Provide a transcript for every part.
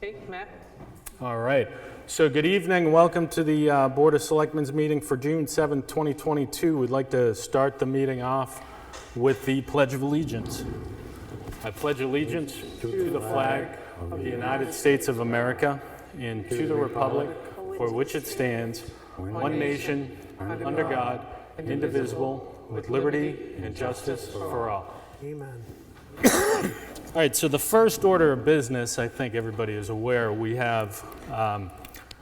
Okay, Matt? All right. So good evening. Welcome to the Board of Selectmen's meeting for June 7th, 2022. We'd like to start the meeting off with the Pledge of Allegiance. I pledge allegiance to the flag of the United States of America and to the republic for which it stands, one nation, under God, indivisible, with liberty and justice for all. Amen. All right, so the first order of business, I think everybody is aware, we have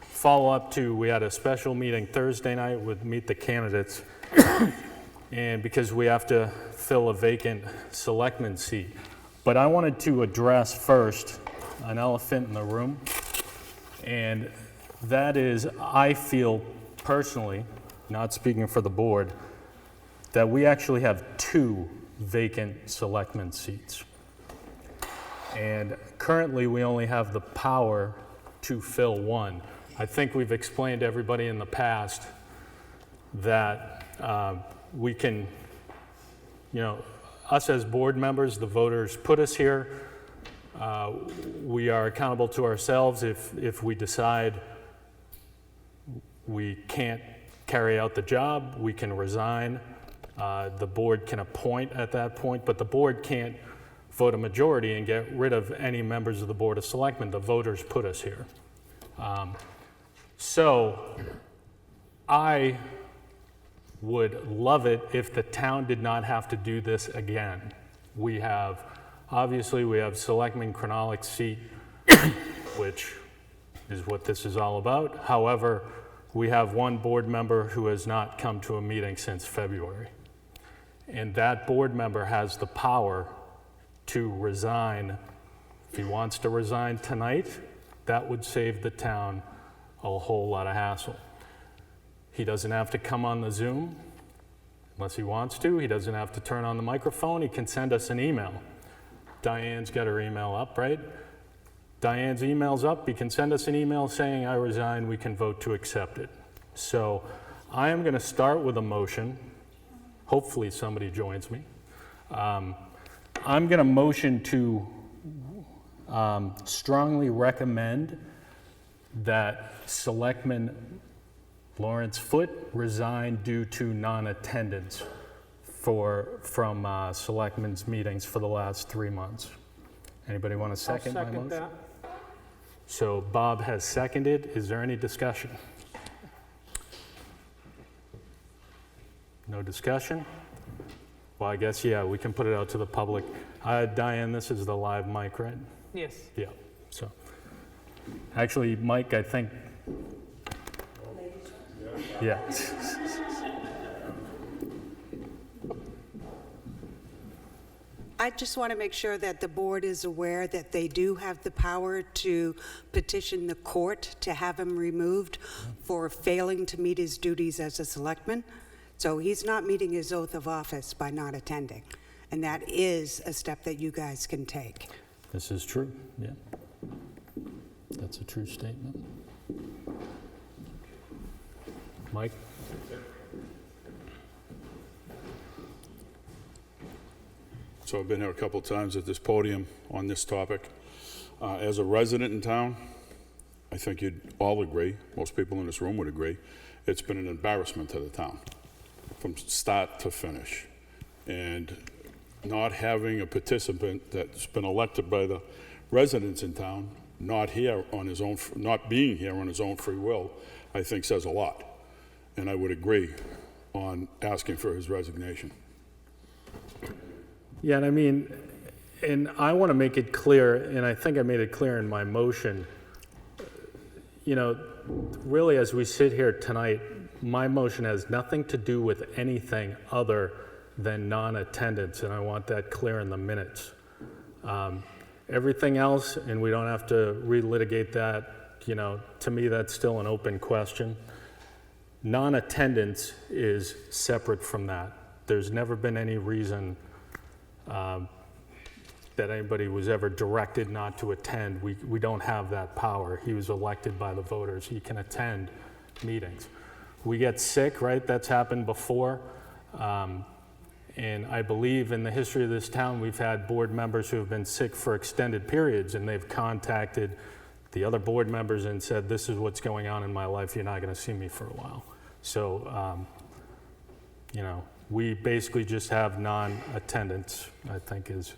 follow-up to, we had a special meeting Thursday night with Meet the Candidates, and because we have to fill a vacant selectman seat. But I wanted to address first an elephant in the room, and that is, I feel personally, not speaking for the board, that we actually have 2 vacant selectman seats. And currently, we only have the power to fill 1. I think we've explained to everybody in the past that we can, us as board members, the voters put us here. We are accountable to ourselves if we decide we can't carry out the job, we can resign. The board can appoint at that point, but the board can't vote a majority and get rid of any members of the Board of Selectmen. The voters put us here. So I would love it if the town did not have to do this again. Obviously we have Selectman Kronalik's seat, which is what this is all about. However, we have 1 board member who has not come to a meeting since February. And that board member has the power to resign. If he wants to resign tonight, that would save the town a whole lot of hassle. He doesn't have to come on the Zoom unless he wants to. He doesn't have to turn on the microphone. He can send us an email. Diane's got her email up, right? Diane's email's up. He can send us an email saying, I resign. We can vote to accept it. So I am going to start with a motion. Hopefully somebody joins me. I'm going to motion to strongly recommend that Selectman Lawrence Foote resign due to non-attendance from Selectmen's meetings for the last 3 months. Anybody want to second my motion? I'll second that. So Bob has seconded. Is there any discussion? No discussion? Well, I guess, yeah, we can put it out to the public. Diane, this is the live mic, right? Yes. Yeah, so. Actually, Mike, I think. Yeah. I just want to make sure that the board is aware that they do have the power to petition the court to have him removed for failing to meet his duties as a selectman. So he's not meeting his oath of office by not attending. And that is a step that you guys can take. This is true, yeah. That's a true statement. Mike? So I've been here a couple times at this podium on this topic. As a resident in town, I think you'd all agree, most people in this room would agree, it's been an embarrassment to the town from start to finish. And not having a participant that's been elected by the residents in town, not being here on his own free will, I think says a lot. And I would agree on asking for his resignation. Yeah, and I want to make it clear, and I think I made it clear in my motion, really as we sit here tonight, my motion has nothing to do with anything other than non-attendance, and I want that clear in the minutes. Everything else, and we don't have to relitigate that, to me that's still an open question. Non-attendance is separate from that. There's never been any reason that anybody was ever directed not to attend. We don't have that power. He was elected by the voters. He can attend meetings. We get sick, right? That's happened before. And I believe in the history of this town, we've had board members who have been sick for extended periods, and they've contacted the other board members and said, this is what's going on in my life, you're not going to see me for a while. So, you know, we basically just have non-attendance, I think is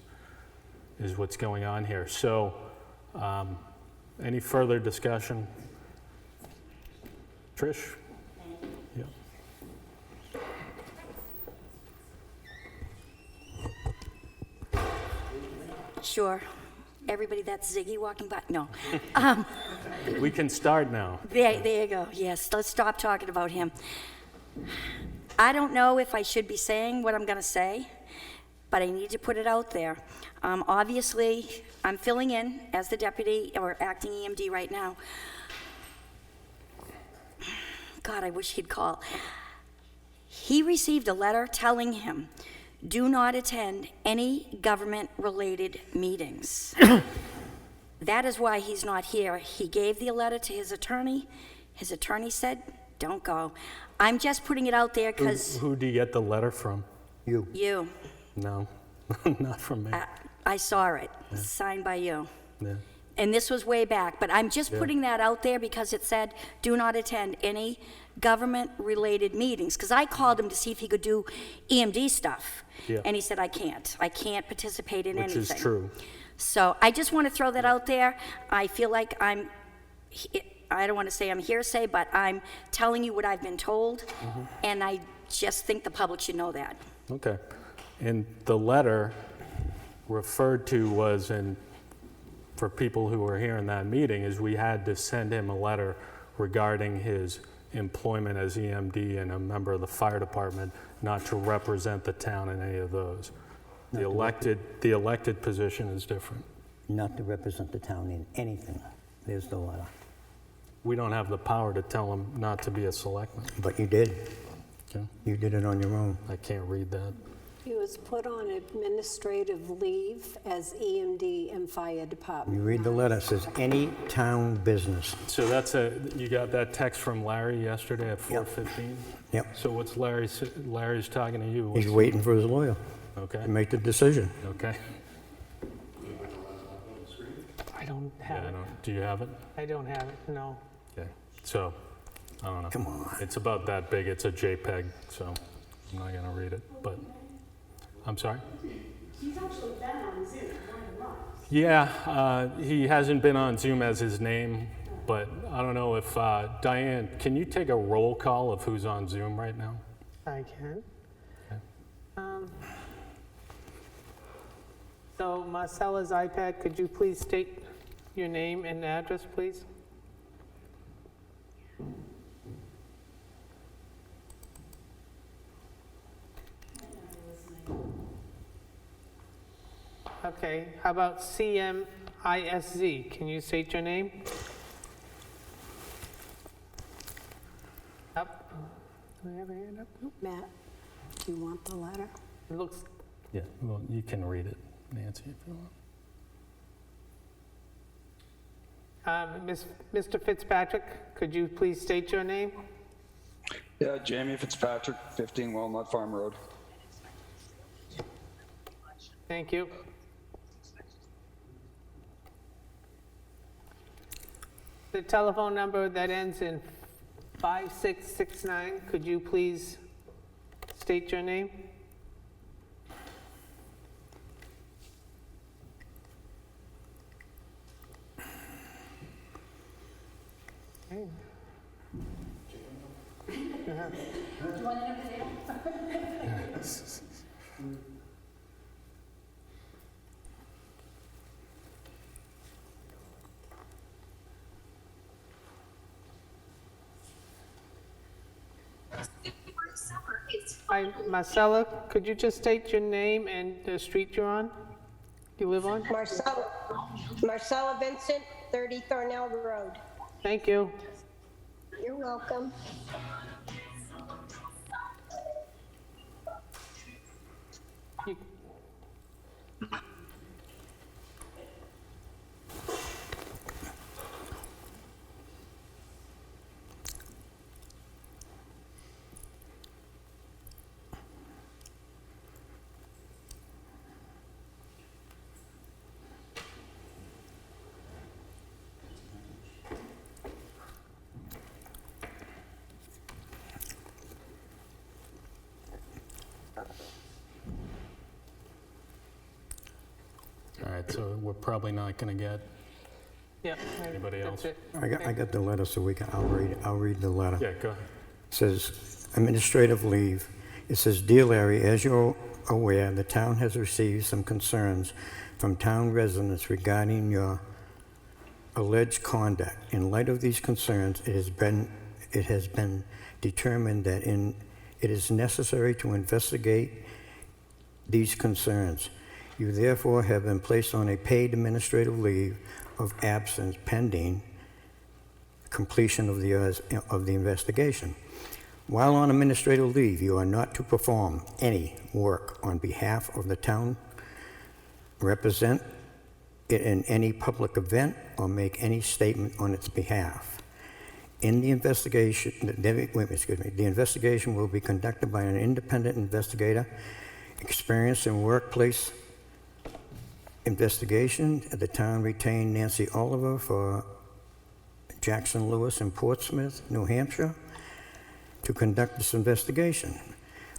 what's going on here. So, any further discussion? Trish? Yeah. Sure. Everybody, that's Ziggy walking by. No. We can start now. There you go. Yes, let's stop talking about him. I don't know if I should be saying what I'm going to say, but I need to put it out there. Obviously, I'm filling in as the deputy or acting EMD right now. God, I wish he'd call. He received a letter telling him, do not attend any government-related meetings. That is why he's not here. He gave the letter to his attorney. His attorney said, don't go. I'm just putting it out there because Who do you get the letter from? you, No, not from me. I saw it, signed by you. Yeah. And this was way back, but I'm just putting that out there because it said, do not attend any government-related meetings. Because I called him to see if he could do EMD stuff. Yeah. And he said, I can't participate in Which anything. is true. So I just want to throw that out there. I feel like I don't want to say I'm hearsay, but I'm telling you what I've been told. Mm-hmm. And I just think the public should know that. Okay. And the letter referred to was, and for people who were here in that meeting, is we had to send him a letter regarding his employment as EMD and a member of the fire department, not to represent the town in any of those. The elected position is different. Not to represent the town in anything. There's the letter. We don't have the power to tell him not to be a selectman. But you did. Okay? You did it on your own. I can't read that. He was put on administrative leave as EMD and fire department. You read the letter, it says any town business. So you got that text from Larry yesterday at 4:15? Yep. So what's Larry's talking to you? He's waiting for his lawyer Okay, to make the decision. okay. I don't Yeah, have it. do you have it? I don't have it, no. Okay, so, I don't know. Come on. It's about that big, it's a JPEG, so I'm not gonna read it, but, I'm sorry? He's actually been on Zoom more than once. Yeah, he hasn't been on Zoom as his name, but I don't know if, Diane, can you take a roll call of who's on Zoom right now? I can. Okay. So Marcella's iPad, could you please state your name and address, please? Okay, how about CMISZ? Can you state your name? Up. Do we have a hand up? Nope. Matt, do you want the letter? It looks, Yeah, well, you can read it, Nancy, if you want. Mr. Fitzpatrick, could you please state your name? Yeah, Jamie Fitzpatrick, 15 Walnut Farm Road. Thank you. The telephone number that ends in 5669, could you please state your name? Okay. Hi, Marcella, could you just state your name and the street you're on? You live on? Marcella Vincent, 30 Thornell Road. Thank you. You're welcome. You- All right, so we're probably not going to get, Yeah. Anybody that's else? it. I got the letter, so I'll read the letter. yeah, go ahead. It says, administrative leave. It says, Dear Larry, as you're aware, the town has received some concerns from town residents regarding your alleged conduct. In light of these concerns, it has been determined that it is necessary to investigate these concerns. You therefore have been placed on a paid administrative leave of absence pending completion of the investigation. While on administrative leave, you are not to perform any work on behalf of the town, represent it in any public event, or make any statement on its behalf. In the investigation, the investigation will be conducted by an independent investigator experienced in workplace investigation. The town retained Nancy Oliver for Jackson Lewis in Portsmouth, New Hampshire, to conduct this investigation.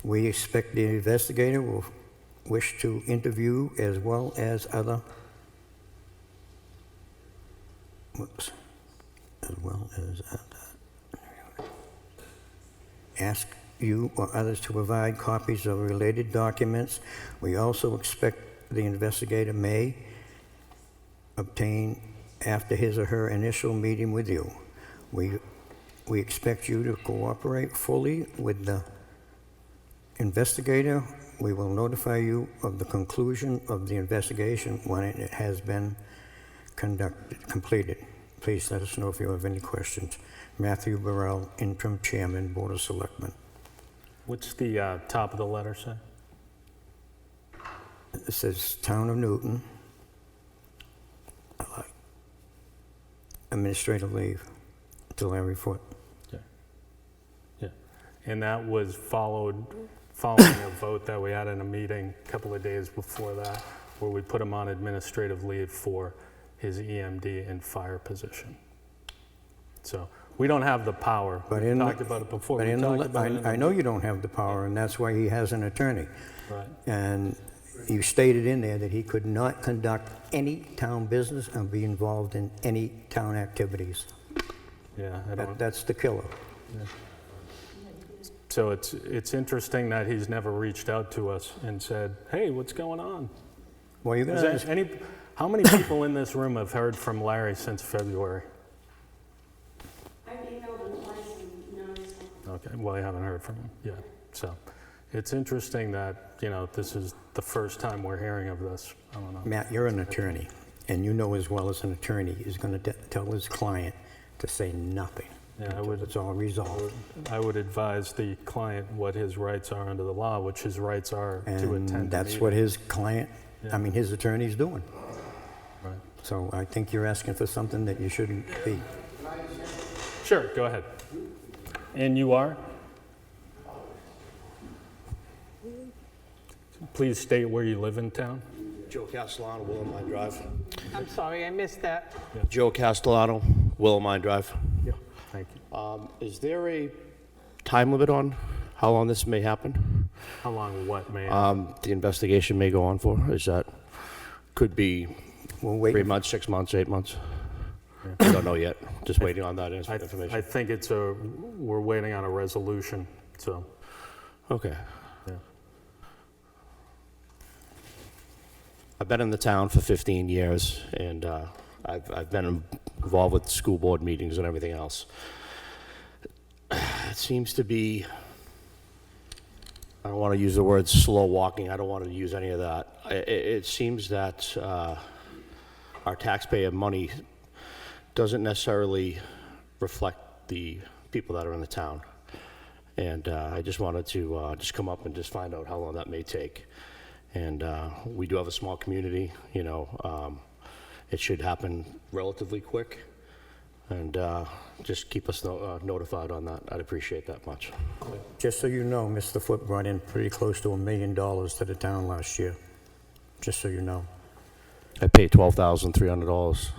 We expect the investigator will wish to interview as well as other ask you or others to provide copies of related documents. We also expect the investigator may obtain after his or her initial meeting with you. We expect you to cooperate fully with the investigator. We will notify you of the conclusion of the investigation when it has been completed. Please let us know if you have any questions. Matthew Burrell, Interim Chairman, Board of Selectmen. What's the top of the letter say? It says Town of Newton, administrative leave to Larry Foote. Yeah. And that was following a vote that we had in a meeting a couple of days before that, where we put him on administrative leave for his EMD and fire position. So we don't have the power. But We in talked the- about it before. But We in talked the, about it in I the- know you don't have the power, and that's why he has an attorney. Right. And you stated in there that he could not conduct any town business and be involved in any town activities. Yeah, I don't. That's the killer. So it's interesting that he's never reached out to us and said, "Hey, what's going on?" Well, you're Is gonna, that how many people in this room have heard from Larry since February? I've emailed him twice and no response. Okay, well, I haven't heard from him yet. So it's interesting that, this is the first time we're hearing of this. I don't know. Matt, you're an attorney, and you know as well as an attorney is gonna tell his client to say nothing. Yeah, I until would- it's all resolved. I would advise the client what his rights are under the law, which his rights are to attend And the that's what meeting. his client, his attorney's doing. Right. So I think you're asking for something that you shouldn't be. Sure, go ahead. And you are? Please state where you live in town. Joe Castellano, Willamine Drive. I'm sorry, I missed that. Joe Castellano, Willamine Drive. Yeah. Thank you. Is there a time limit on how long this may happen? How long what, man? The investigation may go on for? Could be We'll wait. 3 months, 6 months, 8 months? We don't know yet. Just waiting on that I information. think we're waiting on a resolution, so, Okay. yeah. I've been in the town for 15 years, and I've been involved with school board meetings and everything else. It seems to be, I don't want to use the word slow walking, I don't want to use any of that. It seems that our taxpayer money doesn't necessarily reflect the people that are in the town. And I just wanted to just come up and just find out how long that may take. And we do have a small community, it should happen relatively quick. And just keep us notified on that. I'd appreciate that much. Just so you know, Mr. Foote brought in pretty close to $1 million to the town last year. Just so you know. I pay $12,300.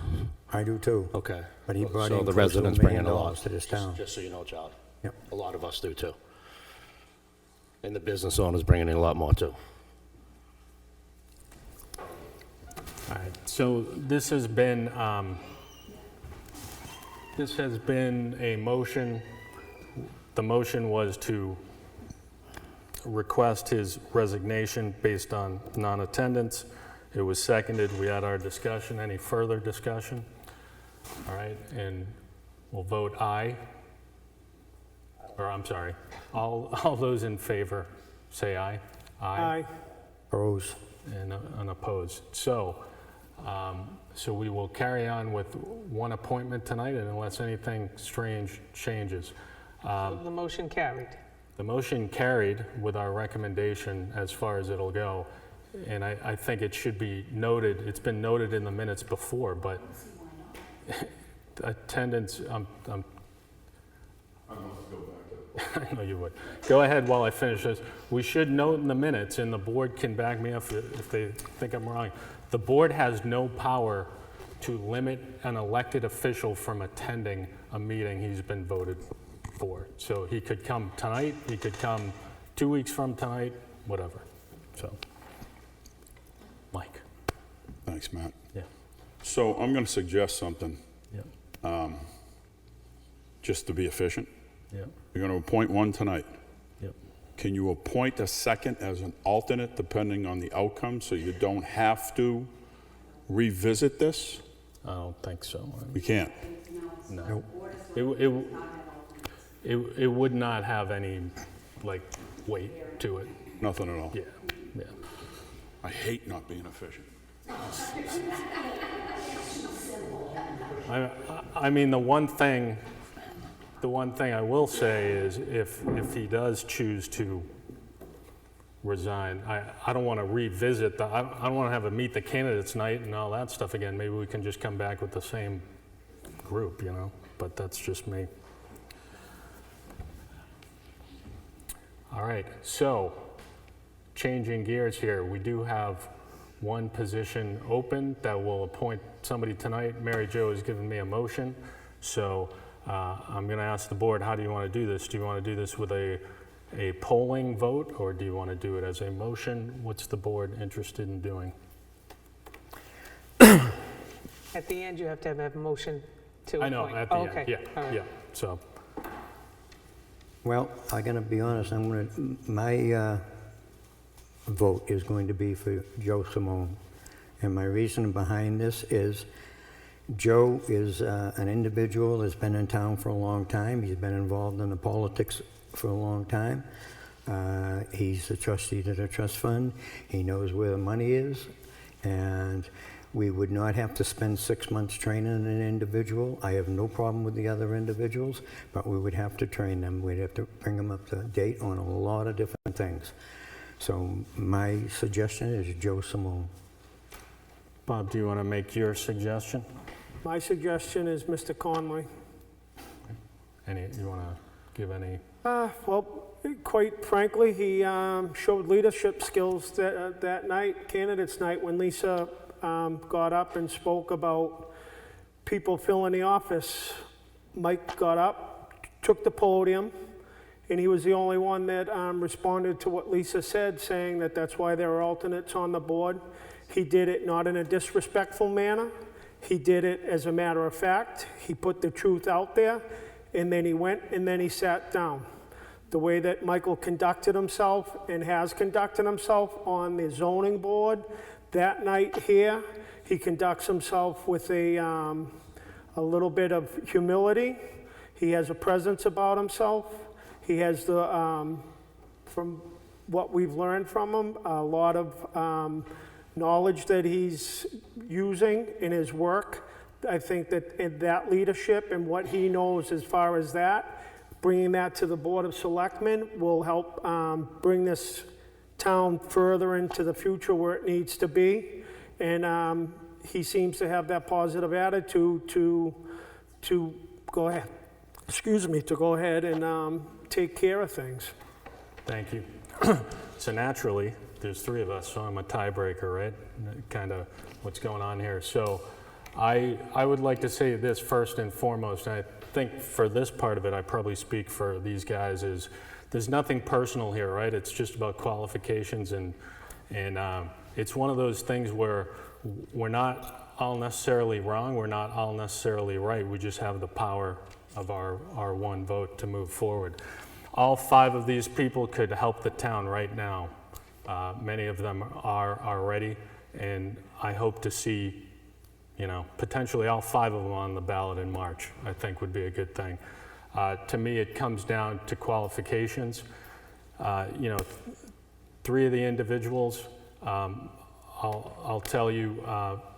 I do too. Okay. But he brought So in the close to $1 residents bring million in a lot. to this town. Just so you know, Charlie. Yep. A lot of us do too. And the business owners bringing in a lot more too. All right, so this has been a motion. The motion was to request his resignation based on non-attendance. It was seconded. We had our discussion. Any further discussion? All right, and we'll vote aye. Or I'm sorry, all those in favor say aye. Aye. Opposed? And unopposed. So we will carry on with one appointment tonight, and unless anything strange changes. So the motion carried. The motion carried with our recommendation as far as it'll go, and I think it should be noted, it's been noted in the minutes before, but attendance, I know you would. Go ahead while I finish this. We should note in the minutes, and the board can back me up if they think I'm wrong, the board has no power to limit an elected official from attending a meeting he's been voted for. So he could come tonight, he could come 2 weeks from tonight, whatever. So, Mike. Thanks, Matt. Yeah. So I'm going to suggest something, Yeah. just to be efficient. Yeah. You're going to appoint one tonight. Yep. Can you appoint a second as an alternate depending on the outcome so you don't have to revisit this? I don't think so. We can't. No. It would not have any, like, weight to it. Nothing at all. Yeah, yeah. I hate not being efficient. I mean, the one thing I will say is if he does choose to resign, I don't want to revisit I don't want to have a meet the candidates night and all that stuff again. Maybe we can just come back with the same group, you know, but that's just me. All right, so changing gears here, we do have one position open that will appoint somebody tonight. Mary Jo has given me a motion, so I'm going to ask the board, how do you want to do this? Do you want to do this with a polling vote, or do you want to do it as a motion? What's the board interested in doing? At the end, you have to have a motion to I know, appoint. at the Okay, end, yeah, all right. yeah. So, Well, I'm going to be honest, my vote is going to be for Joe Simone. And my reason behind this is Joe is an individual that's been in town for a long time. He's been involved in the politics for a long time. He's a trustee to the trust fund. He knows where the money is. And we would not have to spend 6 months training an individual. I have no problem with the other individuals, but we would have to train them. We'd have to bring them up to date on a lot of different things. So my suggestion is Joe Simone. Bob, do you want to make your suggestion? My suggestion is Mr. Conley. You want to give any? Well, quite frankly, he showed leadership skills that night, candidates night, when Lisa got up and spoke about people filling the office. Mike got up, took the podium, and he was the only one that responded to what Lisa said, saying that that's why there are alternates on the board. He did it not in a disrespectful manner. He did it as a matter of fact. He put the truth out there, and then he went and then he sat down. The way that Michael conducted himself and has conducted himself on the zoning board that night here, he conducts himself with a little bit of humility. He has a presence about himself. He has from what we've learned from him, a lot of knowledge that he's using in his work. I think that in that leadership and what he knows as far as that, bringing that to the Board of Selectmen will help bring this town further into the future where it needs to be. And he seems to have that positive attitude to go ahead, to go ahead and take care of things. Thank you. So naturally, there's three of us, so I'm a tiebreaker, right? Kind of what's going on here. So I would like to say this first and foremost, and I think for this part of it, I probably speak for these guys, is there's nothing personal here, right? It's just about qualifications, and it's one of those things where we're not all necessarily wrong, we're not all necessarily right, we just have the power of our one vote to move forward. All 5 of these people could help the town right now. Many of them are already, and I hope to see, potentially all 5 of them on the ballot in March, I think would be a good thing. To me, it comes down to qualifications. 3 of the individuals, I'll tell you,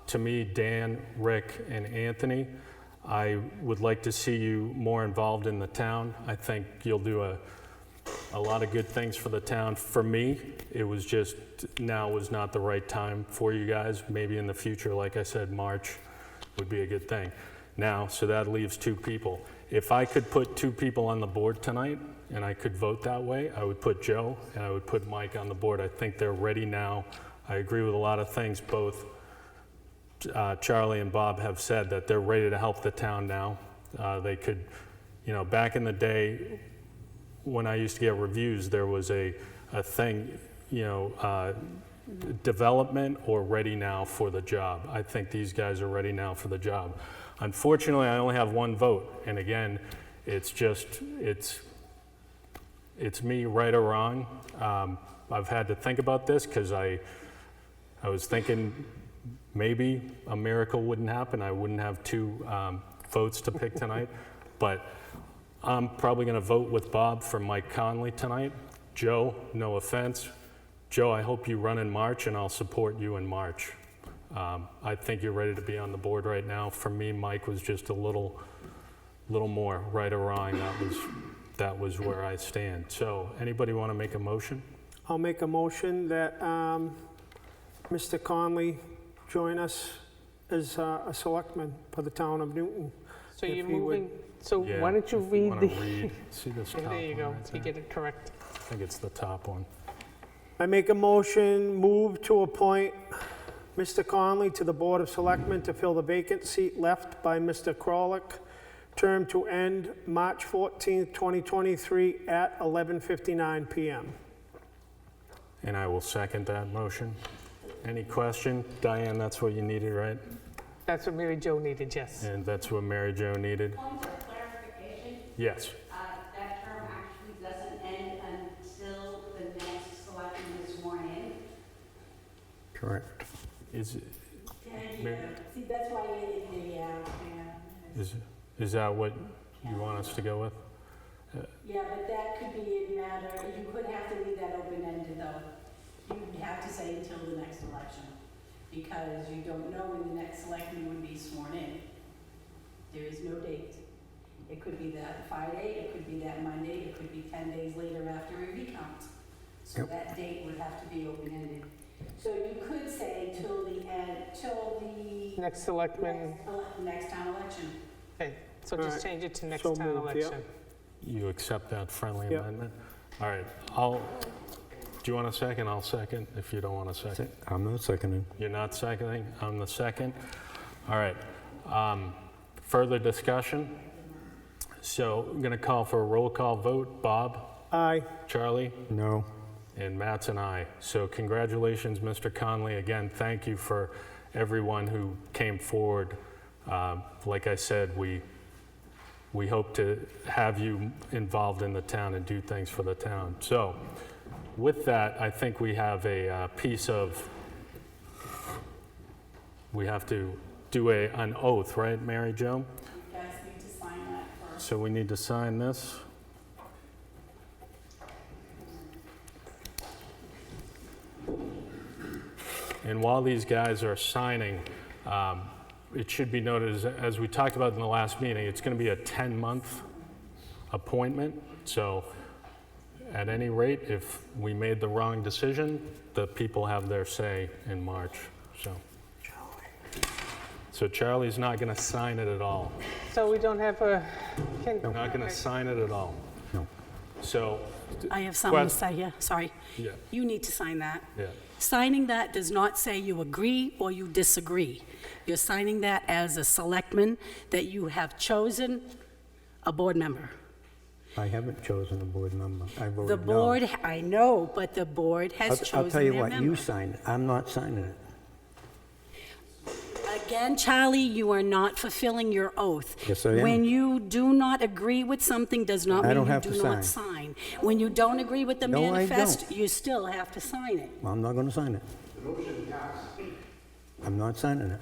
to me, Dan, Rick, and Anthony, I would like to see you more involved in the town. I think you'll do a lot of good things for the town. For me, it was just, now was not the right time for you guys. Maybe in the future, like I said, March would be a good thing. Now, so that leaves 2 people. If I could put 2 people on the board tonight, and I could vote that way, I would put Joe and I would put Mike on the board. I think they're ready now. I agree with a lot of things both Charlie and Bob have said, that they're ready to help the town now. They could, back in the day when I used to get reviews, there was a thing, development or ready now for the job. I think these guys are ready now for the job. Unfortunately, I only have 1 vote. And again, it's me, right or wrong. I've had to think about this because I was thinking maybe a miracle wouldn't happen. I wouldn't have 2 votes to pick tonight. But I'm probably going to vote with Bob for Mike Conley tonight. Joe, no offense. Joe, I hope you run in March, and I'll support you in March. I think you're ready to be on the board right now. For me, Mike was just a little more, right or wrong. That was where I stand. So, anybody want to make a motion? I'll make a motion that Mr. Conley join us as a selectman for the town of Newton. So If you're he would- moving, so Yeah, why don't you if you read wanna the... see this Yeah, top there you one go, right to there? get it correct. I think it's the top one. I make a motion, move to appoint Mr. Conley to the Board of Selectmen to fill the vacant seat left by Mr. Krolick, term to end March 14th, 2023 at 11:59 PM. And I will second that motion. Any question? Diane, that's what you needed, right? That's what Mary Jo needed, yes. And that's what Mary Jo needed? Point of clarification, Yes. that term actually doesn't end until the next selectman is sworn in. Correct. Is, See, that's why is that what you want us to go with? Yeah, but that could be a matter, you could have to leave that open-ended though. You'd have to say until the next election, because you don't know when the next selectman would be sworn in. There is no date. It could be that Friday, it could be that Monday, it could be 10 days later after a recount. So Yep. that date would have to be open-ended. So you could say till the end, till the Next selectman, next town election. okay, so All just right. change it to next So town moved, yeah. election. You accept that friendly Yep. amendment? All right, do you want a second? I'll second if you don't want a second. I'm not seconding. You're not seconding? I'm the second? All right. Further discussion? So I'm going to call for a roll call vote. Bob? Aye. Charlie? No. And Matt's an aye. So congratulations, Mr. Conley. Again, thank you for everyone who came forward. Like I said, we hope to have you involved in the town and do things for the town. So with that, I think we have a piece of, we have to do an oath, right, Mary Jo? You guys need to sign that first. So we need to sign this. And while these guys are signing, it should be noted, as we talked about in the last meeting, it's going to be a 10-month appointment. So at any rate, if we made the wrong decision, the people have their say in March. So Charlie's not going to sign it at all. So we don't have a, Not going to sign it at all. No. So, I have something to Quest- say here, sorry. yeah, You need to sign that. yeah. Signing that does not say you agree or you disagree. You're signing that as a selectman that you have chosen a board member. I haven't chosen a board member. I The voted no. board, I know, but the board has chosen I'll tell you their what, member. you signed it. I'm not signing it. Again, Charlie, you are not fulfilling your oath. Yes, I am. When you do not agree with something does not I mean don't you have do to not sign. sign. When you don't agree with the No, I manifest, don't. you still have to sign it. Well, I'm not going to sign it. I'm not signing it.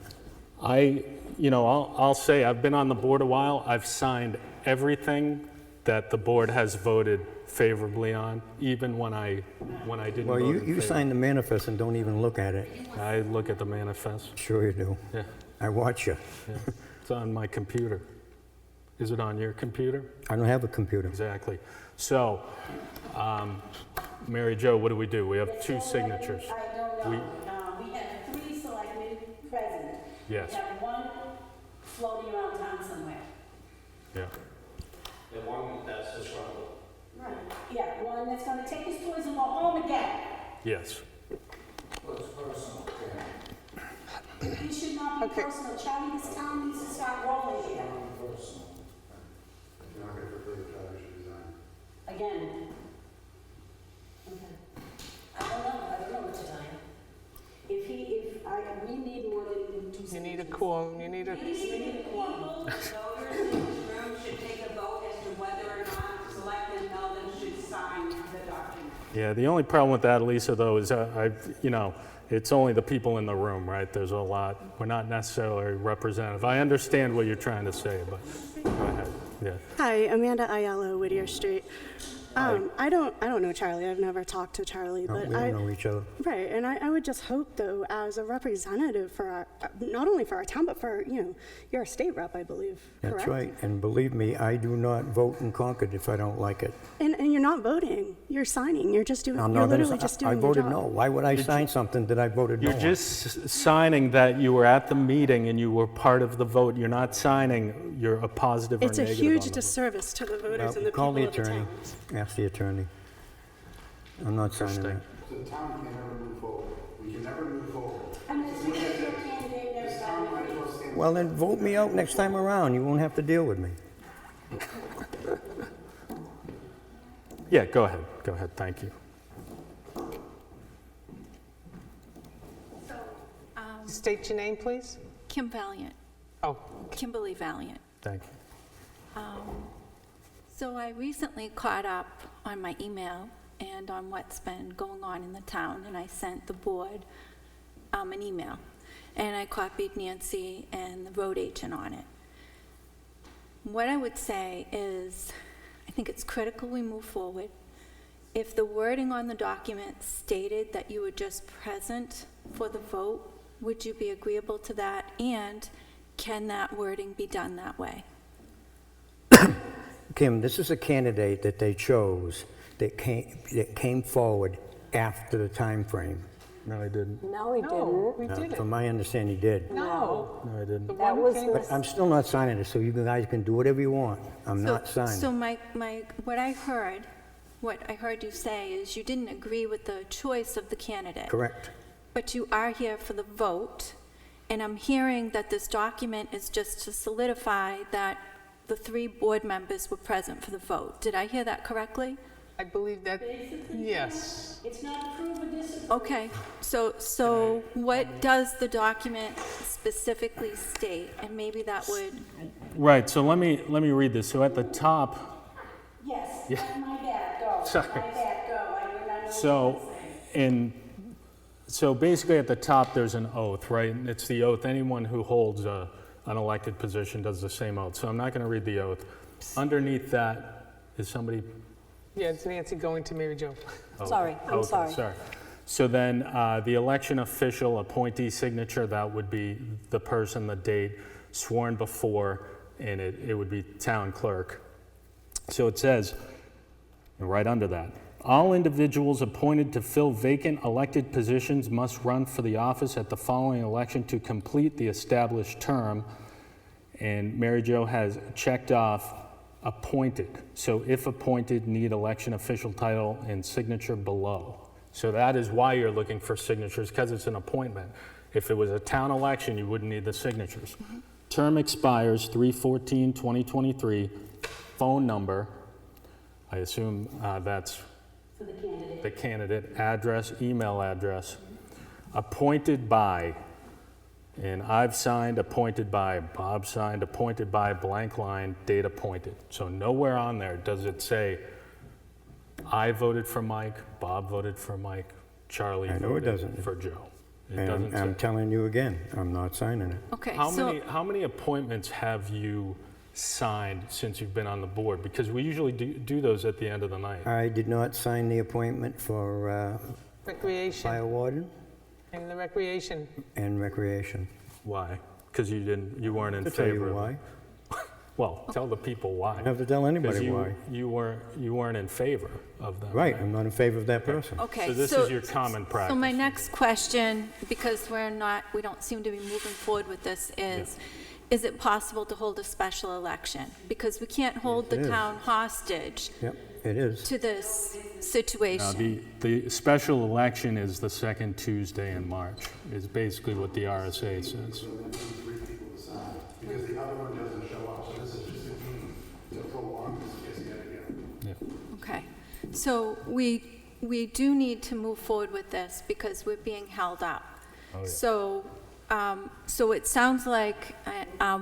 I'll say, I've been on the board a while. I've signed everything that the board has voted favorably on, even when I didn't Well, vote you in favor. sign the manifest and don't even look at it. I look at the manifest. Sure you do. Yeah, I watch you. yeah. It's on my computer. Is it on your computer? I don't have a computer. Exactly. So, Mary Jo, what do? We have two signatures. I don't know. We have 3 selectmen present. Yes. We have 1 floating around town somewhere. Yeah. The one that's disgruntled. Right. Yeah, one that's gonna take his toys and go home again. Yes. It should not be personal. Charlie, this town needs to start rolling here. Again. Okay. I don't know what to tell you. We need more than 2 signatures. You need a quorum, you need a, Voters in this room should take a vote as to whether or not Selectman Meldon should sign the document. Yeah, the only problem with that, Lisa, though, is it's only the people in the room, right? There's a lot. We're not necessarily representative. I understand what you're trying to say, but go ahead. Yeah. Hi, Amanda Ayala, Whittier Street. I don't know Charlie. I've never talked to Charlie, No, but we don't know each other. right. And I would just hope, though, as a representative for our, not only for our town, but for you're a state rep, I believe. That's correct? right. And believe me, I do not vote in Concord if I don't like it. And you're not voting. You're signing. You're just doing. I'm You're not gonna literally si- just I doing your voted job. no. Why would I sign something that I voted no You're on? just signing that you were at the meeting and you were part of the vote. You're not signing you're a positive or It's a negative huge on the vote. disservice to the voters Well, and the call people the of the attorney. town. Ask the attorney. I'm not signing Interesting. it. The town can never move forward. We can never move forward. I'm just saying your candidate never got it. Well, then vote me out next time around. You won't have to deal with me. Yeah, go ahead. Go ahead. Thank you. state your name, please? Kim Valiant, Oh, Kimberly Valiant. Thank you. So I recently caught up on my email and on what's been going on in the town, and I sent the board an email. And I copied Nancy and the road agent on it. What I would say is, I think it's critical we move forward. If the wording on the document stated that you were just present for the vote, would you be agreeable to that? And can that wording be done that way? Kim, this is a candidate that they chose that came forward after the time frame. No, I didn't. No, we no, didn't. we didn't. From my understanding, he did. No. No, I didn't. The That one was thing- But I'm still not signing it, so you guys can do whatever you want. I'm not So signing. what I heard you say is you didn't agree with the choice of the candidate. Correct. But you are here for the vote, and I'm hearing that this document is just to solidify that the 3 board members were present for the vote. Did I hear that correctly? I believe that, yes. It's not approve or disapprove. Okay, so what does the document specifically state? And maybe that would, Right, so let me read this. So at the top, Yes, Yeah. my bad, go. Sorry. My bad, go. I know what so you're saying. so basically at the top there's an oath, right? And it's the oath. Anyone who holds an elected position does the same oath. So I'm not going to read the oath. Underneath that is somebody. Yeah, it's Nancy going to Mary Jo. Sorry, I'm Okay, sorry. So then the election official appointee signature, that would be the person, the date, sworn before, and it would be town clerk. So it says, right under that, all individuals appointed to fill vacant elected positions must run for the office at the following election to complete the established term. And Mary Jo has checked off appointed. So if appointed, need election official title and signature below. So that is why you're looking for signatures, because it's an appointment. If it was a town election, you wouldn't need the signatures. Term expires 3/14/2023. Phone number, I assume that's For the candidate. the candidate, address, email address. Appointed by, And I've signed appointed by, Bob signed appointed by, blank line, date appointed. So nowhere on there does it say, I voted for Mike, Bob voted for Mike, Charlie I know it voted doesn't. for Joe. It And doesn't I'm say. telling you again, I'm not signing it. Okay, How so, many appointments have you signed since you've been on the board? Because we usually do those at the end of the night. I did not sign the appointment for Recreation, fire warden and the recreation. and recreation. Why? Because you weren't in To tell you favor of why. it. Well, tell the people why. I don't have to tell anybody Because why. you weren't in favor of them. Right, I'm not in favor of that person. okay. So this is your common practice. So my next question, because we don't seem to be moving forward with this, is it possible to hold a special election? Because we can't hold the It is. town hostage Yep, it is. to this Now, situation. the special election is the second Tuesday in March, is basically what the RSA says. Three people decide, because the other one doesn't show up, so this is just a game to prolong this case yet again. Okay, so we do need to move forward with this because we're being held up. Oh, yeah. So it sounds like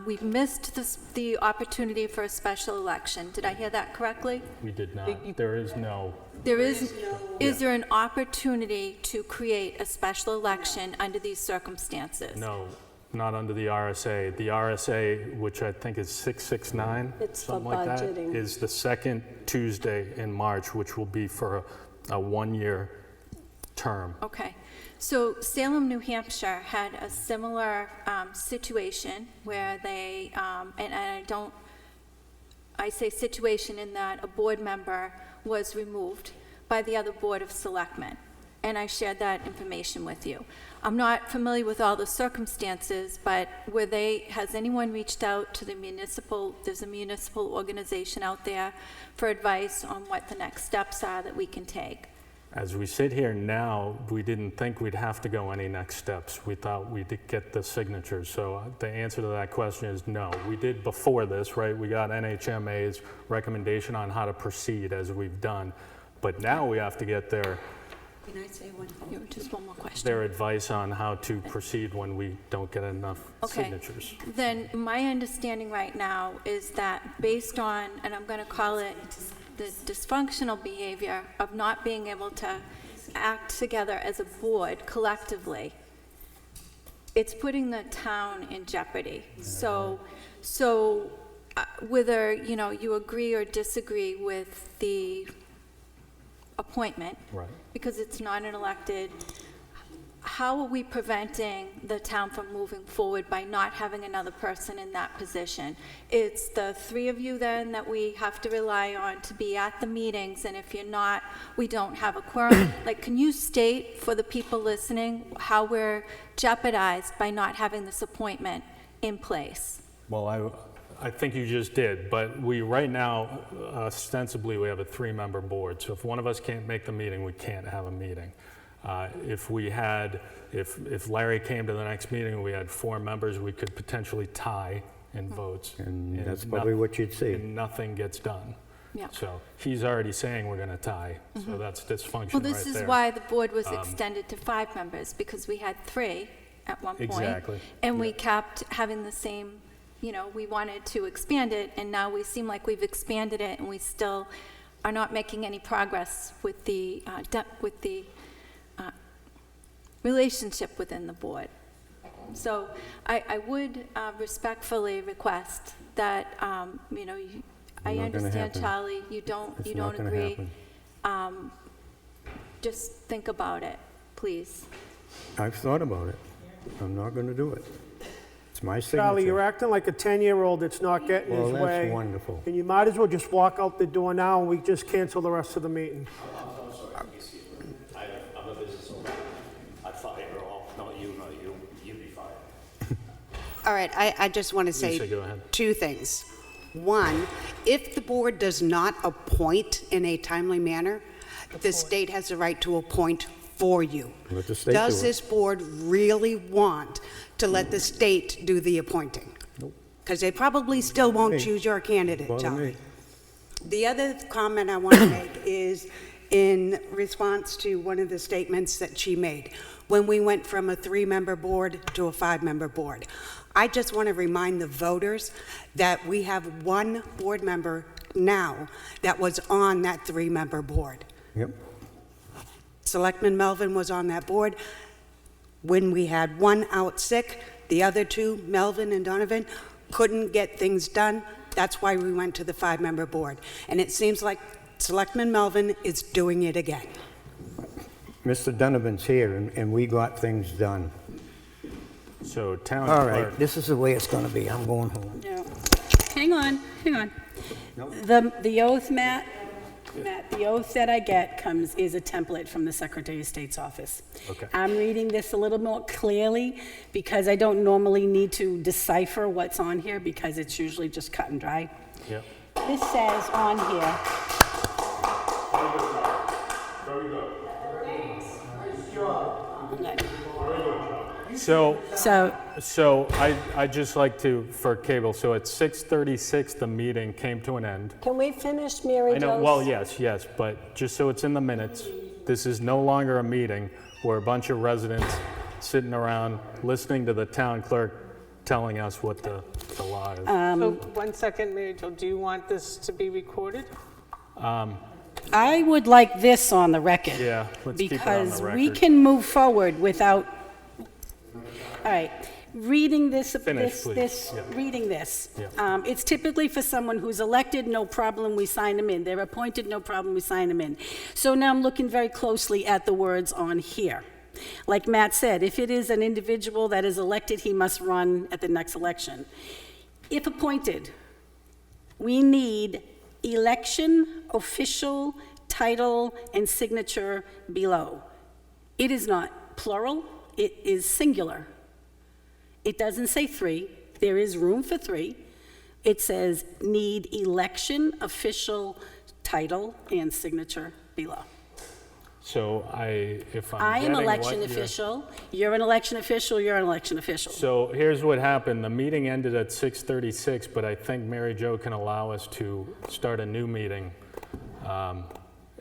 we've missed the opportunity for a special election. Did I hear that correctly? We did not. There is no, Is there an opportunity to create a special election under these circumstances? no, not under the RSA. The RSA, which I think is 669, It's for something like that, budgeting. is the second Tuesday in March, which will be for a one-year term. Okay, so Salem, New Hampshire had a similar situation where they, I say situation in that a board member was removed by the other Board of Selectmen, and I shared that information with you. I'm not familiar with all the circumstances, but has anyone reached out to there's a municipal organization out there for advice on what the next steps are that we can take? As we sit here now, we didn't think we'd have to go any next steps. We thought we'd get the signatures. So the answer to that question is no. We did before this, right? We got NHMA's recommendation on how to proceed as we've done. But now we have to get their Can I say just one more question? their advice on how to proceed when we don't get enough Okay. signatures. Then my understanding right now is that based on, and I'm going to call it the dysfunctional behavior of not being able to act together as a board collectively, it's putting the town in jeopardy. So whether, you agree or disagree with the appointment, Right. because it's not an elected, how are we preventing the town from moving forward by not having another person in that position? It's the three of you then that we have to rely on to be at the meetings, and if you're not, we don't have a quorum. Like, can you state for the people listening how we're jeopardized by not having this appointment in place? Well, I think you just did, but we, right now, ostensibly, we have a three-member board. So if one of us can't make the meeting, we can't have a meeting. If Larry came to the next meeting and we had four members, we could potentially tie in votes. And that's probably what you'd see. And nothing gets done. Yeah. So he's already saying we're going to tie. So that's dysfunction right there. Well, this is why the board was extended to 5 members, because we had 3 at one point. Exactly. And we kept having the same, we wanted to expand it, and now we seem like we've expanded it, and we still are not making any progress with the relationship within the board. So I would respectfully request that, I Not gonna understand, happen. Charlie, you don't It's not gonna agree. happen. Just think about it, please. I've thought about it. I'm not going to do it. It's my signature. Charlie, you're acting like a 10-year-old that's not getting Well, his that's way. wonderful. And you might as well just walk out the door now and we just cancel the rest of the meeting. I'm sorry, excuse me. I'm a business owner. I'd fire all, not you, you'd be fired. All right, I just want to say Lisa, go ahead. 2 things. One, if the board does not appoint in a timely manner, the state has the right to appoint for you. Let the state Does do it. this board really want to let the state do the appointing? Nope. Because they probably still won't Me. choose your candidate, Bother Charlie. me. The other comment I want to make is in response to one of the statements that she made when we went from a 3-member board to a 5-member board. I just want to remind the voters that we have one board member now that was on that 3-member board. Yep. Selectman Melvin was on that board. When we had one out sick, the other two, Melvin and Donovan, couldn't get things done. That's why we went to the 5-member board. And it seems like Selectman Melvin is doing it again. Mr. Donovan's here, and we got things done. So town All clerk. right, this is the way it's gonna be. I'm going home. No. Hang on. The oath, Matt, the oath that I get is a template from the Secretary of State's office. Okay. I'm reading this a little more clearly because I don't normally need to decipher what's on here because it's usually just cut and dry. Yep. This says on here, So I'd just like to, for cable, so at 6:36, the meeting came to an end. Can we finish Mary I know, Jo's? well, yes, but just so it's in the minutes, this is no longer a meeting where a bunch of residents sitting around listening to the town clerk telling us what the law is. So, 1 second, Mary Jo, do you want this to be recorded? I would like this on the record. Yeah, let's keep it on the Because we record. can move forward without, all right, reading this, Finish, please. Yeah. reading this. Yeah. It's typically for someone who's elected, no problem, we sign them in. They're appointed, no problem, we sign them in. So now I'm looking very closely at the words on here. Like Matt said, if it is an individual that is elected, he must run at the next election. If appointed, we need election, official, title, and signature below. It is not plural, it is singular. It doesn't say 3, there is room for 3. It says need election, official, title, and signature below. So if I'm I am getting election what you're- official, you're an election official, you're an election official. So here's what happened. The meeting ended at 6:36, but I think Mary Jo can allow us to start a new meeting.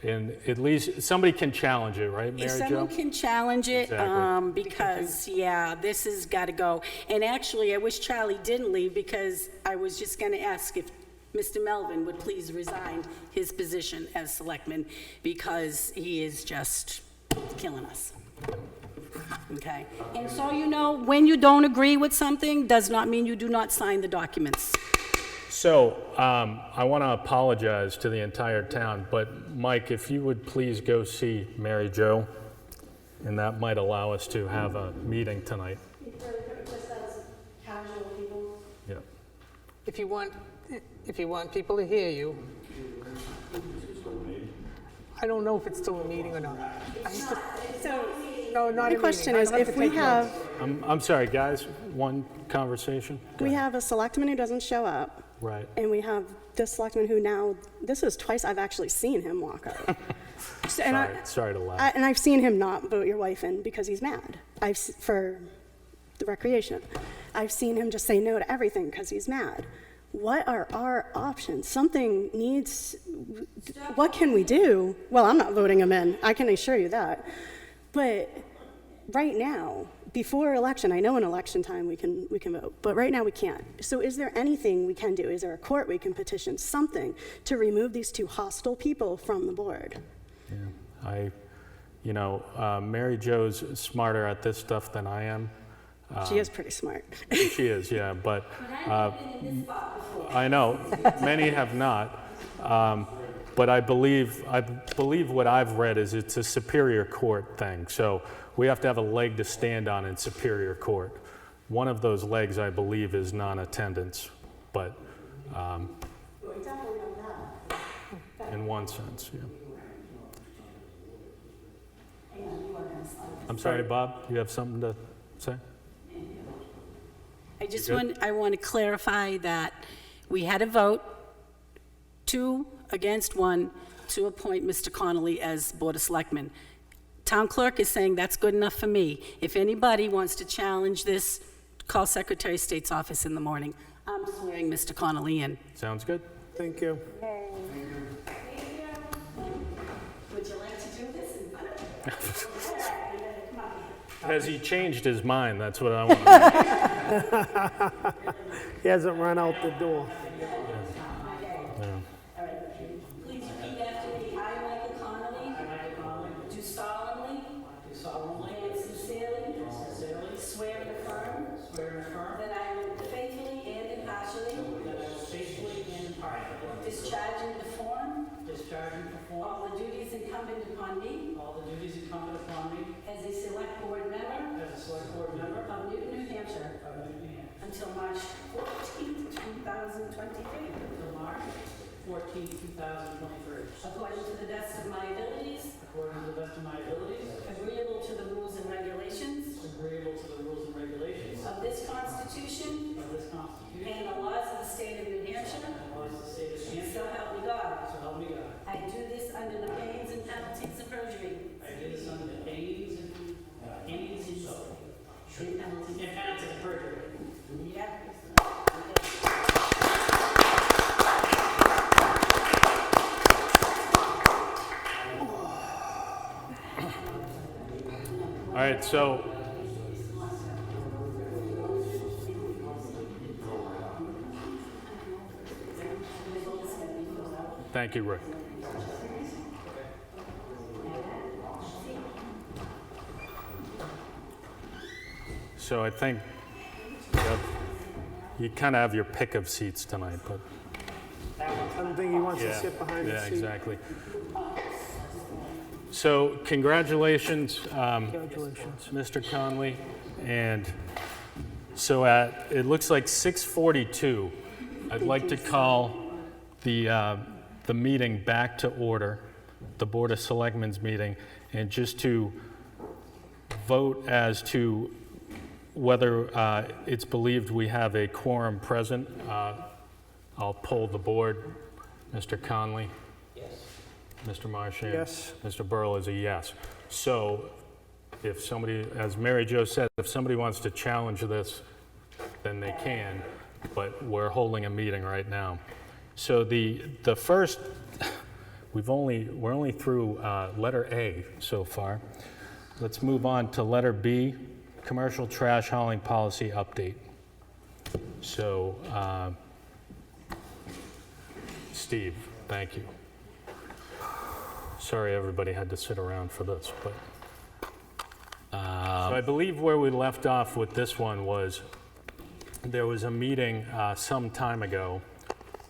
And at least, somebody can challenge it, right, Mary If Jo? someone can challenge it, Exactly. because, yeah, this has got to go. And actually, I wish Charlie didn't leave because I was just going to ask if Mr. Melvin would please resign his position as selectman because he is just killing us. Okay? And so you know, when you don't agree with something, does not mean you do not sign the documents. So I want to apologize to the entire town, but Mike, if you would please go see Mary Jo, and that might allow us to have a meeting tonight. Just as casual people. Yeah. If you want people to hear you. I don't know if it's still a meeting or not. No, not a My meeting. question I is, don't if to we take notes. have, I'm sorry, guys, one conversation? Go we ahead. have a selectman who doesn't show up, Right. and we have this selectman who now, this is twice I've actually seen him walk out. Sorry to laugh. And I've seen him not vote your wife in because he's mad. For the recreation. I've seen him just say no to everything because he's mad. What are our options? Something needs, what can we do? Well, I'm not voting him in, I can assure you that. But right now, before election, I know in election time we can vote, but right now we can't. So is there anything we can do? Is there a court we can petition? Something to remove these two hostile people from the board? Yeah. Mary Jo's smarter at this stuff than I am. She is pretty smart. She is, yeah, but I know, many have not. But I believe what I've read is it's a Superior Court thing. So we have to have a leg to stand on in Superior Court. One of those legs, I believe, is non-attendance, but in one sense, yeah. I'm sorry, Bob, you have something to say? I want to clarify that we had a vote, 2 against 1, to appoint Mr. Connolly as Board of Selectmen. Town clerk is saying that's good enough for me. If anybody wants to challenge this, call Secretary of State's office in the morning. I'm swearing Mr. Connolly in. Sounds good. Thank you. Would you Has he changed his mind? That's what I want to know. He hasn't run out the door. Please repeat after me. I, Michael Connolly. Do solemnly. And sincerely. Swear and affirm. That I will faithfully and impartially. Discharge and perform. All the duties incumbent upon me. As a select board member. Of Newton, New Hampshire. Until March 14th, 2023. According to the best of my abilities. Agreeable to the rules and regulations. Of this Constitution. And the laws of the state of New Hampshire. So help me God. I do this under the pains and penalties of perjury. And penalties of perjury. Yeah. All right, so thank you, Rick. So I think you kind of have your pick of seats tonight, but I don't think he wants to sit behind the yeah, seat. exactly. So congratulations, Congratulations. Mr. Conley. And so it looks like 6:42. I'd like to call the meeting back to order, the Board of Selectmen's meeting, and just to vote as to whether it's believed we have a quorum present. I'll poll the board. Mr. Conley? Yes. Mr. Marchand? Yes. Mr. Burl is a yes. So if somebody, as Mary Jo said, if somebody wants to challenge this, then they can, but we're holding a meeting right now. So the first, we're only through letter A so far. Let's move on to letter B, commercial trash hauling policy update. So, Steve, thank you. Sorry everybody had to sit around for this, but. So I believe where we left off with this one was, there was a meeting some time ago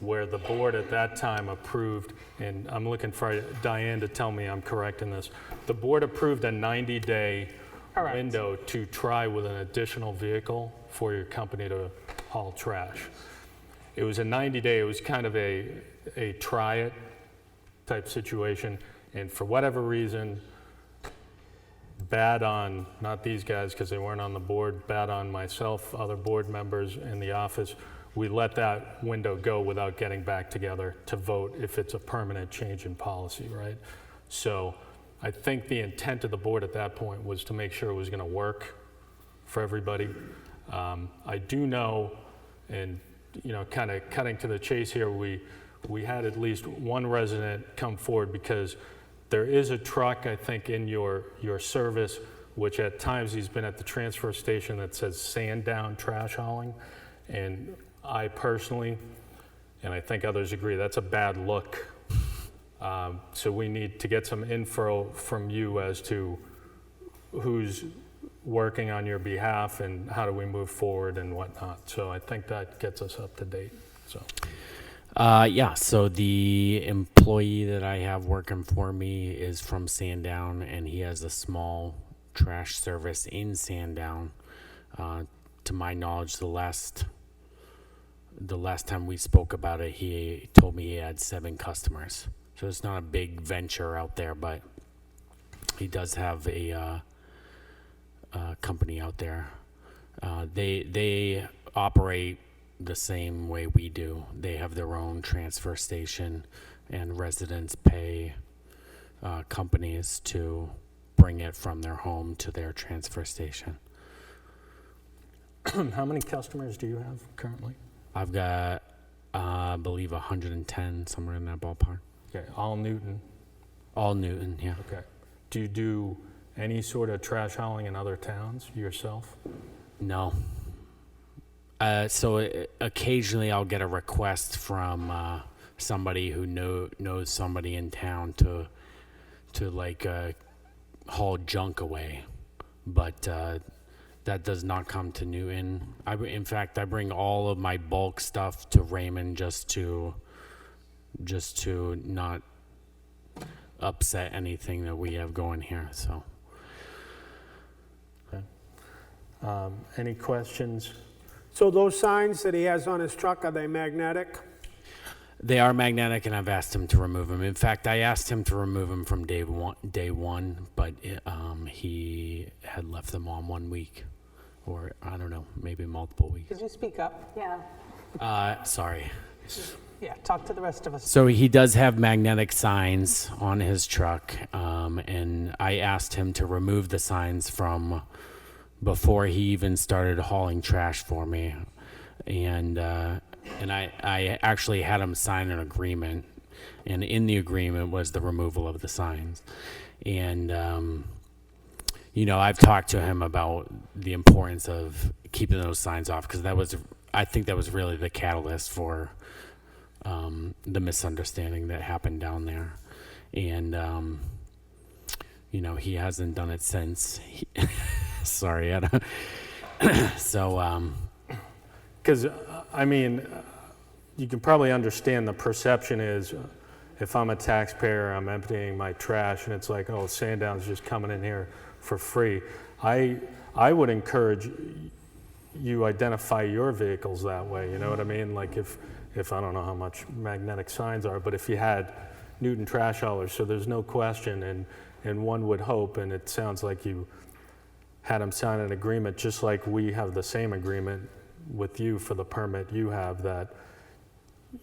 where the board at that time approved, and I'm looking for Diane to tell me I'm correct in this. The board approved a 90-day window to try with an additional vehicle for your company to haul trash. It was a 90-day, it was kind of a try it type situation, and for whatever reason, bad on, not these guys because they weren't on the board, bad on myself, other board members in the office, we let that window go without getting back together to vote if it's a permanent change in policy, right? So I think the intent of the board at that point was to make sure it was going to work for everybody. I do know, and kind of cutting to the chase here, we had at least one resident come forward because there is a truck, I think, in your service, which at times he's been at the transfer station that says Sandown trash hauling. And I personally, and I think others agree, that's a bad look. So we need to get some info from you as to who's working on your behalf and how do we move forward and whatnot. So I think that gets us up to date, so. Yeah, so the employee that I have working for me is from Sandown, and he has a small trash service in Sandown. To my knowledge, the last time we spoke about it, he told me he had 7 customers. So it's not a big venture out there, but he does have a company out there. They operate the same way we do. They have their own transfer station, and residents pay companies to bring it from their home to their transfer station. How many customers do you have currently? I've got, I believe, 110, somewhere in that ballpark. Okay, all Newton? All Newton, yeah. Okay. Do you do any sort of trash hauling in other towns yourself? No. Occasionally I'll get a request from somebody who knows somebody in town to like haul junk away, but that does not come to Newton. In fact, I bring all of my bulk stuff to Raymond just to not upset anything that we have going here. So, any questions? So those signs that he has on his truck, are they magnetic? they are magnetic, and I've asked him to remove them. In fact, I asked him to remove them from day one, but he had left them on 1 week, or I don't know, maybe multiple weeks. Could you speak up? Yeah. Sorry. Yeah, talk to the rest of us. So he does have magnetic signs on his truck, and I asked him to remove the signs from before he even started hauling trash for me, and I actually had him sign an agreement, and in the agreement was the removal of the signs, and I've talked to him about the importance of keeping those signs off, because I think that was really the catalyst for the misunderstanding that happened down there, and he hasn't done it since. Sorry, I don't. So, because I mean, you can probably understand the perception is, if I'm a taxpayer, I'm emptying my trash, and it's like, oh, Sandown's just coming in here for free. I would encourage you identify your vehicles that way. You know what I mean? Like if I don't know how much magnetic signs are, but if you had Newton trash haulers, so there's no question, and one would hope, and it sounds like you had them sign an agreement, just like we have the same agreement with you for the permit you have, that,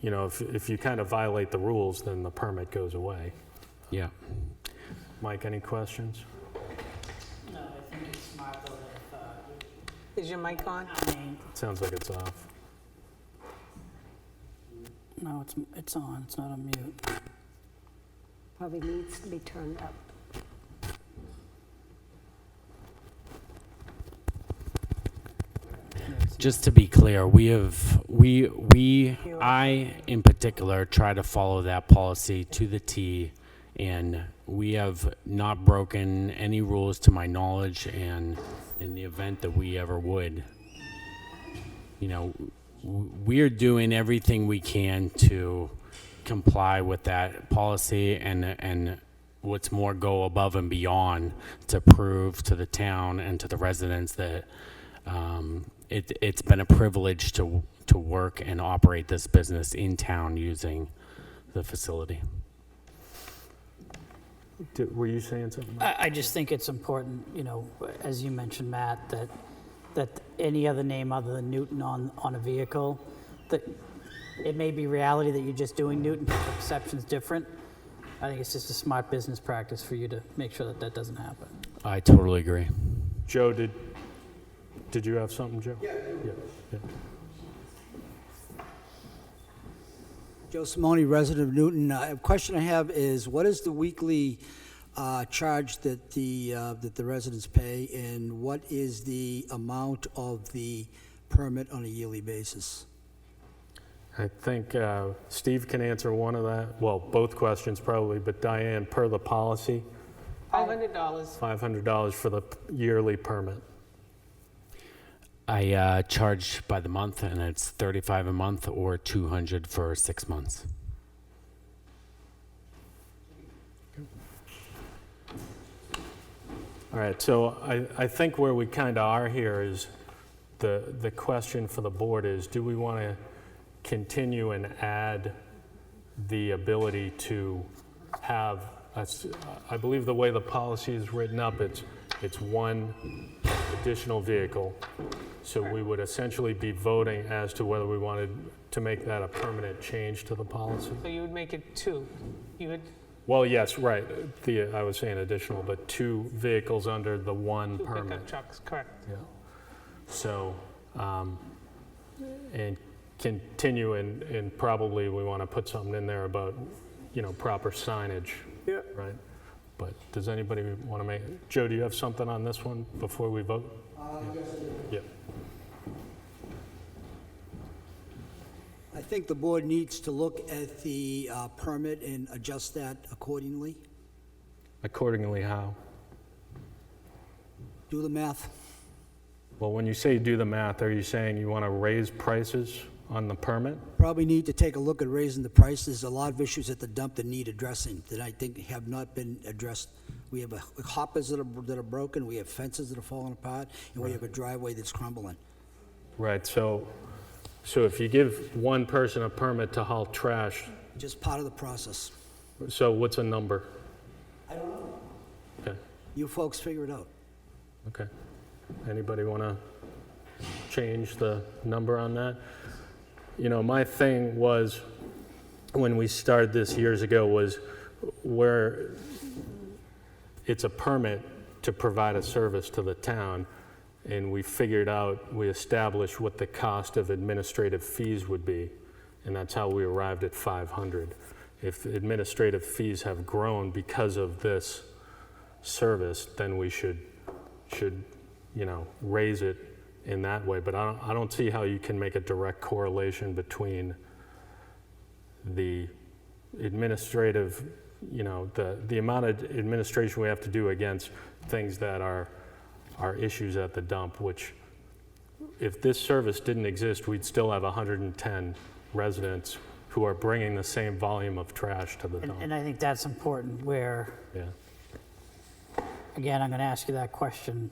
if you kind of violate the rules, then the permit goes away. Yeah. Mike, any questions? No, I think it's smart though that Is your mic on? Sounds like it's off. no, it's on, it's not on mute. Probably needs to be turned up. just to be clear, I in particular try to follow that policy to the T, and we have not broken any rules to my knowledge, and in the event that we ever would, we're doing everything we can to comply with that policy, and what's more, go above and beyond to prove to the town and to the residents that it's been a privilege to work and operate this business in town using the facility. Were you saying something? I just think it's important, as you mentioned, Matt, that any other name other than Newton on a vehicle, that it may be reality that you're just doing Newton, but the perception's different. I think it's just a smart business practice for you to make sure that doesn't happen. I totally agree. Joe, did you have something, Joe? Yeah. Joe Simone, resident of Newton. A question I have is, what is the weekly charge that the residents pay, and what is the amount of the permit on a yearly basis? I think Steve can answer one of that. Well, both questions probably, but Diane, per the policy, $500. $500 for the yearly permit. I charge by the month, and it's $35 a month or $200 for 6 months. All right, so I think where we kind of are here is the question for the board is, do we want to continue and add the ability to have, I believe the way the policy is written up, it's one additional vehicle. So we would essentially be voting as to whether we wanted to make that a permanent change to the policy. So you would make it 2. You would Well, yes, right. I was saying additional, but 2 vehicles under the one 2 permit. pickup trucks, correct. Yeah. So, and continue, and probably we want to put something in there about, proper signage. Yeah. Right. But does anybody want to make, Joe, do you have something on this one before we vote? Yes, I do. Yeah. I think the board needs to look at the permit and adjust that accordingly. Accordingly how? Do the math. Well, when you say do the math, are you saying you want to raise prices on the permit? Probably need to take a look at raising the prices. A lot of issues at the dump that need addressing that I think have not been addressed. We have hoppers that are broken, we have fences that are falling apart, and we have a driveway that's crumbling. Right, so if you give one person a permit to haul trash, Just part of the process. so what's a number? I don't know. Okay, You folks figure it out. okay. Anybody want to change the number on that? You know, my thing was, when we started this years ago, was where it's a permit to provide a service to the town, and we established what the cost of administrative fees would be, and that's how we arrived at 500. If administrative fees have grown because of this service, then we should raise it in that way. But I don't see how you can make a direct correlation between the administrative, the amount of administration we have to do against things that are issues at the dump, which if this service didn't exist, we'd still have 110 residents who are bringing the same volume of trash to the dump. And I think that's important where, again, I'm going to ask you that question.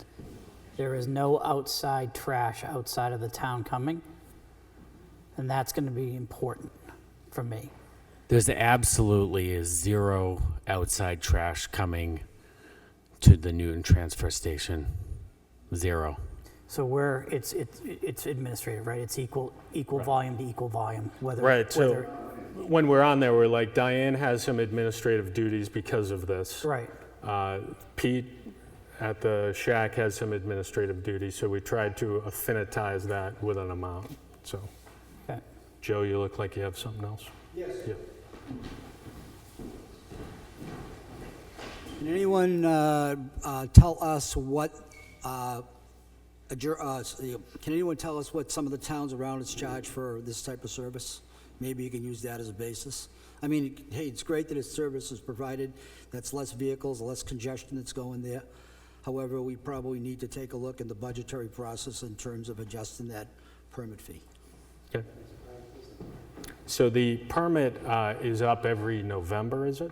There is no outside trash outside of the town coming, and that's going to be important for me. There's absolutely is zero outside trash coming to the Newton transfer station. Zero. So it's administrative, right? It's equal volume to equal volume. Right. So when we're on there, we're like, Diane has some administrative duties because of this. Right. Pete at the shack has some administrative duties, so we tried to affinitize that with an amount. So, okay. Joe, you look like you have something else. Yes. Yeah. Can anyone tell us what, can anyone tell us what some of the towns around us charge for this type of service? Maybe you can use that as a basis. I mean, hey, it's great that this service is provided. That's less vehicles, less congestion that's going there. However, we probably need to take a look at the budgetary process in terms of adjusting that permit fee. Okay. So the permit is up every November, is it?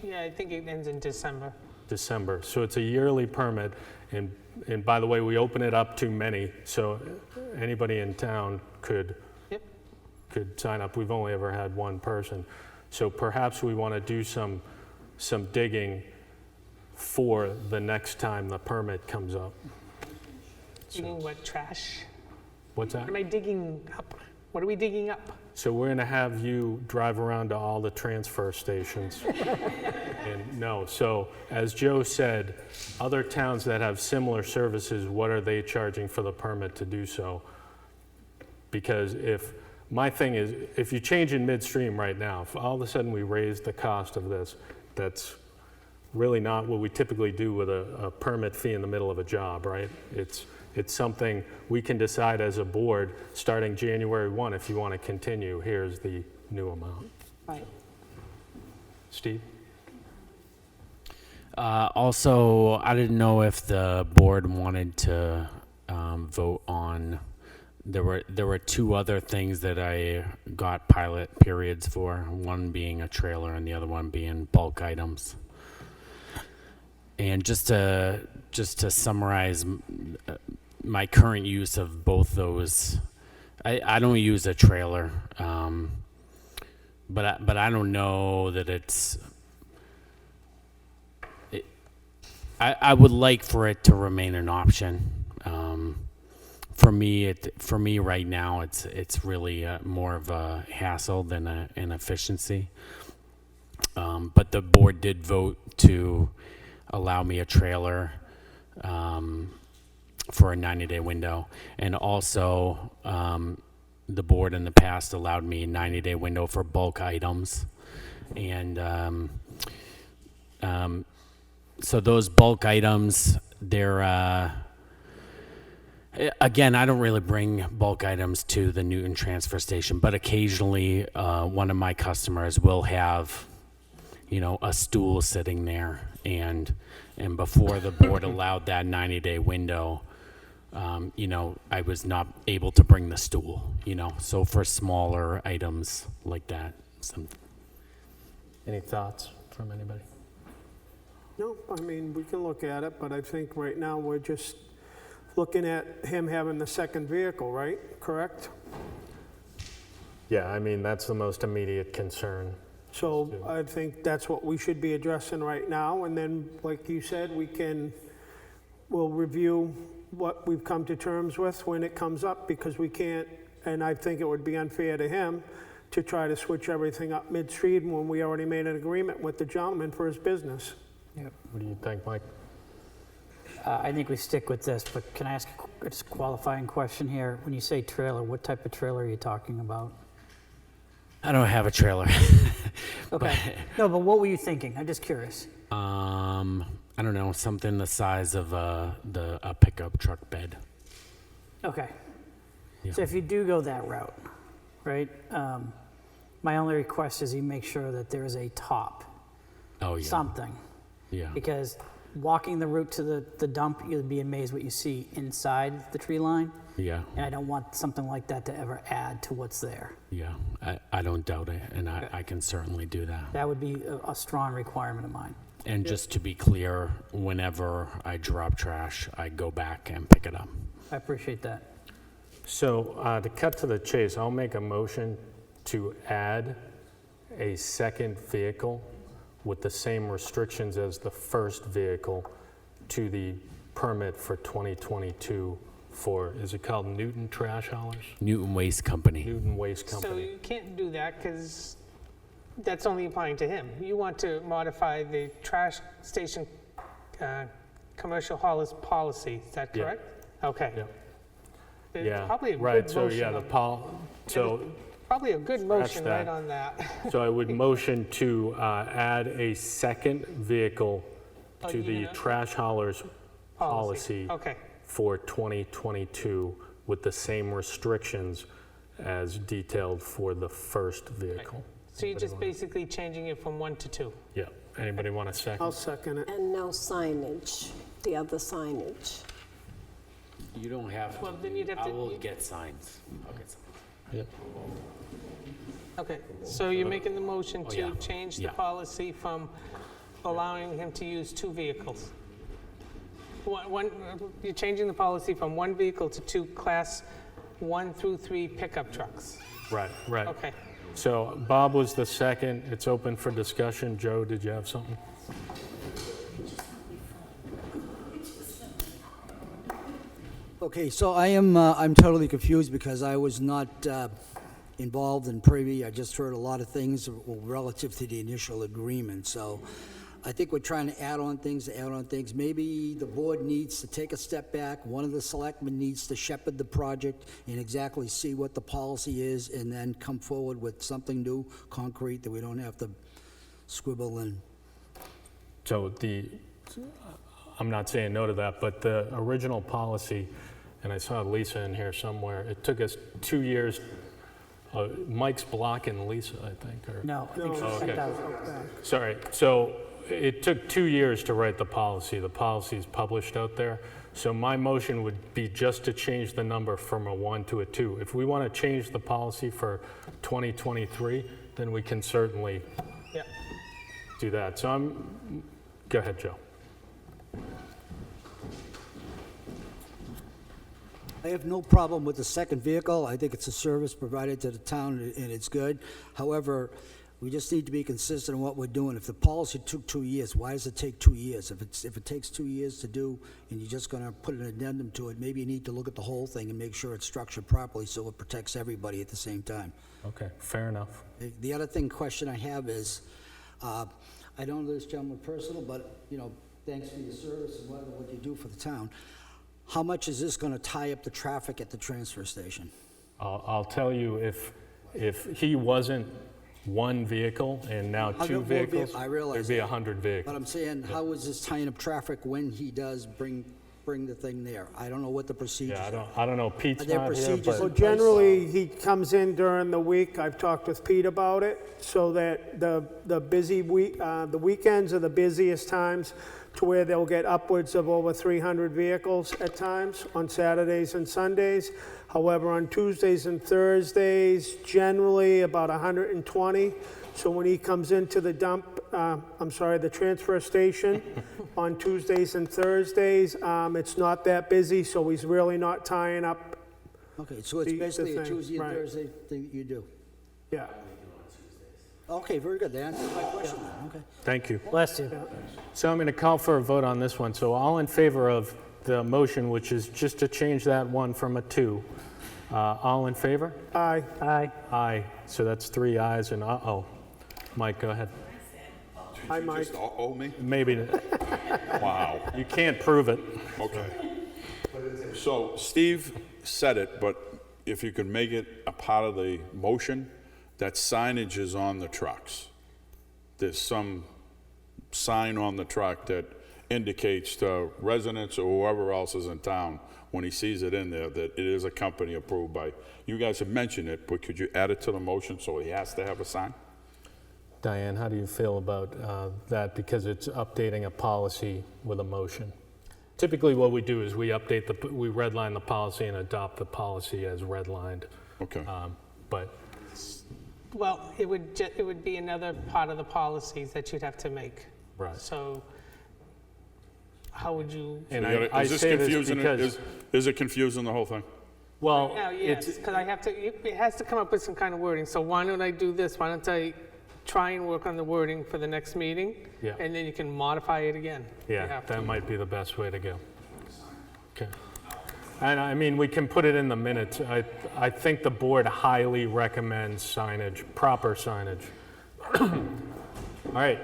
Yeah, I think it ends in December. December. So it's a yearly permit, and by the way, we open it up to many, so anybody in town could sign up. We've only ever had one person. So perhaps we want to do some digging for the next time the permit comes up. Digging what, trash? What's that? What am I digging up? What are we digging up? So we're going to have you drive around to all the transfer stations. And no, so as Joe said, other towns that have similar services, what are they charging for the permit to do so? Because my thing is, if you change in midstream right now, if all of a sudden we raise the cost of this, that's really not what we typically do with a permit fee in the middle of a job, right? It's something we can decide as a board starting January 1. If you want to continue, here's the new amount. Right. Steve? Also, I didn't know if the board wanted to vote on. There were two other things that I got pilot periods for. One being a trailer, and the other one being bulk items. And just to summarize my current use of both those, I don't use a trailer, but I don't know that it's. I would like for it to remain an option. For me right now, it's really more of a hassle than an efficiency. But the board did vote to allow me a trailer for a 90-day window, and also the board in the past allowed me a 90-day window for bulk items, and So those bulk items, they're, again, I don't really bring bulk items to the Newton transfer station, but occasionally one of my customers will have, a stool sitting there, and before the board allowed that 90-day window, I was not able to bring the stool, so for smaller items like that. Any thoughts from anybody? No, I mean, we can look at it, but I think right now we're just looking at him having the second vehicle, right? Correct? Yeah, I mean, that's the most immediate concern. So I think that's what we should be addressing right now, and then, like you said, we'll review what we've come to terms with when it comes up, because we can't, and I think it would be unfair to him to try to switch everything up midstream when we already made an agreement with the gentleman for his business. Yep. What do you think, Mike? I think we stick with this, but can I ask a qualifying question here? When you say trailer, what type of trailer are you talking about? I don't have a trailer. Okay. No, but what were you thinking? I'm just curious. I don't know, something the size of a pickup truck bed. Okay. Yeah. So if you do go that route, right, my only request is you make sure that there is a top. Oh, yeah. Something. Yeah. Because walking the route to the dump, you'll be amazed what you see inside the tree line. Yeah. And I don't want something like that to ever add to what's there. Yeah, I don't doubt it, and I can certainly do that. That would be a strong requirement of mine. And just to be clear, whenever I drop trash, I go back and pick it up. I appreciate that. So to cut to the chase, I'll make a motion to add a second vehicle with the same restrictions as the first vehicle to the permit for 2022 for, is it called Newton Trash Haulers? Newton Waste Company. Newton Waste So Company. you can't do that because that's only applying to him. You want to modify the trash station commercial haulers policy, is that Yeah. correct? Okay. Yeah. There's Yeah, probably a right, good so motion yeah, on- Probably a good motion that. right on that. So I would motion to add a second vehicle Oh, to you're the gonna- trash haulers policy Okay. for 2022 with the same restrictions as detailed for the first vehicle. So you're just basically changing it from 1 to 2? Yeah, anybody want a second? I'll second it. And no signage, the other signage. You don't have to. Well, then you'd have I to- will you- get signs. I'll get signs. Yep. Okay, so you're making the motion Oh, to yeah. change the Yeah. policy from allowing him to use 2 vehicles. You're changing the policy from 1 vehicle to 2 class 1 through 3 pickup trucks. Right, right. Okay. So Bob was the second. It's open for discussion. Joe, did you have something? Okay, so I'm totally confused because I was not involved in privy. I just heard a lot of things relative to the initial agreement. So I think we're trying to add on things. Maybe the board needs to take a step back. One of the selectmen needs to shepherd the project and exactly see what the policy is and then come forward with something new, concrete, that we don't have to scribble in. So I'm not saying no to that, but the original policy, and I saw Lisa in here somewhere, it took us 2 years. Mike's blocking Lisa, I think, or? No, I think she Oh, sent okay. out. Sorry, so it took 2 years to write the policy. The policy is published out there. So my motion would be just to change the number from a 1 to a 2. If we want to change the policy for 2023, then we can certainly Yeah. do that. So go ahead, Joe. I have no problem with the second vehicle. I think it's a service provided to the town, and it's good. However, we just need to be consistent in what we're doing. If the policy took 2 years, why does it take 2 years? If it takes 2 years to do, and you're just gonna put an addendum to it, maybe you need to look at the whole thing and make sure it's structured properly so it protects everybody at the same time. Okay, fair enough. The other question I have is, I don't know this gentleman personal, but, thanks for your service and what you do for the town. How much is this gonna tie up the traffic at the transfer station? I'll tell you, if he wasn't one vehicle and now How two about more vehicles, I realize there'd be that. 100 But vehicles. I'm saying, how is this tying up traffic when he does bring the thing there? I don't know what the procedures Yeah, are. I don't know, Pete's Are there not here, procedures So but in place? generally, he comes in during the week. I've talked with Pete about it, so that the busy week, the weekends are the busiest times, to where they'll get upwards of over 300 vehicles at times on Saturdays and Sundays. However, on Tuesdays and Thursdays, generally about 120. So when he comes into the the transfer station on Tuesdays and Thursdays, it's not that busy, so he's really not tying up. Okay, so it's the basically a thing, Tuesday and right. Thursday thing that you do? Yeah. Okay, very good. That answers my question then. Okay. thank you. Bless you. So I'm going to call for a vote on this one. So all in favor of the motion, which is just to change that one from a 2. All in favor? Aye. Aye. Aye. So that's 3 ayes and uh-oh. Mike, go ahead. Hi, You Mike. just owe me? Maybe, Wow. you can't prove it. Okay. So Steve said it, but if you could make it a part of the motion, that signage is on the trucks. There's some sign on the truck that indicates to residents or whoever else is in town, when he sees it in there, that it is a company approved by, you guys have mentioned it, but could you add it to the motion so he has to have a sign? Diane, how do you feel about that? Because it's updating a policy with a motion. Typically, what we do is we redline the policy and adopt the policy as redlined. Okay. But Well, it would be another part of the policies that you'd have to make. Right. So how would you? And So I is this say this confusing? because, Is it confusing, the whole thing? well, Yeah, yes, it's, because I have to, it has to come up with some kind of wording. So why don't I do this? Why don't I try and work on the wording for the next meeting? Yeah. And then you can modify it again. if you yeah, have to. that might be the best way to go. Okay. And I mean, we can put it in the minutes. I think the board highly recommends signage, proper signage. All right,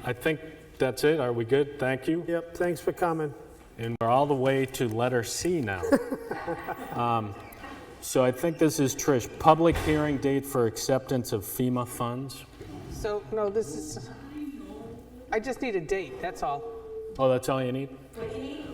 I think that's it. Are we good? Thank you. Yep, thanks for coming. And we're all the way to letter C now. So I think this is Trish. Public hearing date for acceptance of FEMA funds. So, no, this is, I just need a date, that's all. Oh, that's all you need?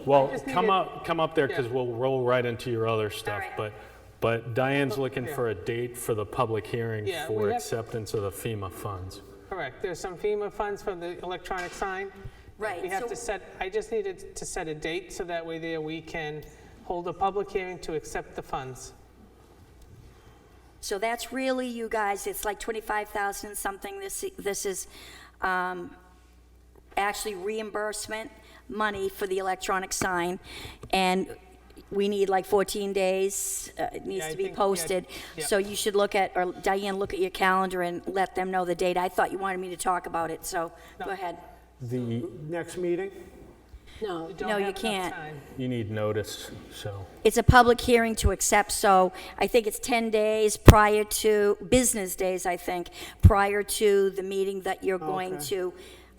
Well, just come needed- up there because yeah. we'll roll right into your other stuff. right. But Diane's looking Yeah. for a date for the public hearing Yeah, for we have- acceptance of the FEMA funds. Correct. There's some FEMA funds from the electronic sign. Right, We have so- to set, I just needed to set a date so that way there we can hold a public hearing to accept the funds. So that's really, you guys, it's like 25,000 and something. This is actually reimbursement money for the electronic sign. And we need like 14 days, it needs Yeah, I to be think- yeah, posted. yeah. So you should look at, or Diane, look at your calendar and let them know the date. I thought you wanted me to talk about it, so go ahead. The, Next meeting? No, We don't No, you have enough can't. time. you need notice, so. It's a public hearing to accept, so I think it's 10 days prior to, business days, I think, prior to the meeting that you're going Okay. to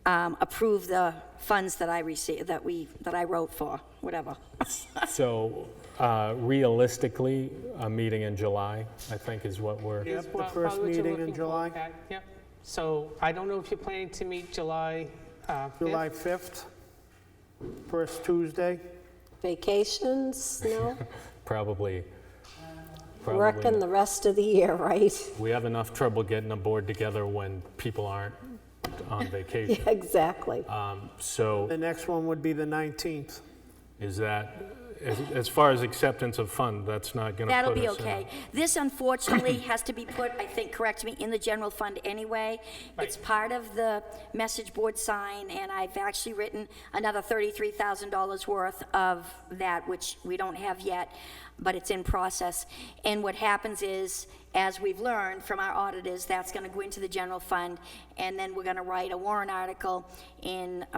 approve the funds that I received, that I wrote for, whatever. So realistically, a meeting in July, I think is what we're, Yep, Is the probably first what you're meeting in looking for, July. Pat. Yep. So I don't know if you're planning to meet July 5th. July 5th, first Tuesday. vacations, no? probably Working the rest of the year, right? We have enough trouble getting a board together when people aren't on vacation. Yeah, exactly. So The next one would be the 19th. is that, as far as acceptance of fund, that's not going to That'll put be us in a- okay. This unfortunately has to be put, I think, correct me, in the general fund anyway. It's part of the message board sign, and I've actually written another $33,000 worth of that, which we don't have yet, but it's in process. And what happens is, as we've learned from our auditors, that's going to go into the general fund, and then we're going to write a warrant article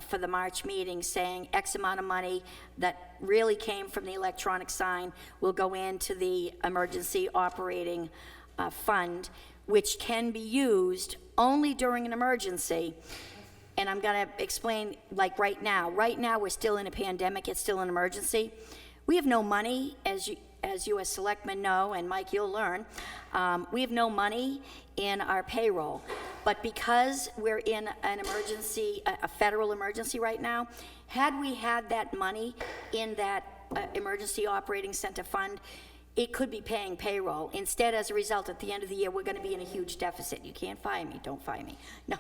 for the March meeting saying X amount of money that really came from the electronic sign will go into the emergency operating fund, which can be used only during an emergency. And I'm going to explain, like right now. Right now, we're still in a pandemic. It's still an emergency. We have no money, as you as selectmen know, and Mike, you'll learn, we have no money in our payroll. But because we're in an emergency, a federal emergency right now, had we had that money in that emergency operating center fund, it could be paying payroll. Instead, as a result, at the end of the year, we're going to be in a huge deficit. You can't fire me, don't fire me. No,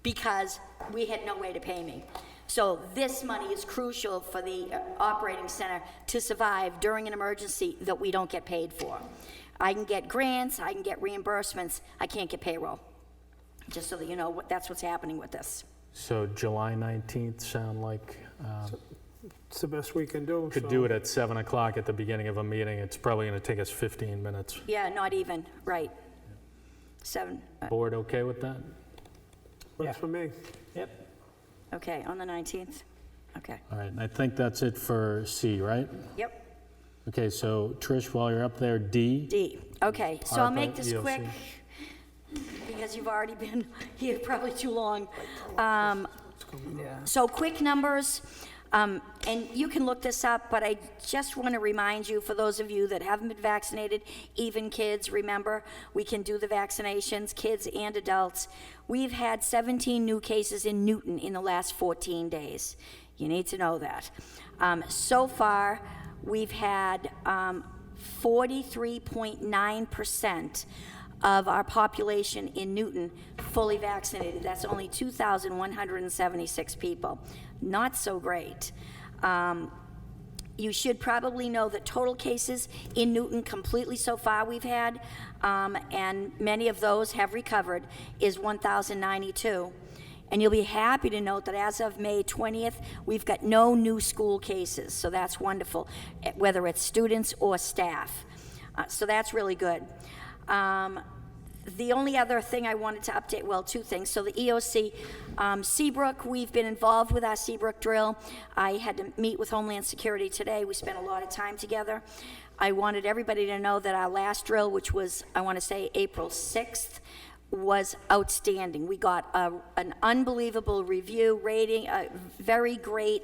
because we had no way to pay me. So this money is crucial for the operating center to survive during an emergency that we don't get paid for. I can get grants, I can get reimbursements, I can't get payroll. Just so that you know, that's what's happening with this. So July 19th sound like It's the best we can do. could do it at 7 o'clock at the beginning of a meeting. It's probably going to take us 15 minutes. Yeah, not even, right. 7, Board okay with that? Works for me. Yep. okay, on the 19th? Okay, All right, and I think that's it for C, right? yep. Okay, so Trish, while you're up there, D. D, okay, so I'll ARPA, make this EOC. quick, because you've already been here probably too long. So quick numbers, and you can look this up, but I just want to remind you, for those of you that haven't been vaccinated, even kids, remember, we can do the vaccinations, kids and adults. We've had 17 new cases in Newton in the last 14 days. You need to know that. So far, we've had 43.9% of our population in Newton fully vaccinated. That's only 2,176 people. Not so great. You should probably know that total cases in Newton completely so far we've had, and many of those have recovered, is 1,092. And you'll be happy to note that as of May 20th, we've got no new school cases, so that's wonderful, whether it's students or staff. So that's really good. The only other thing I wanted to update, well, two things. So the EOC, Seabrook, we've been involved with our Seabrook drill. I had to meet with Homeland Security today. We spent a lot of time together. I wanted everybody to know that our last drill, which was, I want to say, April 6th, was outstanding. We got an unbelievable review rating, a very great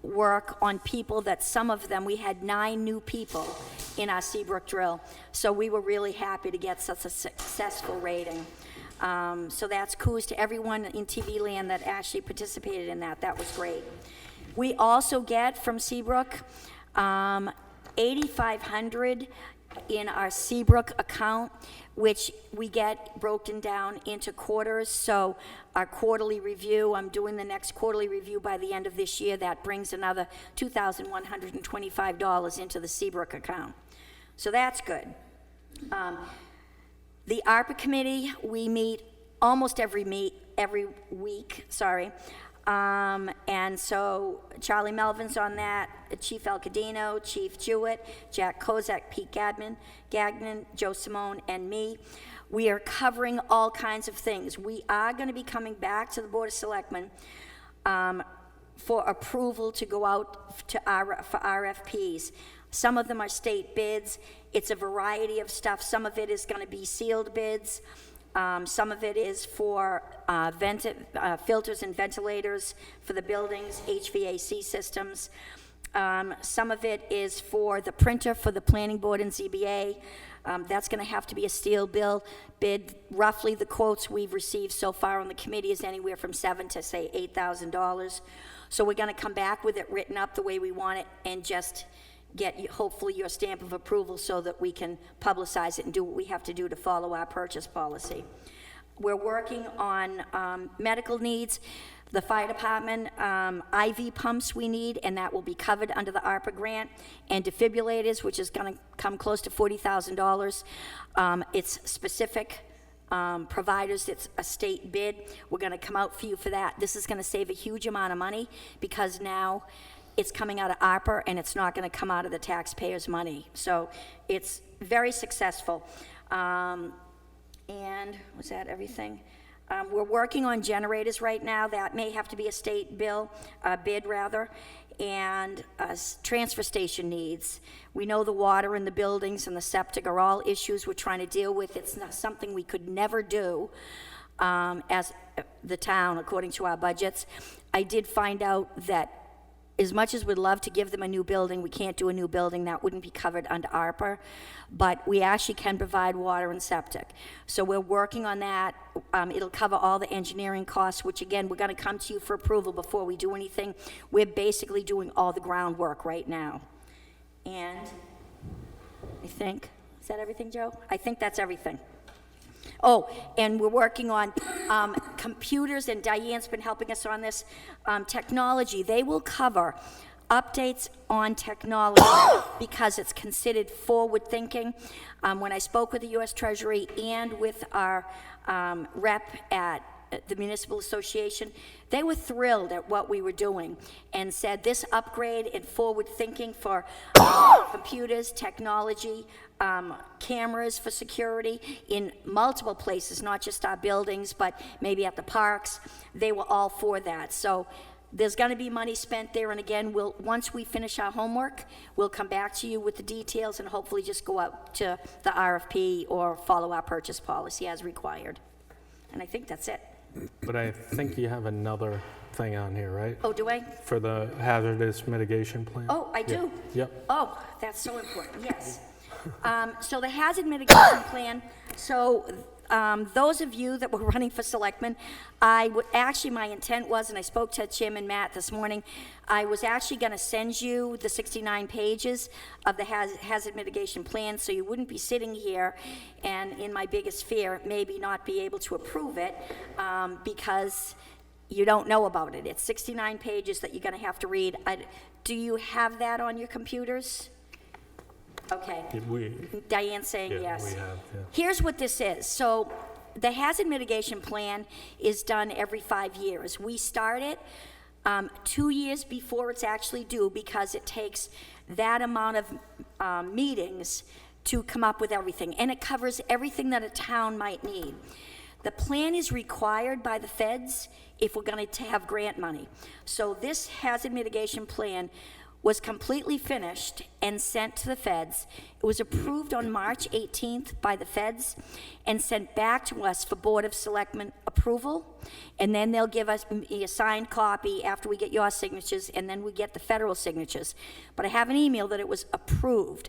work on people that some of them, we had 9 new people in our Seabrook drill. So we were really happy to get such a successful rating. So that's kudos to everyone in TV land that actually participated in that. That was great. We also get from Seabrook 8,500 in our Seabrook account, which we get broken down into quarters. So our quarterly review, I'm doing the next quarterly review by the end of this year. That brings another $2,125 into the Seabrook account. So that's good. The ARPA committee, we meet almost every week, and so Charlie Melvin's on that, Chief El Cadino, Chief Jewett, Jack Kozak, Pete Gagnon, Joe Simone, and me. We are covering all kinds of things. We are going to be coming back to the Board of Selectmen for approval to go out for RFPs. Some of them are state bids. It's a variety of stuff. Some of it is going to be sealed bids. Some of it is for filters and ventilators for the buildings, HVAC systems. Some of it is for the printer for the planning board and ZBA. That's going to have to be a steel bill bid. Roughly the quotes we've received so far on the committee is anywhere from $7,000 to say $8,000. So we're going to come back with it written up the way we want it and just get hopefully your stamp of approval so that we can publicize it and do what we have to do to follow our purchase policy. We're working on medical needs. The fire department, IV pumps we need, and that will be covered under the ARPA grant, and defibrillators, which is going to come close to $40,000. It's specific providers, it's a state bid. We're going to come out for you for that. This is going to save a huge amount of money because now it's coming out of ARPA and it's not going to come out of the taxpayers' money. So it's very successful. And was that everything? We're working on generators right now. That may have to be a state bid rather. And transfer station needs. We know the water in the buildings and the septic are all issues we're trying to deal with. It's not something we could never do as the town, according to our budgets. I did find out that as much as we'd love to give them a new building, we can't do a new building. That wouldn't be covered under ARPA. But we actually can provide water and septic. So we're working on that. It'll cover all the engineering costs, which again, we're going to come to you for approval before we do anything. We're basically doing all the groundwork right now. And I think, is that everything, Joe? I think that's everything. Oh, and we're working on computers, and Diane's been helping us on this. Technology, they will cover updates on technology because it's considered forward thinking. When I spoke with the U.S. Treasury and with our rep at the Municipal Association, they were thrilled at what we were doing and said this upgrade in forward thinking for computers, technology, cameras for security in multiple places, not just our buildings, but maybe at the parks, they were all for that. So there's going to be money spent there, and again, once we finish our homework, we'll come back to you with the details and hopefully just go out to the RFP or follow our purchase policy as required. And I think that's it. But I think you have another thing on here, right? Oh, do I? For the hazardous mitigation plan? Oh, I do? Yep. Oh, that's so important, yes. So the hazard mitigation plan, so those of you that were running for selectmen, actually my intent was, and I spoke to Chairman Matt this morning, I was actually going to send you the 69 pages of the hazard mitigation plan so you wouldn't be sitting here and in my biggest fear, maybe not be able to approve it because you don't know about it. It's 69 pages that you're going to have to read. Do you have that on your computers? Okay. Diane's saying yes. We have, yeah. Here's what this is. So the hazard mitigation plan is done every 5 years. We start it 2 years before it's actually due because it takes that amount of meetings to come up with everything. And it covers everything that a town might need. The plan is required by the feds if we're going to have grant money. So this hazard mitigation plan was completely finished and sent to the feds. It was approved on March 18th by the feds and sent back to us for Board of Selectmen approval. And then they'll give us a signed copy after we get your signatures, and then we get the federal signatures. But I have an email that it was approved.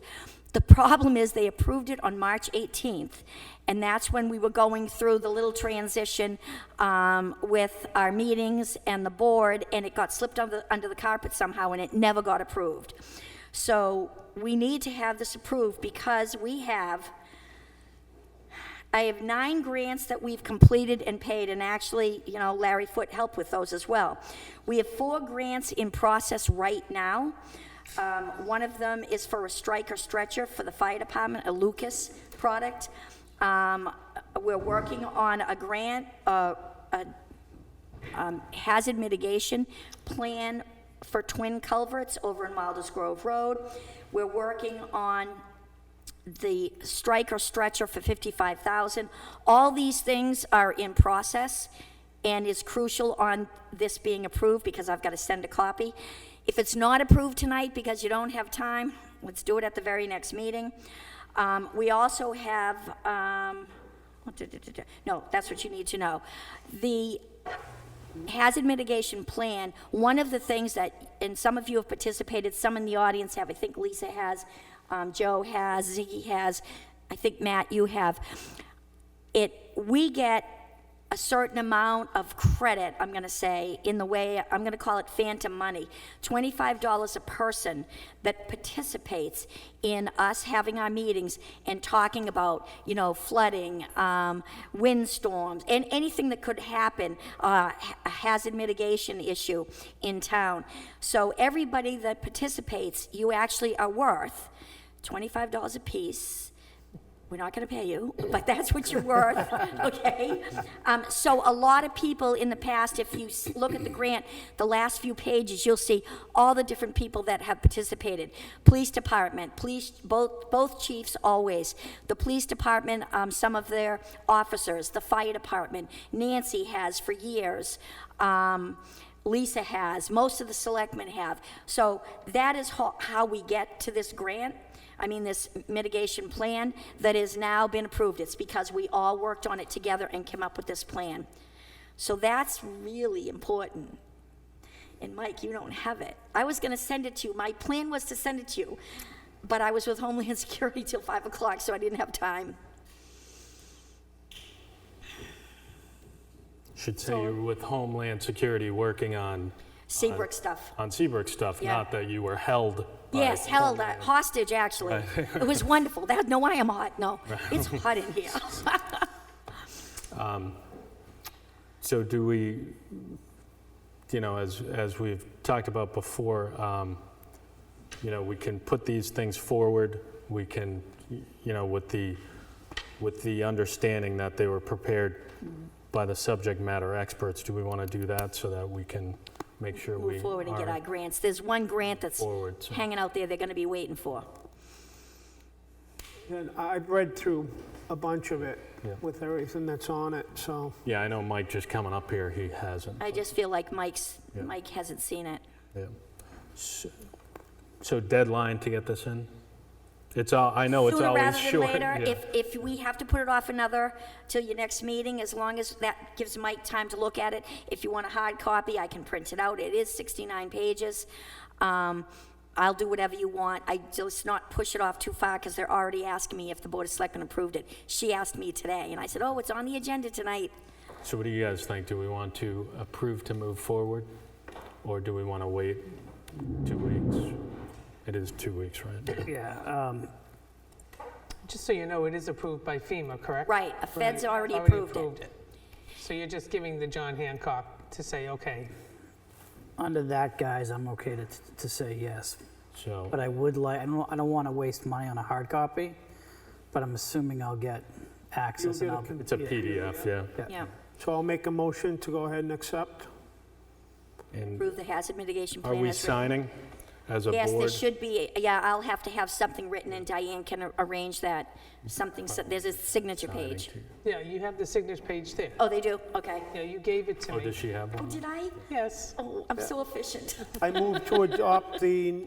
The problem is they approved it on March 18th, and that's when we were going through the little transition with our meetings and the board, and it got slipped under the carpet somehow, and it never got approved. So we need to have this approved because I have 9 grants that we've completed and paid, and actually, Larry Foote helped with those as well. We have 4 grants in process right now. One of them is for a striker stretcher for the fire department, a Lucas product. We're working on a grant, hazard mitigation plan for twin culverts over in Wilders Grove Road. We're working on the striker stretcher for $55,000. All these things are in process and is crucial on this being approved because I've got to send a copy. If it's not approved tonight because you don't have time, let's do it at the very next meeting. We also have, no, that's what you need to know. The hazard mitigation plan, one of the things that, and some of you have participated, some in the audience have, I think Lisa has, Joe has, Ziggy has, I think Matt, you have. We get a certain amount of credit, I'm going to say, in the way, I'm going to call it phantom money, $25 a person that participates in us having our meetings and talking about, flooding, windstorms, and anything that could happen, a hazard mitigation issue in town. So everybody that participates, you actually are worth $25 a piece. We're not going to pay you, but that's what you're worth, okay? So a lot of people in the past, if you look at the grant, the last few pages, you'll see all the different people that have participated. Police department, both chiefs always. The police department, some of their officers, the fire department, Nancy has for years. Lisa has, most of the selectmen have. So that is how we get to this grant. This mitigation plan that has now been approved. It's because we all worked on it together and came up with this plan. So that's really important. And Mike, you don't have it. I was gonna send it to you. My plan was to send it to you, but I was with Homeland Security till 5 o'clock, so I didn't have time. Should say you were with Homeland Security working on Seabrook stuff. on Seabrook stuff, Yeah. not that you were held. by Yes, held, Homeland. hostage, actually. It was wonderful. No, why I'm hot. No, it's hot in here. So do we, you know, as we've talked about before, you know, we can put these things forward. We can, you know, with the understanding that they were prepared by the subject matter experts. Do we want to do that so that we can make sure we Move forward and get are our grants. There's one grant that's forward, so- hanging out there they're gonna be waiting for. And I've read through a bunch of it Yeah. with everything that's on it, so. Yeah, I know Mike just coming up here, he hasn't. I just feel like Mike Yeah. hasn't seen it. Yeah. So deadline to get this in? It's all, I know it's Sooner always rather than short. later. yeah. If we have to put it off another till your next meeting, as long as that gives Mike time to look at it. If you want a hard copy, I can print it out. It is 69 pages. I'll do whatever you want. I just not push it off too far because they're already asking me if the Board of Selectmen approved it. She asked me today, and I said, oh, it's on the agenda tonight. So what do you guys think? Do we want to approve to move forward? Or do we want to wait 2 weeks? It is 2 weeks, right? Yeah, Just so you know, it is approved by FEMA, correct? Right, a Fed's already Already approved it. So you're just giving the John Hancock to say, okay. under that, guys, I'm okay to say yes. So, But I would like, I don't want to waste money on a hard copy, but I'm assuming I'll get access and You'll I'll. get it's a PDF, yeah. Yeah, So I'll make a motion to go ahead and accept. And approve the hazard mitigation are plan. we as written. signing as a Yes, there board? should be, yeah, I'll have to have something written and Diane can arrange that. Something, there's a signature page. Yeah, you have the signature page there. Oh, they do? Okay. Yeah, you gave it to Oh, me. does she have Oh, one? did I? Yes. Oh, I'm so efficient. I move to adopt the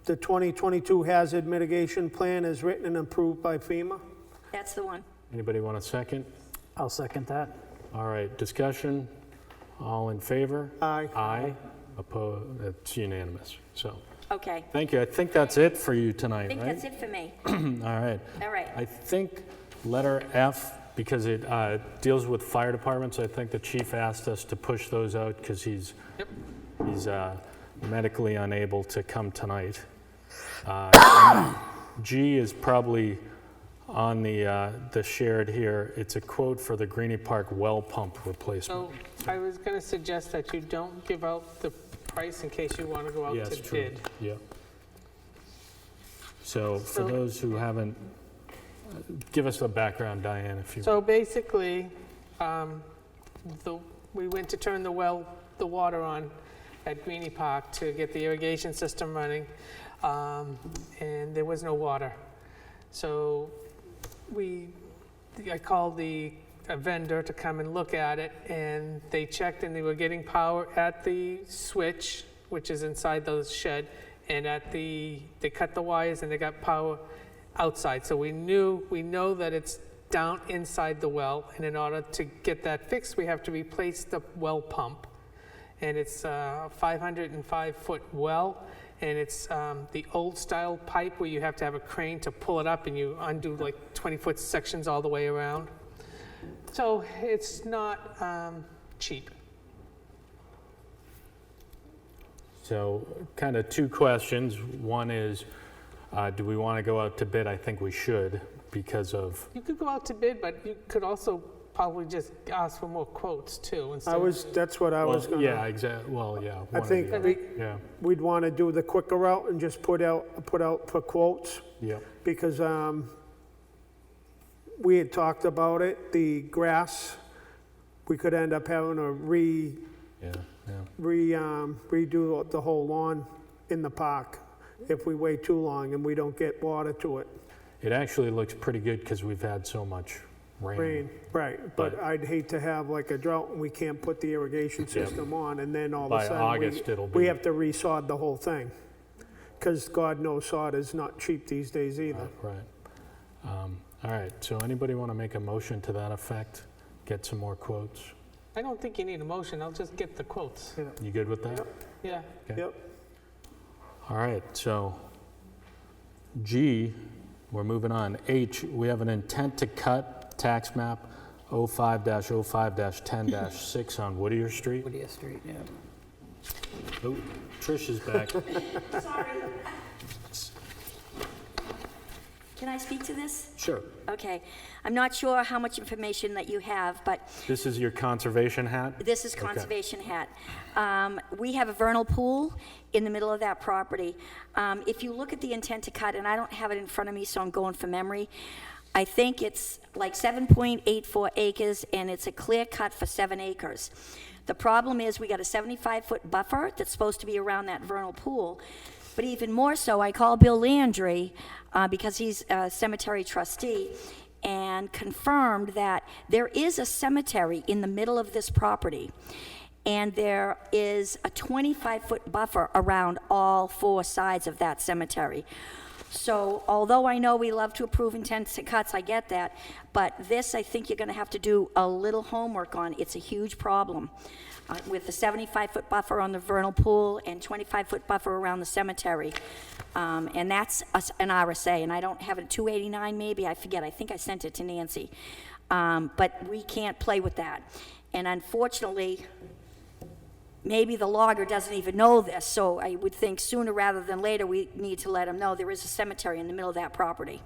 2022 hazard mitigation plan as written and approved by FEMA. That's the one. Anybody want a second? I'll second that. All right, discussion? All in favor? Aye. Aye. Opposed? It's unanimous. So, Okay. thank you. I think that's it for you tonight, I think right? that's it for me. All right. All right. I think letter F, because it deals with fire departments, I think the chief asked us to push those out because he's medically unable to come tonight. G is probably on the shared here. It's a quote for the Greenie Park well pump replacement. So I was going to suggest that you don't give out the price in case you want to go out Yes, to true. bid. Yep. So for So- those who haven't, give us a background, Diane, if you. So basically, we went to turn the water on at Greenie Park to get the irrigation system running, and there was no water. So I called a vendor to come and look at it, and they checked and they were getting power at the switch, which is inside the shed, and they cut the wires and they got power outside. So we know that it's down inside the well, and in order to get that fixed, we have to replace the well pump. And it's a 505-foot well, and it's the old style pipe where you have to have a crane to pull it up and you undo like 20-foot sections all the way around. So it's not cheap. So kind of two questions. One is, do we want to go out to bid? I think we should because of, You could go out to bid, but you could also probably just ask for more quotes too. instead of- That's what I was gonna. yeah, exactly, well, yeah. I one or think the other. we- Yeah, We'd want to do the quicker route and just put out for quotes, yep, because we had talked about it, the grass, we could end up having to yeah, yeah. redo the whole lawn in the park if we wait too long and we don't get water to it. It actually looks pretty good because we've had so much rain. Right, but But- I'd hate to have like a drought and we can't put the irrigation system on, and then all of a By sudden August, it'll we be- have to resod the whole thing. Because God knows sod is not cheap these days either. Right. All right, so anybody want to make a motion to that effect? Get some more quotes? I don't think you need a motion, I'll just get the quotes. You good with that? Yeah. Okay. Yep. All right, so G, we're moving on. H, we have an intent to cut tax map 05-05-10-6 on Whittier Street. Whittier Street, yeah. Oh, Trish is back. Sorry. Can I speak to this? Sure. Okay. I'm not sure how much information that you have, but This is your conservation hat? this is Okay. Conservation Hat. We have a vernal pool in the middle of that property. If you look at the intent to cut, and I don't have it in front of me, so I'm going from memory, I think it's like 7.84 acres, and it's a clear cut for 7 acres. The problem is we got a 75-foot buffer that's supposed to be around that vernal pool. But even more so, I called Bill Landry, because he's a cemetery trustee, and confirmed that there is a cemetery in the middle of this property. And there is a 25-foot buffer around all 4 sides of that cemetery. So although I know we love to approve intent to cuts, I get that, but this I think you're going to have to do a little homework on. It's a huge problem with the 75-foot buffer on the vernal pool and 25-foot buffer around the cemetery. And that's an RSA, and I don't have it 289 maybe, I forget, I think I sent it to Nancy. But we can't play with that. And unfortunately, maybe the logger doesn't even know this, so I would think sooner rather than later, we need to let him know there is a cemetery in the middle of that property.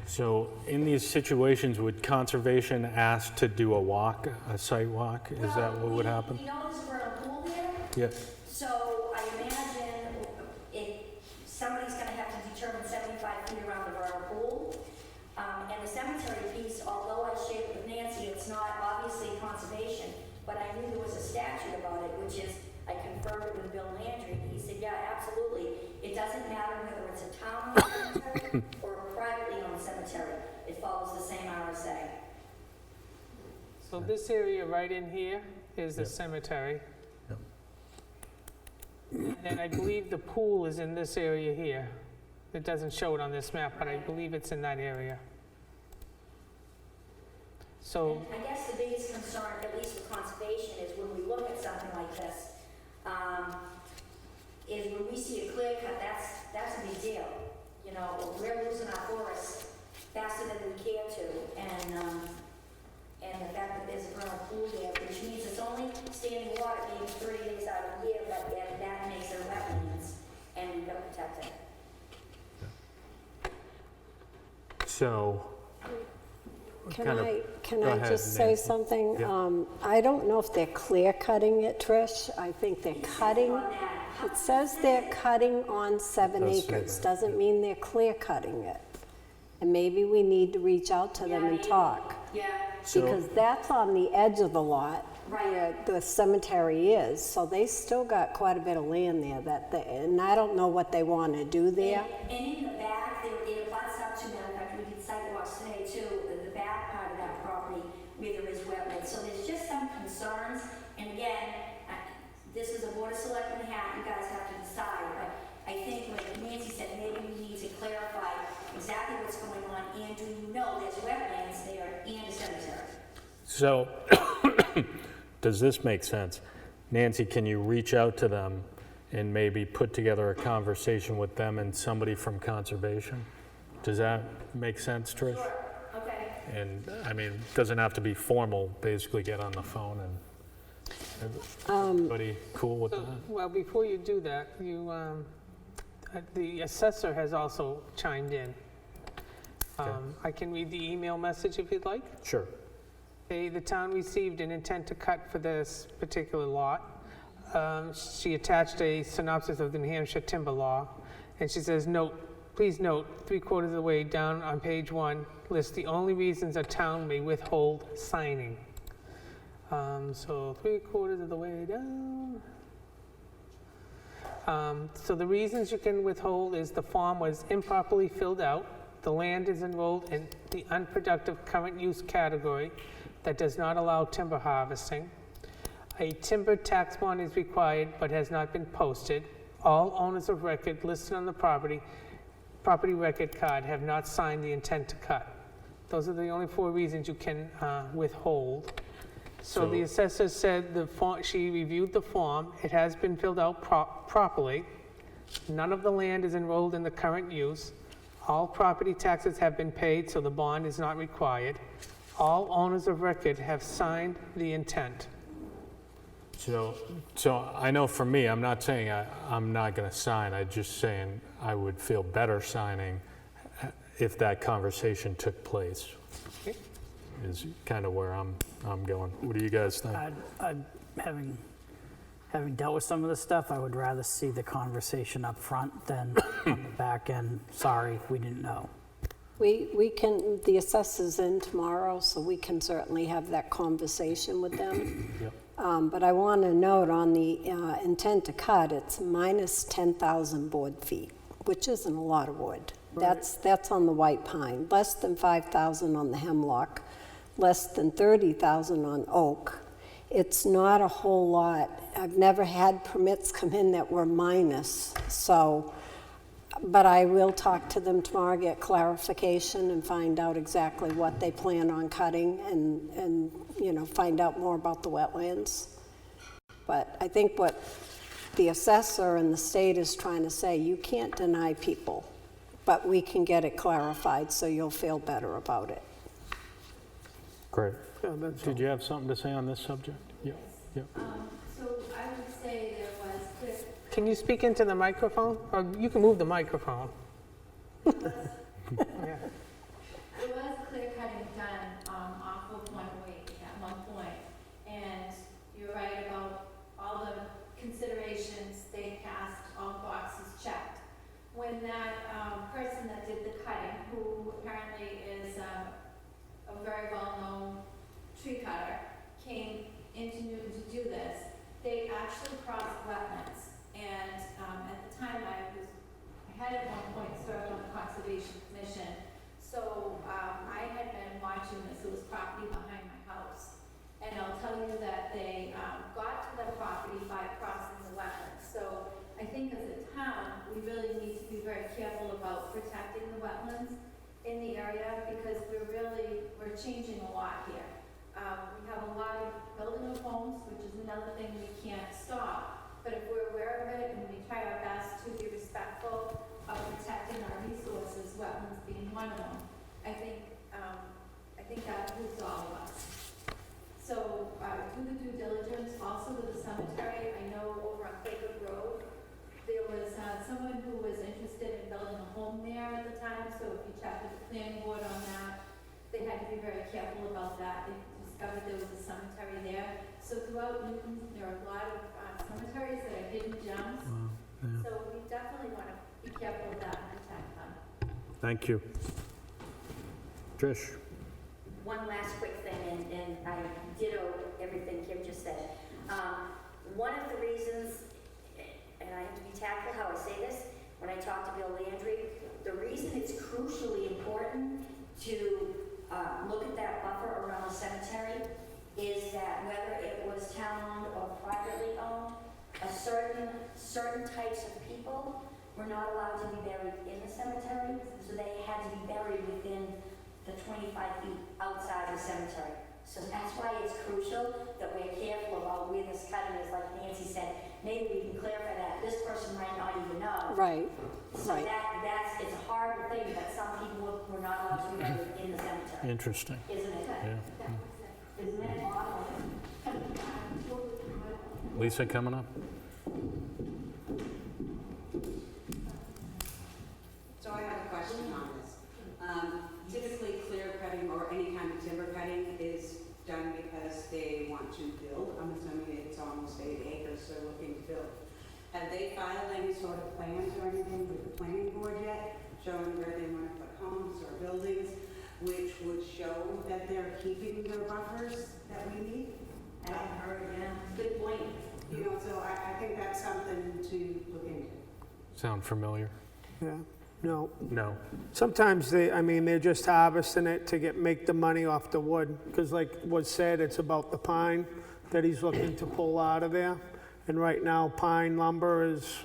So in these situations, would conservation ask to do a walk, a site walk? Is that what would happen? You know there's a vernal pool there? Yes. So I imagine somebody's gonna have to determine 75 feet around the vernal pool. And the cemetery piece, although I shared it with Nancy, it's not obviously conservation, but I knew there was a statute about it, which is, I confirmed it with Bill Landry, and he said, yeah, absolutely. It doesn't matter whether it's a town-owned cemetery or a privately owned cemetery. It follows the same RSA. So this area right in here is the cemetery. And I believe the pool is in this area here. It doesn't show it on this map, but I believe it's in that area. So, I guess the biggest concern, at least for conservation, is when we look at something like this, is when we see a clear cut, that's a big deal. You know, we're losing our forests faster than we care to, and the fact that there's a vernal pool there, which means it's only standing water maybe 30 days out of the year, but that makes it wetlands, and we've got to protect it. So, Can kind of- Can go I ahead, just say Nancy. something? Yeah. I don't know if they're clear cutting it, Trish. I think they're cutting. It says they're cutting on 7 Does say acres. that, Doesn't mean they're clear cutting it. And maybe we need to reach out to them and talk. Yeah. So- Because that's on the edge of the lot where the cemetery is. So they still got quite a bit of land there and I don't know what they want to do there. And in the back, it abuts up to, matter of fact, we did sidewalks today too, the back part of that property where there is wetlands. So there's just some concerns, and again, this is a Board of Selectmen hat, you guys have to decide, but I think like Nancy said, maybe we need to clarify exactly what's going on, and do you know there's wetlands there and a cemetery? So, does this make sense? Nancy, can you reach out to them and maybe put together a conversation with them and somebody from conservation? Does that make sense, Trish? Sure, okay. And, I mean, it doesn't have to be formal, basically get on the phone and, everybody cool with that? well, before you do that, the assessor has also chimed in. I can read the email message if you'd like. Sure. The town received an intent to cut for this particular lot. She attached a synopsis of the New Hampshire timber law, and she says, please note, 3/4 of the way down on page 1, lists the only reasons a town may withhold signing. So 3/4 of the way down. So the reasons you can withhold is the form was improperly filled out, the land is enrolled in the unproductive current use category that does not allow timber harvesting, a timber tax bond is required but has not been posted, all owners of record listed on the property record card have not signed the intent to cut. Those are the only 4 reasons you can withhold. So the assessor said the form, she reviewed the form, it has been filled out properly. None of the land is enrolled in the current use. All property taxes have been paid, so the bond is not required. All owners of record have signed the intent. So I know for me, I'm not saying I'm not going to sign. I'm just saying I would feel better signing if that conversation took place. Okay. Is kind of where I'm going. What do you guys think? Having dealt with some of this stuff, I would rather see the conversation up front than on the back end. Sorry, we didn't know. We can, the assessor's in tomorrow, so we can certainly have that conversation with them. Yep. But I want to note on the intent to cut, it's minus 10,000 board feet, which isn't a lot of wood. That's on the white pine, less than 5,000 on the hemlock, less than 30,000 on oak. It's not a whole lot. I've never had permits come in that were minus, so, but I will talk to them tomorrow, get clarification and find out exactly what they plan on cutting and you know, find out more about the wetlands. But I think what the assessor and the state is trying to say, you can't deny people, but we can get it clarified so you'll feel better about it. Great. Did you have something to say on this subject? Yeah. So I would say there was clear. Can you speak into the microphone? Or you can move the microphone. Yeah. There was clear cutting done off of 108 at one point, and you're right about all the considerations. They passed, all boxes checked. When that person that did the cutting, who apparently is a very well-known tree cutter, came into Newton to do this, they actually crossed wetlands. And at the time, I had at one point served on the Conservation Commission. So I had been watching this. It was property behind my house. And I'll tell you that they got to the property by crossing the wetlands. So I think as a town, we really need to be very careful about protecting the wetlands in the area because we're changing a lot here. We have a lot of building of homes, which is another thing we can't stop. But if we're aware of it and we try our best to be respectful of protecting our resources, wetlands being one of them, I think that includes all of us. So do the due diligence. Also with the cemetery, I know over on Quaker Road, there was someone who was interested in building a home there at the time. So if you check with the planning board on that, they had to be very careful about that. They discovered there was a cemetery there. So throughout Newton, there are a lot of cemeteries that are hidden gems. Wow, yeah. So we definitely want to be careful of that and protect them. Thank you. Trish? One last quick thing, and I ditto everything Kim just said. One of the reasons, and I have to be tactful how I say this, when I talk to Bill Landry, the reason it's crucially important to look at that buffer around the cemetery is that whether it was town-owned or privately owned, certain types of people were not allowed to be buried in the cemetery, so they had to be buried within the 25 feet outside the cemetery. So that's why it's crucial that we're careful about where this cutting is, like Nancy said. Maybe we can clarify that. This person might not even know. Right, So right. it's a hard thing, but some people were not allowed to be buried in the cemetery. Interesting. Isn't it? Yeah. Isn't it awful? Lisa coming up? So I have a question on this. Typically, clear cutting or any kind of timber cutting is done because they want to build. I'm assuming it's almost 8 acres they're looking to build. Have they filed any sort of plans or anything with the planning board yet, showing where they want to put homes or buildings, which would show that they're keeping their buffers that we need? I haven't heard, yeah. Good point. You know, so I think that's something to look into. Sound familiar? Yeah, no. No. Sometimes they're just harvesting it to make the money off the wood, because like was said, it's about the pine that he's looking to pull out of there. And right now, pine lumber is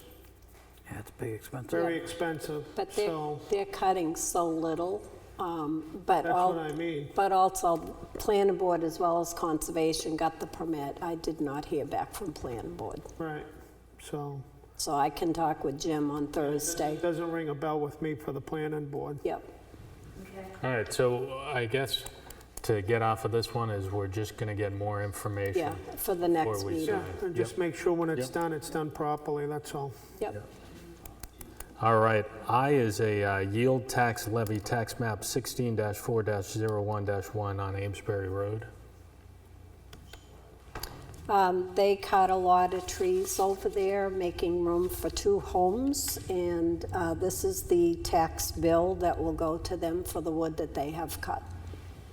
Yeah, it's big expensive. very expensive. But So they're cutting so little But That's all, what I mean. but also planning board as well as conservation got the permit. I did not hear back from planning board. Right, so. So I can talk with Jim on Thursday. It doesn't ring a bell with me for the planning board. Yep. All right, so I guess to get off of this one is we're just going to get more information. Yeah, for the next before we meeting. Yeah, sign. and just make sure when it's Yep. done, it's done properly, that's all. Yep. All right, I is a yield tax levy tax map 16-4-01-1 on Amesbury Road. They cut a lot of trees over there, making room for 2 homes, and this is the tax bill that will go to them for the wood that they have cut.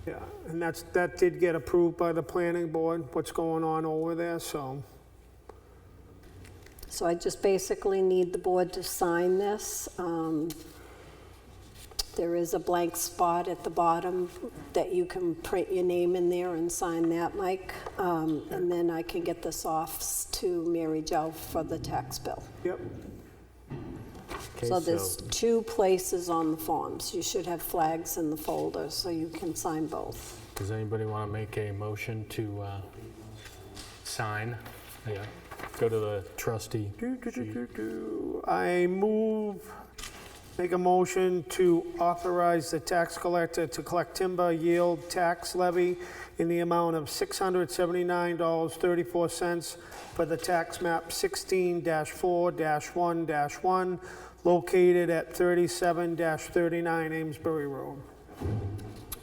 Yeah, and that did get approved by the planning board, what's going on over there, so. So I just basically need the board to sign this. There is a blank spot at the bottom that you can print your name in there and sign that, Mike. And then I can get this off to Mary Jo for the tax bill. Yep. Okay, So there's 2 places on the forms. You should have flags in the folder, so you can sign both. Does anybody want to make a motion to sign? Yeah, go to the trustee. I make a motion to authorize the tax collector to collect timber yield tax levy in the amount of $679.34 for the tax map 16-4-1-1 located at 37-39 Amesbury Road.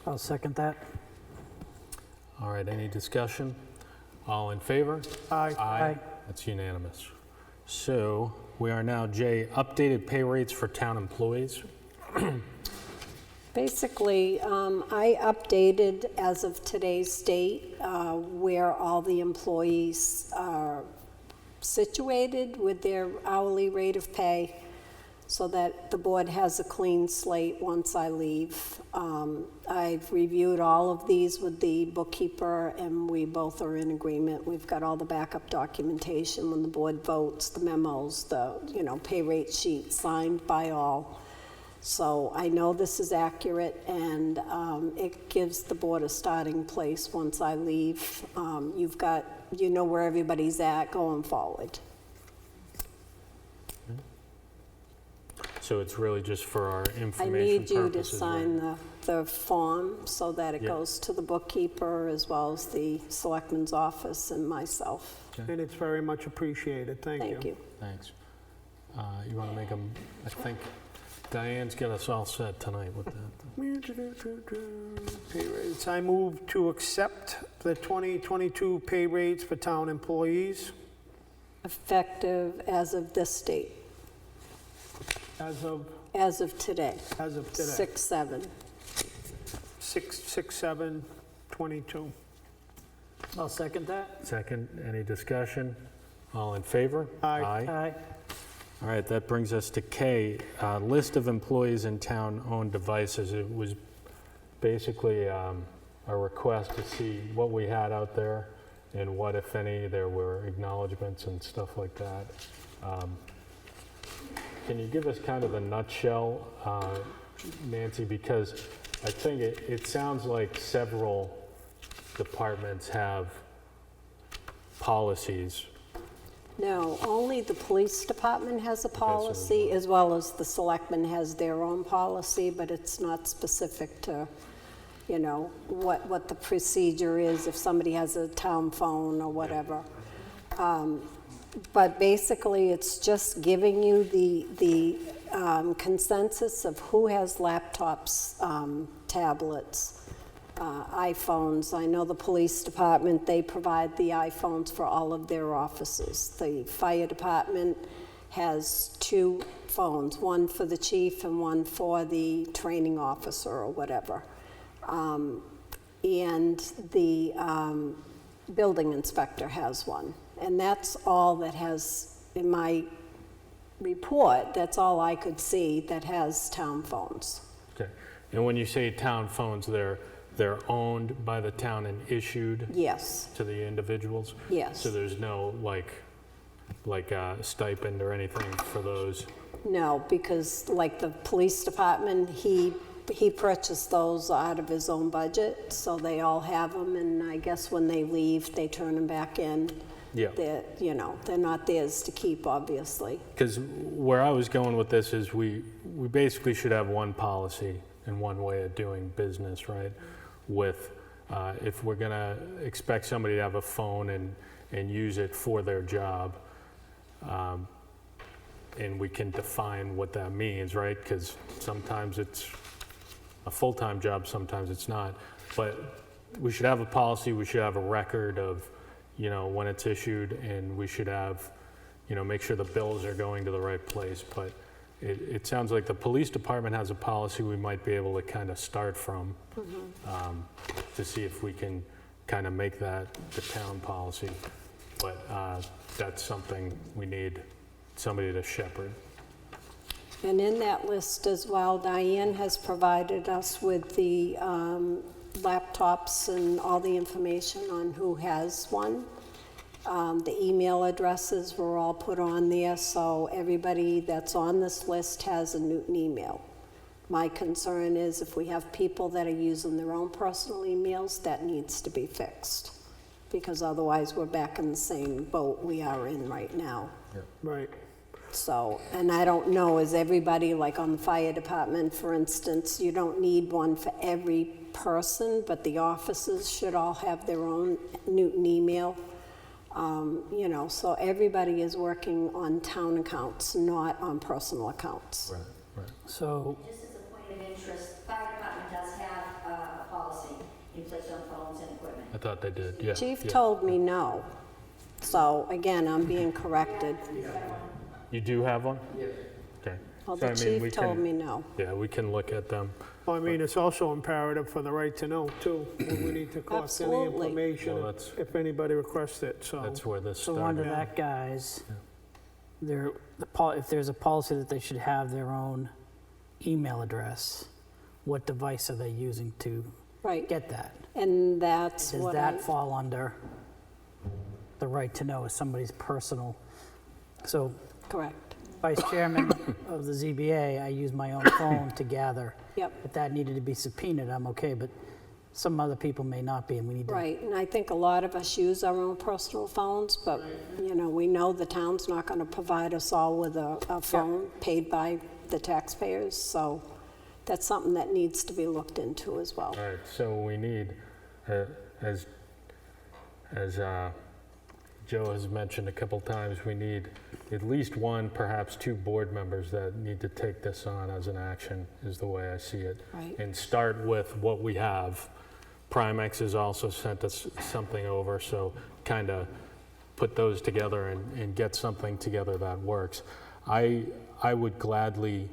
I'll second that. All right, any discussion? All in favor? Aye. Aye. That's unanimous. So we are now, Jay, updated pay rates for town employees. Basically, I updated as of today's date where all the employees are situated with their hourly rate of pay so that the board has a clean slate once I leave. I've reviewed all of these with the bookkeeper and we both are in agreement. We've got all the backup documentation when the board votes, the memos, the pay rate sheet signed by all. So I know this is accurate and it gives the board a starting place once I leave. You know where everybody's at going forward. So it's really just for our I information need you to purposes, sign right? the form so that it Yeah. goes to the bookkeeper as well as the selectman's office and myself. And it's very much appreciated, thank you. Thank you. Thanks. You want to make them, I think Diane's got us all set tonight with that. Pay rates. I move to accept the 2022 pay rates for town Effective as of this date, as of today. As of today. 6/7. 6/7/22. I'll second that. Second, any discussion? All in favor? Aye. Aye. All right, that brings us to K, list of employees in town-owned devices. It was basically a request to see what we had out there and what, if any, there were acknowledgements and stuff like that. Can you give us kind of a nutshell, Nancy, because I think it sounds like several departments have policies. No, only the police department has a policy, as well as the selectmen has their own policy, but it's not specific to, what the procedure is if somebody has a town phone or whatever. But basically, it's just giving you the consensus of who has laptops, tablets, iPhones. I know the police department, they provide the iPhones for all of their offices. The fire department has 2 phones, one for the chief and one for the training officer or whatever. And the building inspector has one. And that's all that has, in my report, that's all I could see that has town phones. Okay. And when you say town phones, they're owned by the town and issued Yes, to the individuals? yes. So there's no like stipend or anything for those? No, because like the police department, he he purchased those out of his own budget, so they all have them, and I guess when they leave, they turn them back in. Yeah. They're not theirs to keep, obviously. Because where I was going with this is we basically should have one policy and one way of doing business, right? With, if we're gonna expect somebody to have a phone and use it for their job, and we can define what that means, right? Because sometimes it's a full-time job, sometimes it's not. But we should have a policy, we should have a record of, when it's issued, and we should have, make sure the bills are going to the right place. But it sounds like the police department has a policy we might be able to kind of start from to see if we can kind of make that the town policy. But that's something we need somebody to shepherd. And in that list as well, Diane has provided us with the laptops and all the information on who has one. The email addresses were all put on there, so everybody that's on this list has a Newton email. My concern is if we have people that are using their own personal emails, that needs to be fixed, because otherwise we're back in the same boat we are in right now. Right. So, and I don't know, is everybody, like on the fire department, for instance, you don't need one for every person, but the offices should all have their own Newton email. So everybody is working on town accounts, not on personal accounts. Right. So, Just as a point of interest, fire department does have a policy in place on phones and equipment. I thought they did, yeah. Chief yeah. told me no. So again, I'm being corrected. You do have one? Yes. Okay. Well, So, the chief told me no. Yeah, we can look at them. Well, I mean, it's also imperative for the right to know, too. We need to collect any Absolutely. information Well, that's- if anybody requests it, so. That's where this so under started. that, guys, if there's a policy that they should have their own email address, what device are they using to Right. get that? And that's Does what that fall under the right to know as somebody's personal? So, correct. Vice Chairman of the ZBA, I use my own phone to gather. Yep. If that needed to be subpoenaed, I'm okay, but some other people may not be, and we need to. Right, and I think a lot of us use our own personal phones, but, we know the town's not going to provide us all with a phone paid by the taxpayers, so that's something that needs to be looked into as well. All right, so we need, as Joe has mentioned a couple times, we need at least one, perhaps two board members that need to take this on as an action, is the way I see it. Right. And start with what we have. Primex has also sent us something over, so kind of put those together and get something together that works. I would gladly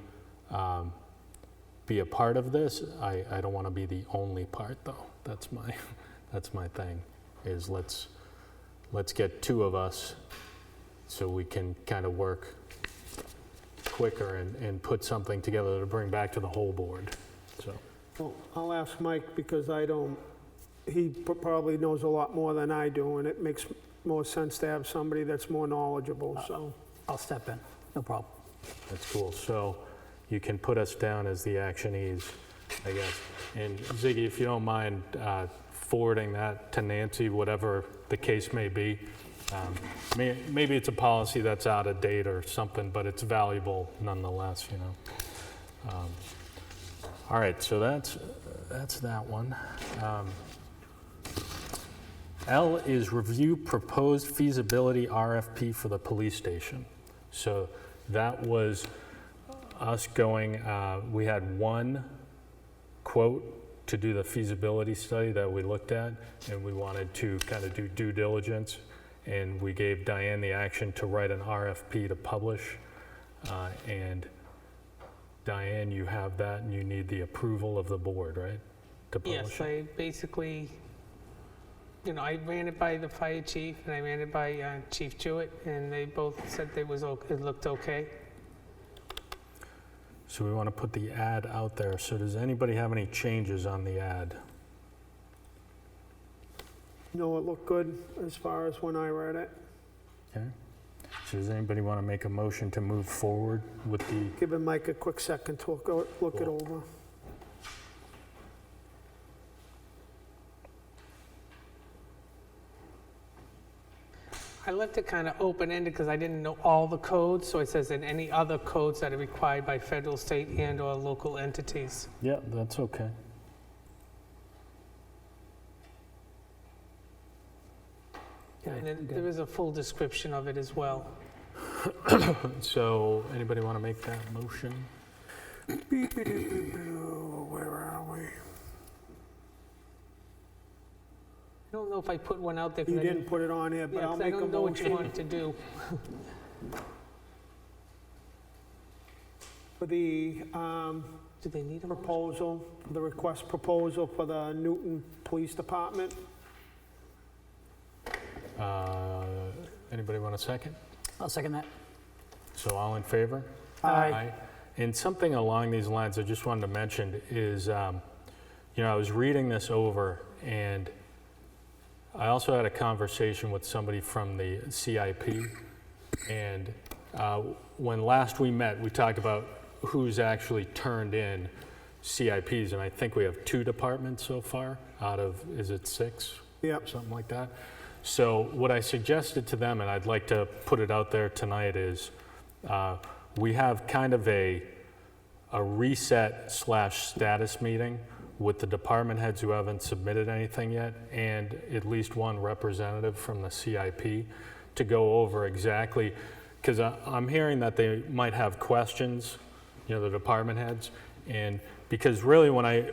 be a part of this. I don't want to be the only part, though. That's my thing, is let's get two of us so we can kind of work quicker and put something together to bring back to the whole board. So, Well, I'll ask Mike, because he probably knows a lot more than I do, and it makes more sense to have somebody that's more knowledgeable, so. I'll step in, no problem. that's cool. So you can put us down as the actionees, I guess. And Ziggy, if you don't mind forwarding that to Nancy, whatever the case may be. Maybe it's a policy that's out of date or something, but it's valuable nonetheless, All right, so that's that one. L is review proposed feasibility RFP for the police station. So that was us going, we had one quote to do the feasibility study that we looked at, and we wanted to kind of do due diligence, and we gave Diane the action to write an RFP to publish. And Diane, you have that, and you need the approval of the board, right? To publish Yes, I basically, I ran it by the fire chief and I ran it by Chief Jewett, and they both said it looked okay. So we want to put the ad out there. So does anybody have any changes on the ad? No, it looked good as far as when I read it. Okay. So does anybody want to make a motion to move forward with the, Giving Mike a quick second to look it over. I left it kind of open-ended because I didn't know all the codes, so it says in any other codes that are required by federal, state, and/or local entities. Yeah, that's okay. And then there is a full description of it as well. So, anybody want to make that motion? Where are we? I don't know if I put one out there. 'cause You I didn't put it on here, but Yeah, I'll 'cause I make a don't know what you motion wanted to do. for the Do they need a motion? proposal, the request proposal for the Newton Police Department. Anybody want a second? I'll second that. So all in favor? Aye. And something along these lines I just wanted to mention is, I was reading this over, and I also had a conversation with somebody from the CIP, and when last we met, we talked about who's actually turned in CIPs, and I think we have 2 departments so far out of, is it 6? Yep. Something like that. So what I suggested to them, and I'd like to put it out there tonight, is we have kind of a reset/status meeting with the department heads who haven't submitted anything yet, and at least one representative from the CIP to go over exactly, because I'm hearing that they might have questions, the department heads, and because really when I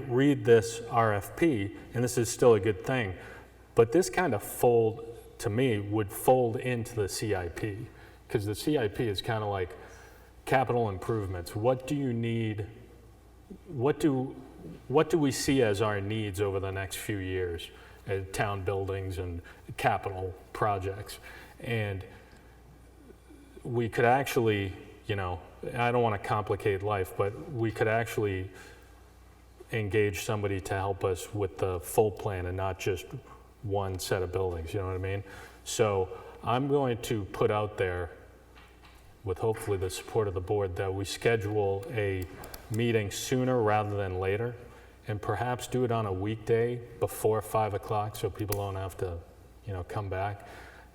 read this RFP, and this is still a good thing, but this kind of to me, would fold into the CIP, because the CIP is kind of like capital improvements. What do you need? What do we see as our needs over the next few years at town buildings and capital projects? And we could actually, I don't want to complicate life, but we could actually engage somebody to help us with the full plan and not just one set of buildings, you know what I mean? So I'm going to put out there, with hopefully the support of the board, that we schedule a meeting sooner rather than later, and perhaps do it on a weekday before 5 o'clock so people don't have to, come back.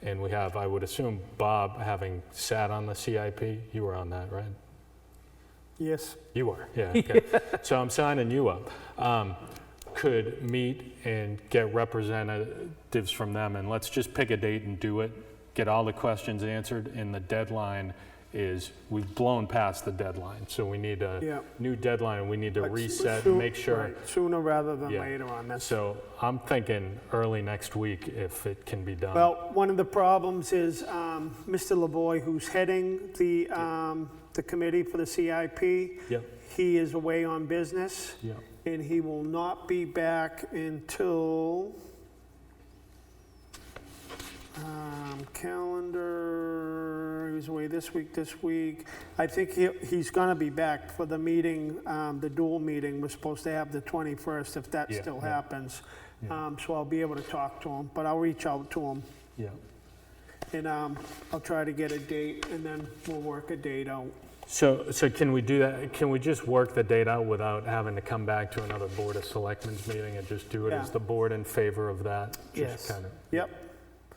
And we have, I would assume, Bob, having sat on the CIP, you were on that, right? Yes. You were, yeah. Okay. So I'm signing you up. Could meet and get representatives from them, and let's just pick a date and do it, get all the questions answered, and the deadline is, we've blown past the deadline, so we need a new deadline, and we need to reset and make sure. Right, sooner rather than Yeah. later on this. So I'm thinking early next week if it can be done. Well, one of the problems is Mr. Lavoy, who's heading the committee for the CIP, Yep. he is away on business. Yep. And he will not be back until, calendar, he was away this week. I think he's gonna be back for the meeting, the dual meeting. We're supposed to have the 21st, if that Yeah, still yeah. happens. Yeah. So I'll be able to talk to him, but I'll reach out to him. Yeah. And I'll try to get a date, and then we'll work a date out. So can we do that? Can we just work the date out without having to come back to another Board of Selectmen's meeting and just do it Yeah. as the board in favor of that? Yes. Just kind of, Yep.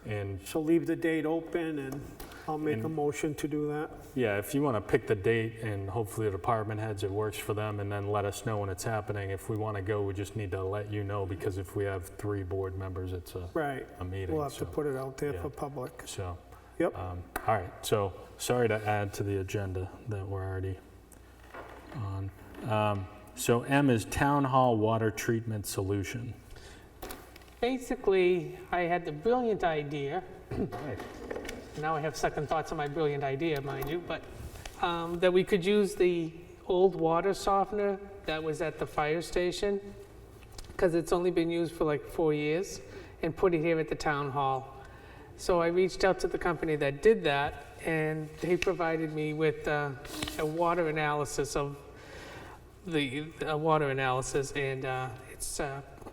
and So leave the date open, and I'll make a motion to do that. yeah, if you want to pick the date and hopefully the department heads, it works for them, and then let us know when it's happening. If we want to go, we just need to let you know, because if we have 3 board members, it's Right. a meeting. We'll have to so- put it out there yeah. for public. So, Yep. all right, so sorry to add to the agenda that we're already on. So M is Town Hall Water Treatment Solution. Basically, I had the brilliant idea, now I have second thoughts on my brilliant idea, mind you, but that we could use the old water softener that was at the fire station, because it's only been used for like 4 years, and put it here at the town hall. So I reached out to the company that did that, and they provided me with a water analysis of the water analysis, and it's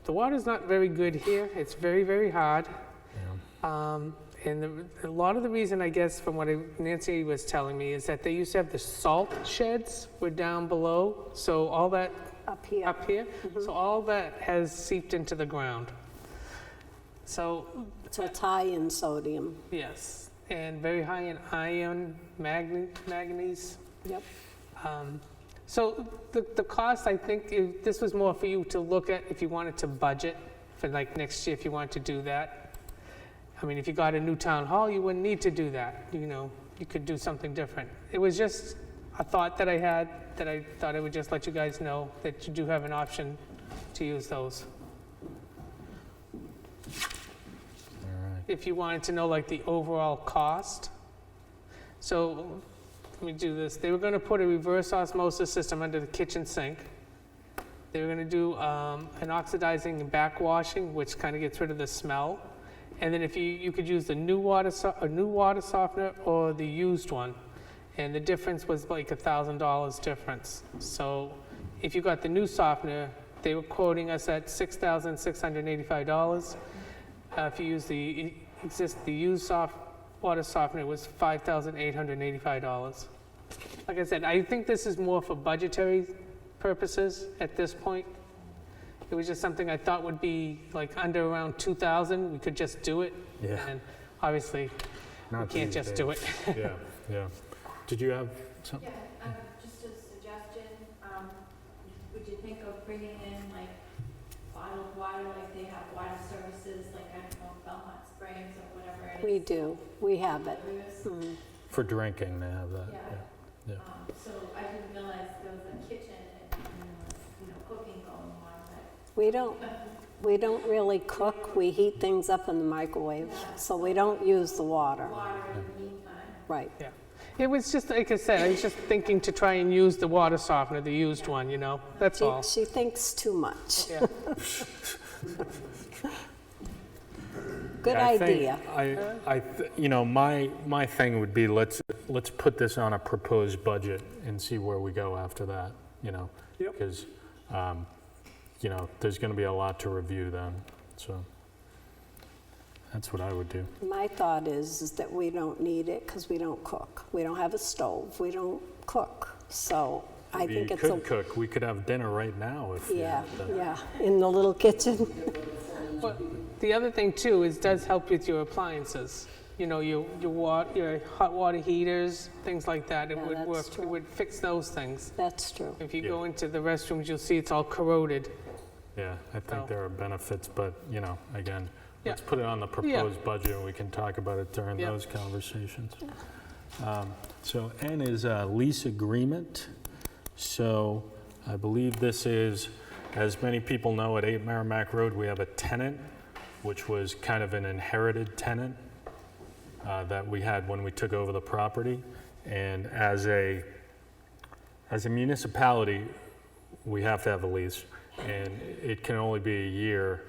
the water's not very good here. It's very, very hard. And a lot of the reason, I guess, from what Nancy was telling me, is that they used to have the salt sheds were down below, so all that Up here. so all that has seeped into the ground. So, So it's high in sodium. yes, and very high in iron, manganese. Yep. So the cost, I think, this was more for you to look at if you wanted to budget for like next year, if you wanted to do that. I mean, if you got a new town hall, you wouldn't need to do that, you know, you could do something different. It was just a thought that I had, that I thought I would just let you guys know that you do have an option to use those. If you wanted to know like the overall cost. So let me do this. They were going to put a reverse osmosis system under the kitchen sink. They were going to do an oxidizing and backwashing, which kind of gets rid of the smell. And then if you could use the new water softener or the used one. And the difference was like $1,000 difference. So if you got the new softener, they were quoting us at $6,685. If you use the used water softener, it was $5,885. Like I said, I think this is more for budgetary purposes at this point. It was just something I thought would be like under around 2,000. We could just do it. Yeah. And obviously, we can't just do it. Yeah, yeah. Did you have something? Yeah, just a suggestion, would you think of bringing in like bottled water, like they have water services, like I don't know, Belmont Springs or whatever it is? We do. We have it. Mhm. For drinking, they have that. Yeah. Yeah. So I didn't realize there was a kitchen and there was, you know, cooking going on, but. We don't really cook. We heat things up in the microwave, so we don't use the water. Water in the meantime. Right. Yeah. It was just, like I said, I was just thinking to try and use the water softener, the used one, you know? That's all. She thinks too much. Yeah. Good Yeah, idea. You know, my thing would be let's put this on a proposed budget and see where we go after that, you know? Yep. Because, you know, there's going to be a lot to review then, so that's what I would do. My thought is that we don't need it because we don't cook. We don't have a stove. We don't cook. So I think it's You could cook. We could have dinner right now if you yeah, had that. yeah, in the little kitchen. But the other thing too is does help with your appliances. You know, your hot water heaters, things like that. It Yeah, would that's work. true. It would fix those things. That's true. If you go into the restrooms, you'll see it's all corroded. Yeah, I think So- there are benefits, but, you know, again, Yeah. let's put it on the proposed budget and we can talk about it during Yeah. those conversations. So N is a lease agreement. So I believe this is, as many people know, at 8 Merrimack Road, we have a tenant, which was kind of an inherited tenant that we had when we took over the property. And as a municipality, we have to have a lease, and it can only be a year.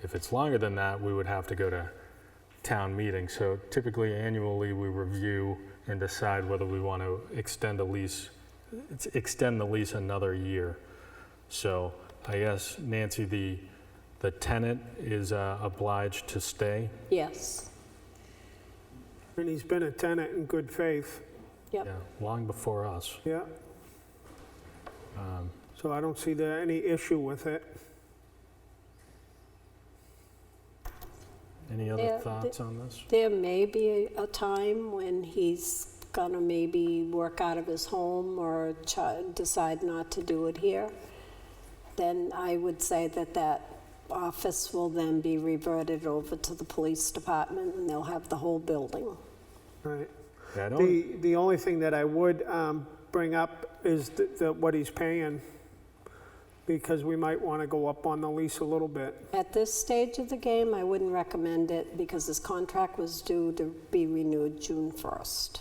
If it's longer than that, we would have to go to town meeting. So typically annually, we review and decide whether we want to extend the lease another year. So I guess, Nancy, the tenant is obliged to stay. Yes. And he's been a tenant in good faith. Yep. Yeah, long before us. Yeah. So I don't see there any issue with it. Any other thoughts on this? There may be a time when he's gonna maybe work out of his home or decide not to do it here. Then I would say that office will then be reverted over to the police department and they'll have the whole building. Right. Yeah, I don't, The only thing that I would bring up is what he's paying, because we might want to go up on the lease a little bit. At this stage of the game, I wouldn't recommend it because his contract was due to be renewed June 1st.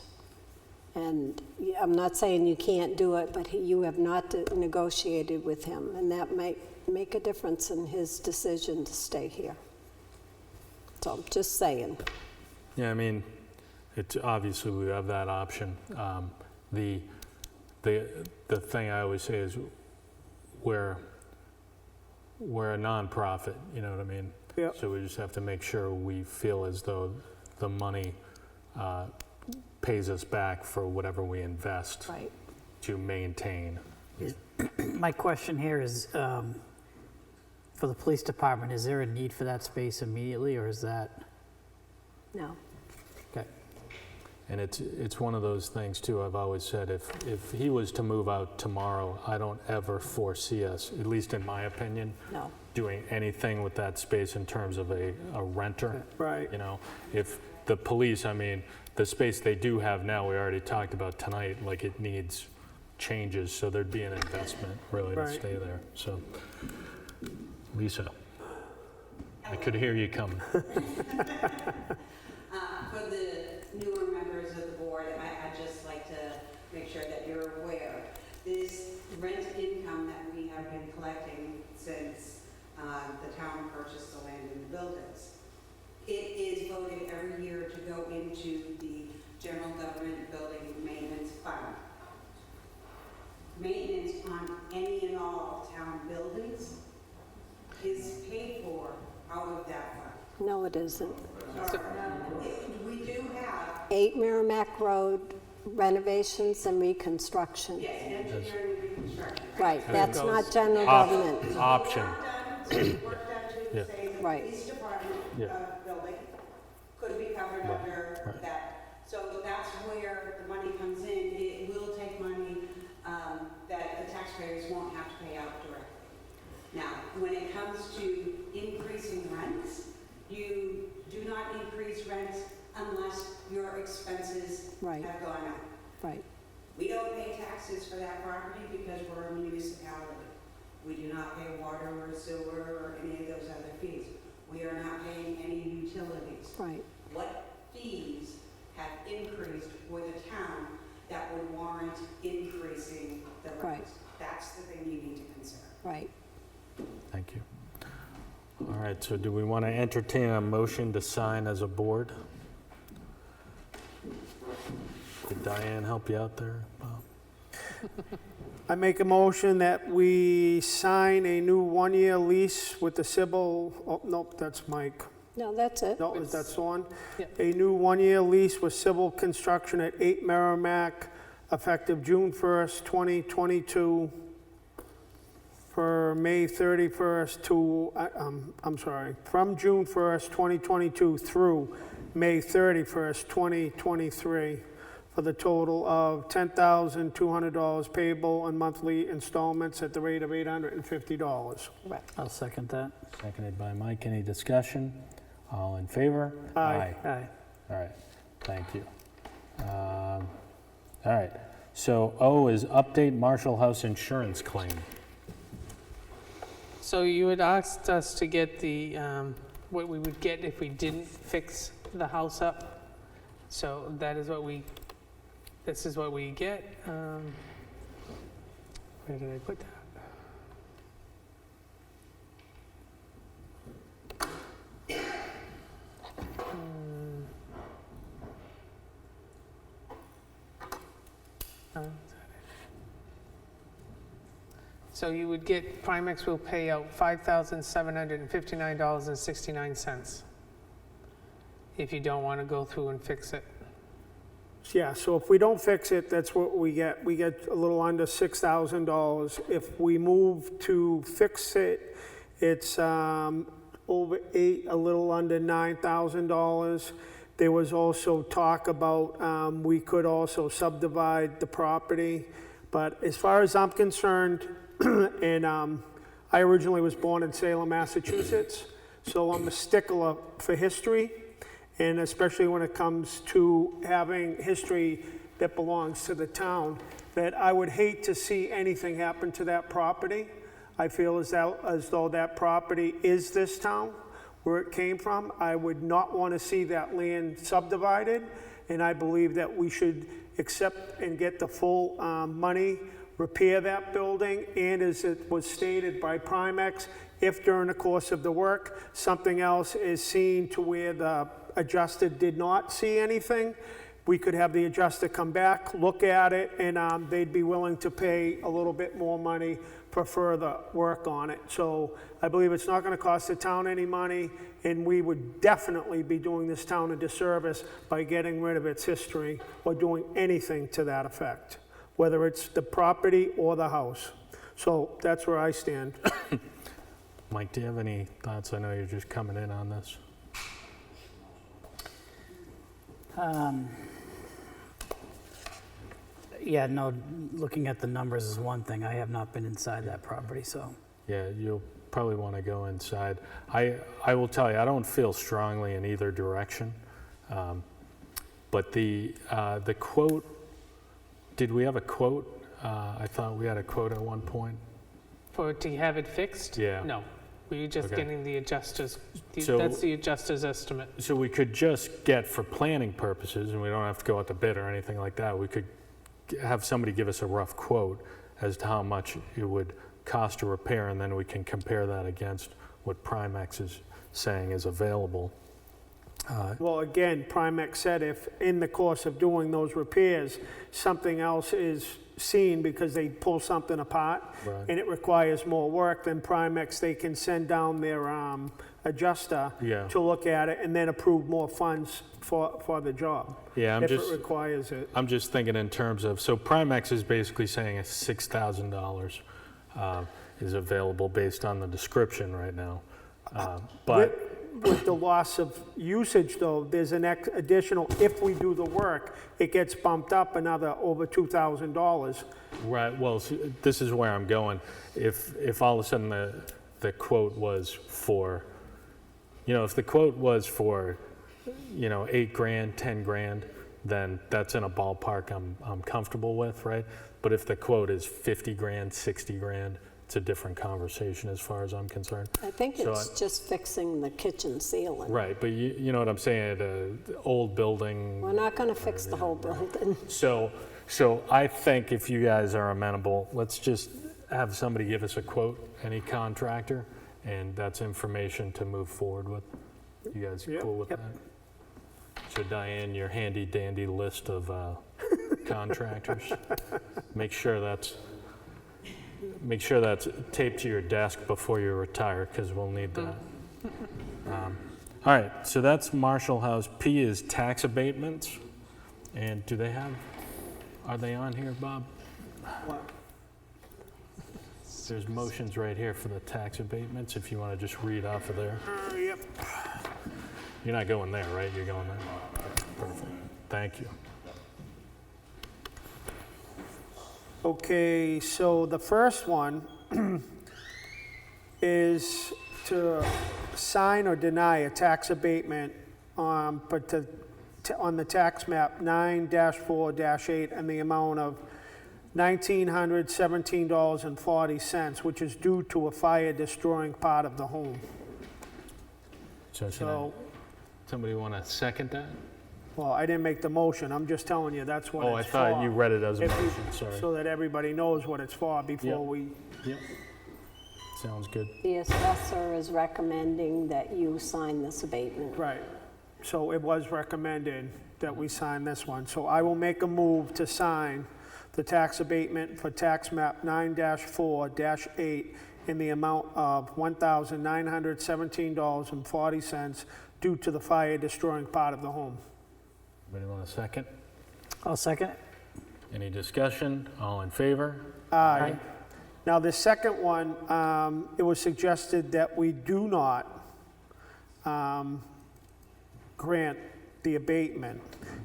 And I'm not saying you can't do it, but you have not negotiated with him, and that might make a difference in his decision to stay here. So, just saying. yeah, I mean, it's obviously we have that option. The thing I always say is we're a nonprofit, you know what I mean? Yep. So we just have to make sure we feel as though the money pays us back for whatever we invest Right. to maintain. My question here is, For the police department, is there a need for that space immediately, or is that, No. okay? And it's one of those things too, I've always said, if he was to move out tomorrow, I don't ever foresee us, at least in my opinion, No. doing anything with that space in terms of a renter. Right. You know, if the police, I mean, the space they do have now, we already talked about tonight, like it needs changes, so there'd be an investment really to Right. stay there, so. Lisa, I could hear you coming. For the newer members of the board, I'd just like to make sure that you're aware, this rent income that we have been collecting since the town purchased the land and the buildings, it is voted every year to go into the general government building maintenance fund. Maintenance on any and all town buildings is paid for out of that fund. No, it isn't. We do have. 8 Merrimack Road renovations and reconstruction. Yes, engineering and reconstruction. Right, that's not general Op- government. Option. Work done to Yeah. say the Right. police department Yeah. building could be covered under that. So that's where the money comes in. It will take money that the taxpayers won't have to pay out directly. Now, when it comes to increasing rents, you do not increase rents unless your expenses Right. have gone up. Right, We don't pay taxes for that property because we're a municipality. We do not pay water or sewer or any of those other fees. We are not paying any utilities. right, What fees have increased for the town that would warrant increasing the rent? Right. That's the thing you need to consider. right. Thank you. All right, so do we want to entertain a motion to sign as a board? Did Diane help you out there, Bob? I make a motion that we sign a new one-year lease with the Sybil, oh, nope, that's Mike. No, that's it. No, that's the one. Yep. A new one-year lease with Sybil Construction at 8 Merrimack, effective June 1st, 2022, for May 31st to, I'm sorry, from June 1st, 2022 through May 31st, 2023, for the total of $10,200 payable in monthly installments at the rate of $850. Right. I'll second that. Seconded by Mike. Any discussion? All in favor? Aye. Aye. All right, thank you. All right, so O is update Marshall House insurance claim. So you had asked us to get the, what we would get if we didn't fix the house up. So that is what this is what we get. Where did I put that? So you would get, Primex will pay out $5,759.69 if you don't want to go through and fix it. Yeah, so if we don't fix it, that's what we get. We get a little under $6,000. If we move to fix it, it's over a little under $9,000. There was also talk about we could also subdivide the property. But as far as I'm concerned, and I originally was born in Salem, Massachusetts, so I'm a stickler for history, and especially when it comes to having history that belongs to the town, that I would hate to see anything happen to that property. I feel as though that property is this town, where it came from. I would not want to see that land subdivided, and I believe that we should accept and get the full money, repair that building, and as it was stated by Primex, if during the course of the work, something else is seen to where the adjuster did not see anything, we could have the adjuster come back, look at it, and they'd be willing to pay a little bit more money for further work on it. So I believe it's not going to cost the town any money, and we would definitely be doing this town a disservice by getting rid of its history or doing anything to that effect, whether it's the property or the house. So that's where I stand. Mike, do you have any thoughts? I know you're just coming in on this. Yeah, no, looking at the numbers is one thing. I have not been inside that property, so. Yeah, you'll probably want to go inside. I will tell you, I don't feel strongly in either direction. But the quote, did we have a quote? I thought we had a quote at one point. To have it fixed? Yeah. No, we're just Okay. getting the adjusters, So- that's the adjuster's estimate. So we could just get, for planning purposes, and we don't have to go out to bid or anything like that, we could have somebody give us a rough quote as to how much it would cost to repair, and then we can compare that against what Primex is saying is available. Well, again, Primex said if in the course of doing those repairs, something else is seen because they pull something apart Right. and it requires more work, then Primex, they can send down their adjuster Yeah. to look at it and then approve more funds for the job. Yeah, If it requires it. I'm just thinking in terms of, so Primex is basically saying $6,000 is available based on the description right now. But With the loss of usage, though, there's an additional, if we do the work, it gets bumped up another over $2,000. right, well, this is where I'm going. If all of a sudden the quote was for, if the quote was for, $8 grand, 10 grand, then that's in a ballpark I'm comfortable with, right? But if the quote is 50 grand, 60 grand, it's a different conversation as far as I'm concerned. I think So it's just fixing the kitchen ceiling. Right, but you know what I'm saying, the old building. We're not going to fix the whole building. So I think if you guys are amenable, let's just have somebody give us a quote, any contractor, and that's information to move forward with. You guys cool with that? So Diane, your handy dandy list of contractors, make sure that's taped to your desk before you retire, because we'll need that. All right, so that's Marshall House. P is tax abatements. And are they on here, Bob? There's motions right here for the tax abatements, if you want to just read off of there. Yep. You're not going there, right? You're going there? Perfect. Thank you. Okay, so the first one is to sign or deny a tax abatement on the tax map 9-4-8 in the amount of $1,917.40, which is due to a fire destroying part of the home. So somebody want to second that? Well, I didn't make the motion, I'm just telling you that's what Oh, I it's for. thought you read it as a If you- motion, sorry. So that everybody knows what it's for Yep. before we, Yep. Sounds good. The assessor is recommending that you sign this abatement. right. So it was recommended that we sign this one. So I will make a move to sign the tax abatement for tax map 9-4-8 in the amount of $1,917.40 due to the fire destroying part of the home. Anybody want a second? I'll second it. Any discussion? All in favor? Aye. Now, the second one, it was suggested that we do not grant the abatement,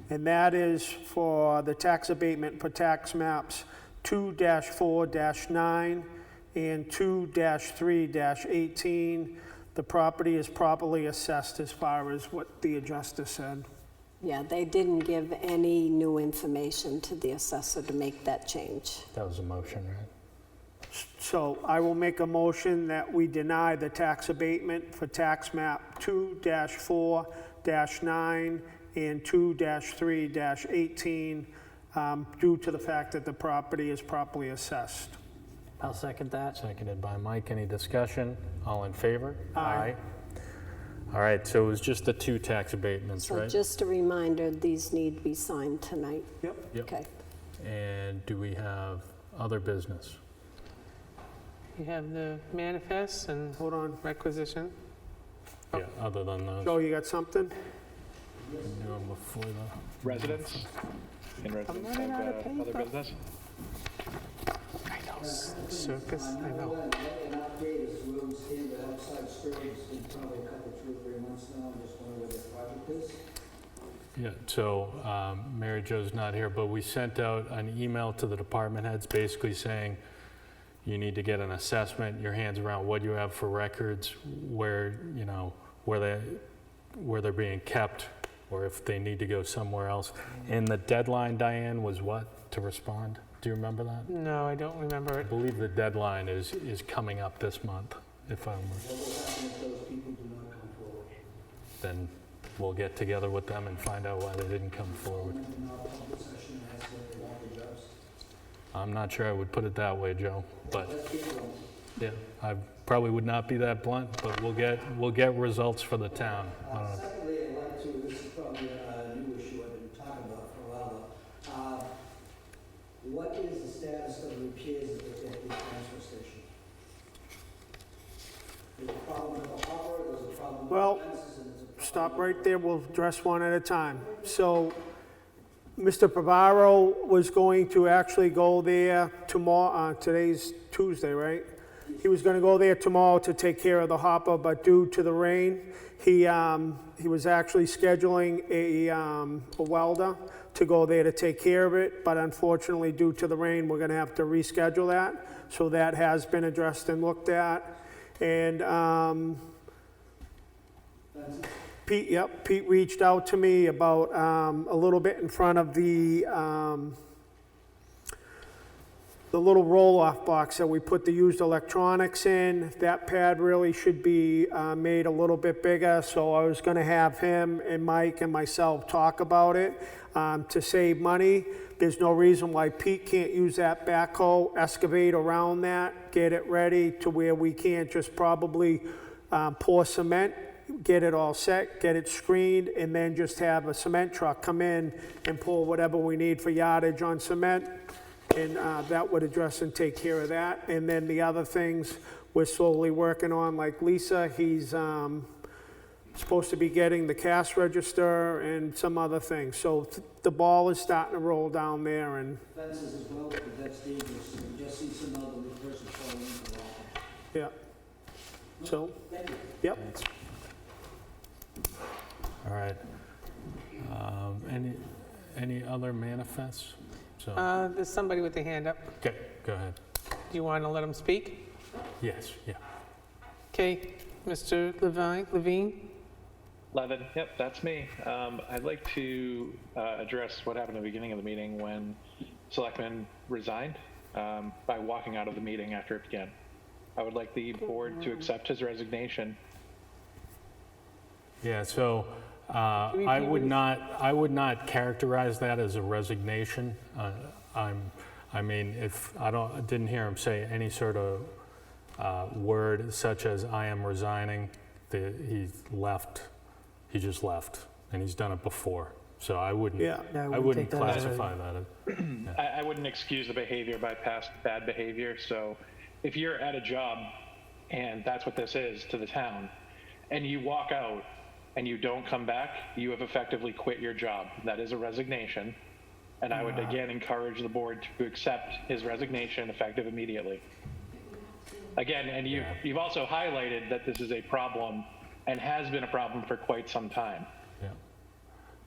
and that is for the tax abatement for tax maps 2-4-9 and 2-3-18. The property is properly assessed as far as what the adjuster said. Yeah, they didn't give any new information to the assessor to make that change. That was a motion, right? So I will make a motion that we deny the tax abatement for tax map 2-4-9 and 2-3-18 due to the fact that the property is properly assessed. I'll second that. Seconded by Mike. Any discussion? All in favor? Aye. All right, so it was just the 2 tax abatements, So right? just a reminder, these need to be signed tonight. Yep. Yep. Okay. And do we have other business? You have the manifests and Hold on. requisition. Yeah, other than those. Joe, you got something? Do them before the... Residents? In residents running out of of other paper. business? I know. Circus, I know. An update as to where we stand with outside storage. It's been probably a couple, 2 or 3 months now. I just wonder where the project is. Yeah, so Mary Jo's not here, but we sent out an email to the department heads basically saying you need to get an assessment, your hands around what you have for records, where, you know, where they're being kept, or if they need to go somewhere else. And the deadline, Diane, was what, to respond? Do you remember that? No, I don't remember I it. believe the deadline is coming up this month, if I'm, What will happen if those people do not come forward? then we'll get together with them and find out why they didn't come forward. In our public session, ask what they want the jobs. I'm not sure I would put it that way, Joe, but Let's keep going. yeah, I probably would not be that blunt, but we'll get results for the town. Secondly, I'd like to, this is probably a new issue I've been talking about for a while now. What is the status of the repairs at the transfer station? There's a problem with the hopper, there's a problem with Well, the fences, and there's a problem. Stop right there, we'll address one at a time. So, Mr. Pavaro was going to actually go there tomorrow, today's Tuesday, right? He was gonna go there tomorrow to take care of the hopper, but due to the rain, he was actually scheduling a welder to go there to take care of it, but unfortunately, due to the rain, we're gonna have to reschedule that. So that has been addressed and looked at. And, Pete reached out to me about a little bit in front of the little roll-off box that we put the used electronics in. That pad really should be made a little bit bigger, so I was gonna have him and Mike and myself talk about it to save money. There's no reason why Pete can't use that backhoe, excavate around that, get it ready to where we can't just probably pour cement, get it all set, get it screened, and then just have a cement truck come in and pull whatever we need for yardage on cement. And that would address and take care of that. And then the other things we're slowly working on, like Lisa, he's supposed to be getting the cash register and some other things. So the ball is starting to roll down there, and Fences as well, because that's dangerous. We just see some elderly person falling into the wall. yeah. So, Thank you. yep. All right. Any other manifests? So, There's somebody with their hand up. okay, go ahead. Do you want to let him speak? Yes, yeah. Okay, Mr. Levine? Levin, yep, that's me. I'd like to address what happened at the beginning of the meeting when Selectman resigned by walking out of the meeting after it began. I would like the board to accept his resignation. Yeah, so I would not characterize that as a resignation. I mean, if I didn't hear him say any sort of word such as "I am resigning." He left. He just left, and he's done it before. So I wouldn't. Yeah. I wouldn't classify that as. I wouldn't excuse the behavior by past bad behavior. So if you're at a job and that's what this is to the town, and you walk out and you don't come back, you have effectively quit your job. That is a resignation. And I would again encourage the board to accept his resignation effective immediately. Again, and you've also highlighted that this is a problem and has been a problem for quite some time. Yeah.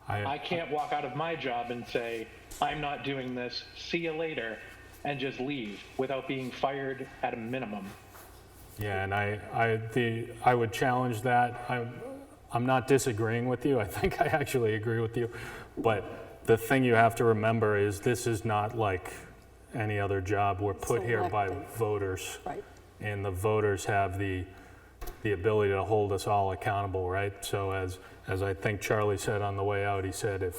I can't walk out of my job and say, I'm not doing this, see you later, and just leave without being fired at a minimum. Yeah, and I would challenge that. I'm not disagreeing with you. I think I actually agree with you. But the thing you have to remember is this is not like any other job. We're put here by voters. Right. And the voters have the ability to hold us all accountable, right? So as I think Charlie said on the way out, he said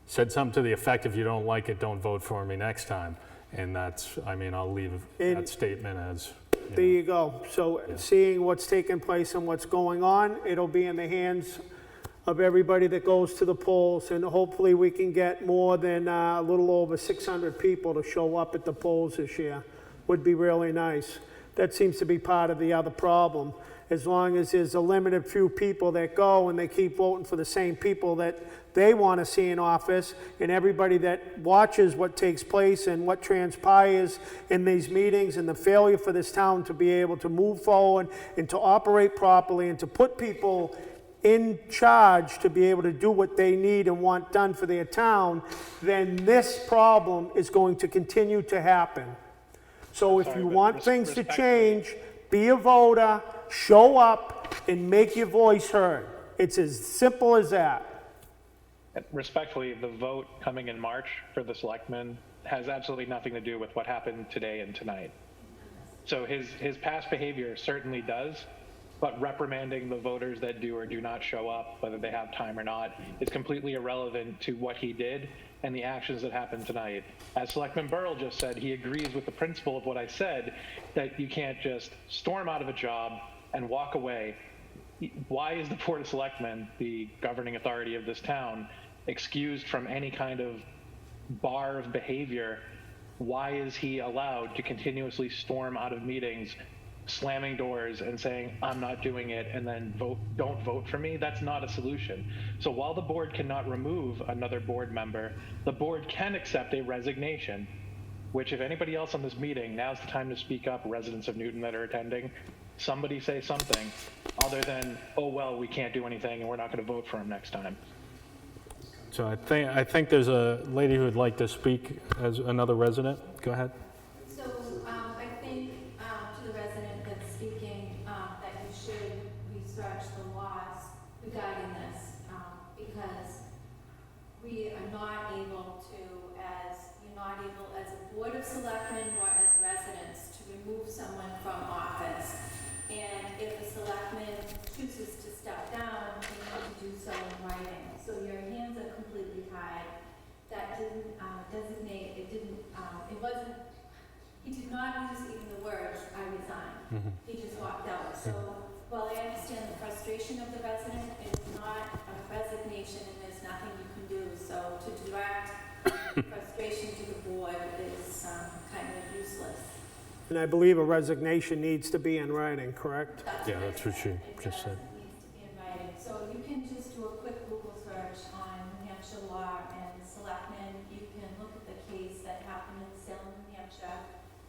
something to the effect, if you don't like it, don't vote for me next time. And that's, I mean, I'll leave that statement as. There you go. So seeing what's taking place and what's going on, it'll be in the hands of everybody that goes to the polls, and hopefully we can get more than a little over 600 people to show up at the polls this year. Would be really nice. that seems to be part of the other problem. As long as there's a limited few people that go and they keep voting for the same people that they want to see in office, and everybody that watches what takes place and what transpires in these meetings and the failure for this town to be able to move forward and to operate properly and to put people in charge to be able to do what they need and want done for their town, then this problem is going to continue to happen. So if you want things to change, be a voter, show up, and make your voice heard. It's as simple as that. Respectfully, the vote coming in March for the selectmen has absolutely nothing to do with what happened today and tonight. So his past behavior certainly does, but reprimanding the voters that do or do not show up, whether they have time or not, is completely irrelevant to what he did and the actions that happened tonight. As Selectman Burrell just said, he agrees with the principle of what I said, that you can't just storm out of a job and walk away. Why is the Board of Selectmen, the governing authority of this town, excused from any kind of bar of behavior? Why is he allowed to continuously storm out of meetings, slamming doors and saying, I'm not doing it, and then don't vote for me? That's not a solution. So while the board cannot remove another board member, the board can accept a resignation, which if anybody else on this meeting, now's the time to speak up, residents of Newton that are attending, somebody say something other than, oh, well, we can't do anything and we're not going to vote for him next time. So I think there's a lady who would like to speak as another resident. Go ahead. So I think to the resident that's speaking that you should research the laws regarding this because we are not able to, you're not able as a board of selectmen or as residents to remove someone from office. And if a selectman chooses to step down, they need to do so in writing. So your hands are completely tied. That didn't designate, it wasn't, he did not use even the words, I resign. He just walked out. So while I understand the frustration of the resident, it's not a resignation and there's nothing you can do. So to direct frustration to the board is kind of useless. And I believe a resignation needs to be in writing, correct? Yeah, that's what she just said. It needs to be in writing. So you can just do a quick Google search on New Hampshire law and selectmen. You can look at the case that happened in Salem, New Hampshire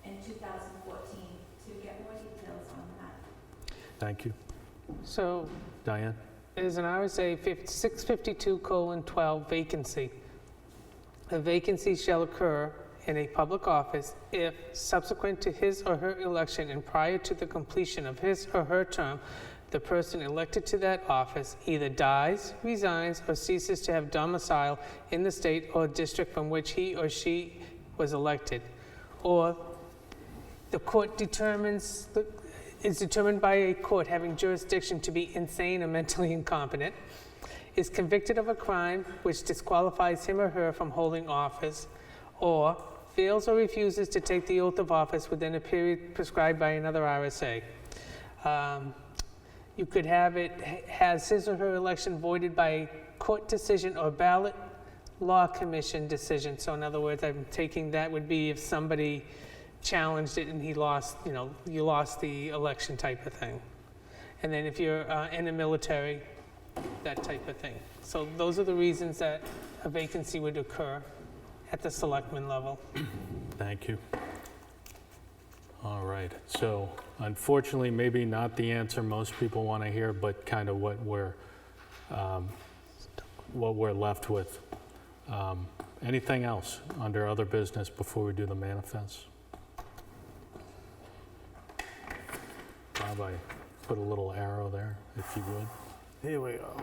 in 2014 to get more details on that. Thank you. So Diane? there's an RSA 652:12 vacancy. A vacancy shall occur in a public office if, subsequent to his or her election and prior to the completion of his or her term, the person elected to that office either dies, resigns, or ceases to have domicile in the state or district from which he or she was elected, or the court is determined by a court having jurisdiction to be insane or mentally incompetent, is convicted of a crime which disqualifies him or her from holding office, or fails or refuses to take the oath of office within a period prescribed by another RSA. You could have it has his or her election voided by a court decision or ballot law commission decision. So in other words, I'm taking that would be if somebody challenged it and he lost, you lost the election type of thing. And then if you're in the military, that type of thing. So those are the reasons that a vacancy would occur at the selectman level. Thank you. All right. So unfortunately, maybe not the answer most people want to hear, but kind of what we're left with. Anything else under other business before we do the manifest? Bob, I put a little arrow there, if you would. Here we go.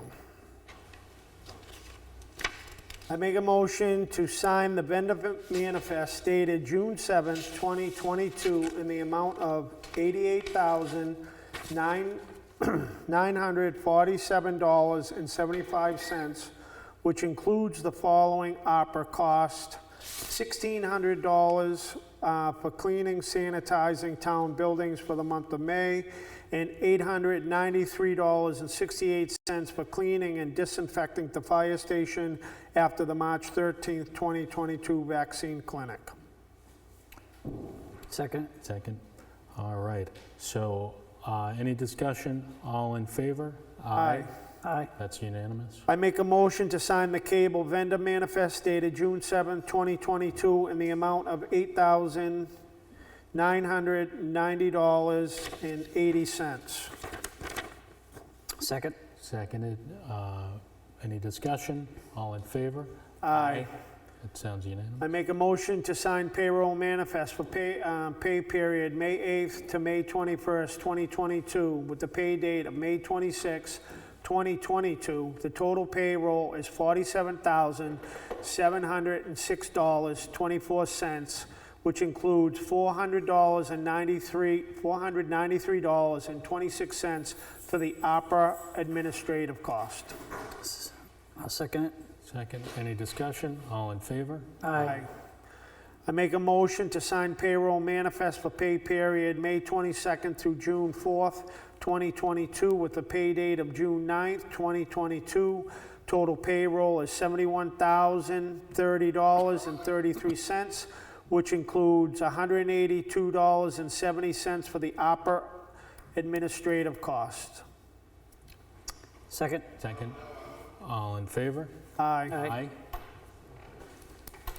I make a motion to sign the vendor manifest dated June 7th, 2022 in the amount of $88,947.75, which includes the following opera cost: $1,600 for cleaning, sanitizing town buildings for the month of May, and $893.68 for cleaning and disinfecting the fire station after the March 13th, 2022 vaccine clinic. Second. Second. All right, so any discussion? All in favor? Aye. Aye. That's unanimous. I make a motion to sign the cable vendor manifest dated June 7, 2022, in the amount of $8,990.80. Second. Seconded. Any discussion? All in favor? Aye. That sounds unanimous. I make a motion to sign payroll manifest for pay period May 8th to May 21st, 2022, with the pay date of May 26, 2022. The total payroll is $47,706.24, which includes $493.26 for the opera administrative cost. I'll second it. Second. Any discussion? All in favor? Aye. I make a motion to sign payroll manifest for pay period May 22nd through June 4th, 2022, with the pay date of June 9th, 2022. Total payroll is $71,030.33, which includes $182.70 for the opera administrative cost. Second. Second. All in favor? Aye. Aye.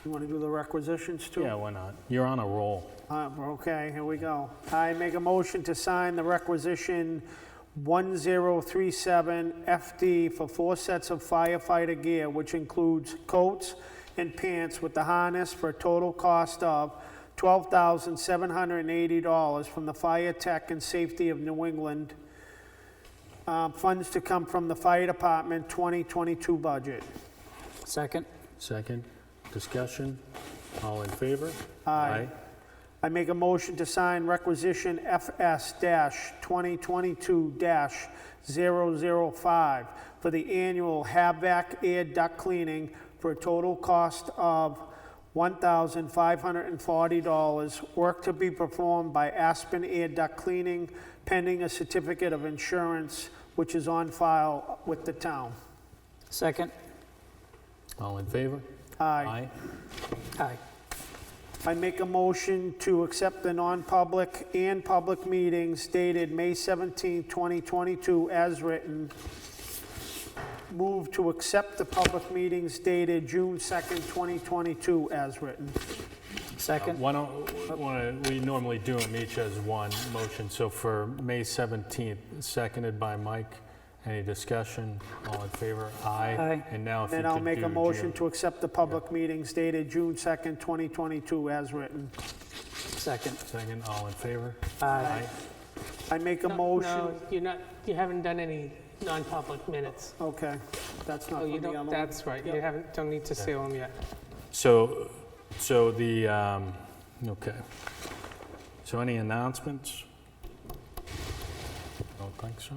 You want to do the requisitions too? Yeah, why not? You're on a roll. Okay, here we go. I make a motion to sign the requisition 1037 FD for 4 sets of firefighter gear, which includes coats and pants with the harness for a total cost of $12,780 from the Fire Tech and Safety of New England. Funds to come from the Fire Department 2022 budget. Second. Second. Discussion? All in favor? Aye. I make a motion to sign requisition FS-2022-005 for the annual HAVAC air duct cleaning for a total cost of $1,540. Work to be performed by Aspen Air Duct Cleaning, pending a certificate of insurance, which is on file with the town. Second. All in favor? Aye. Aye. I make a motion to accept the non-public and public meetings dated May 17, 2022 as written. Move to accept the public meetings dated June 2nd, 2022 as written. Second. We normally do them each as one motion. So for May 17th, seconded by Mike. Any discussion? All in favor? Aye. Aye. And now if you Then could I'll make a do motion June. to accept the public meetings dated June 2nd, 2022 as written. Second. Second. All in favor? Aye. I make a No, motion. you haven't done any non-public minutes. Okay, that's not Oh, for you the other don't, one. that's right, you don't need to seal them yet. So the, okay. So any announcements? Don't think so.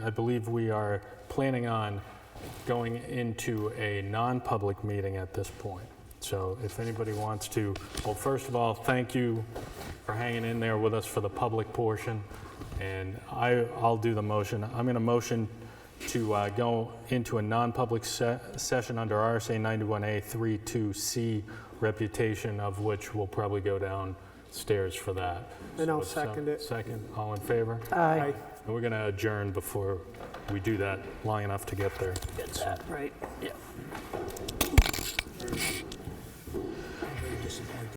I believe we are planning on going into a non-public meeting at this point. So if anybody wants to, well, first of all, thank you for hanging in there with us for the public portion. And I'll do the motion. I'm going to motion to go into a non-public session under RSA 91A 32C, reputation of which will probably go downstairs for that. And I'll it's, second it. Second, all in favor? Aye. And we're going to adjourn before we do that long enough to get there. Get that right. Yeah.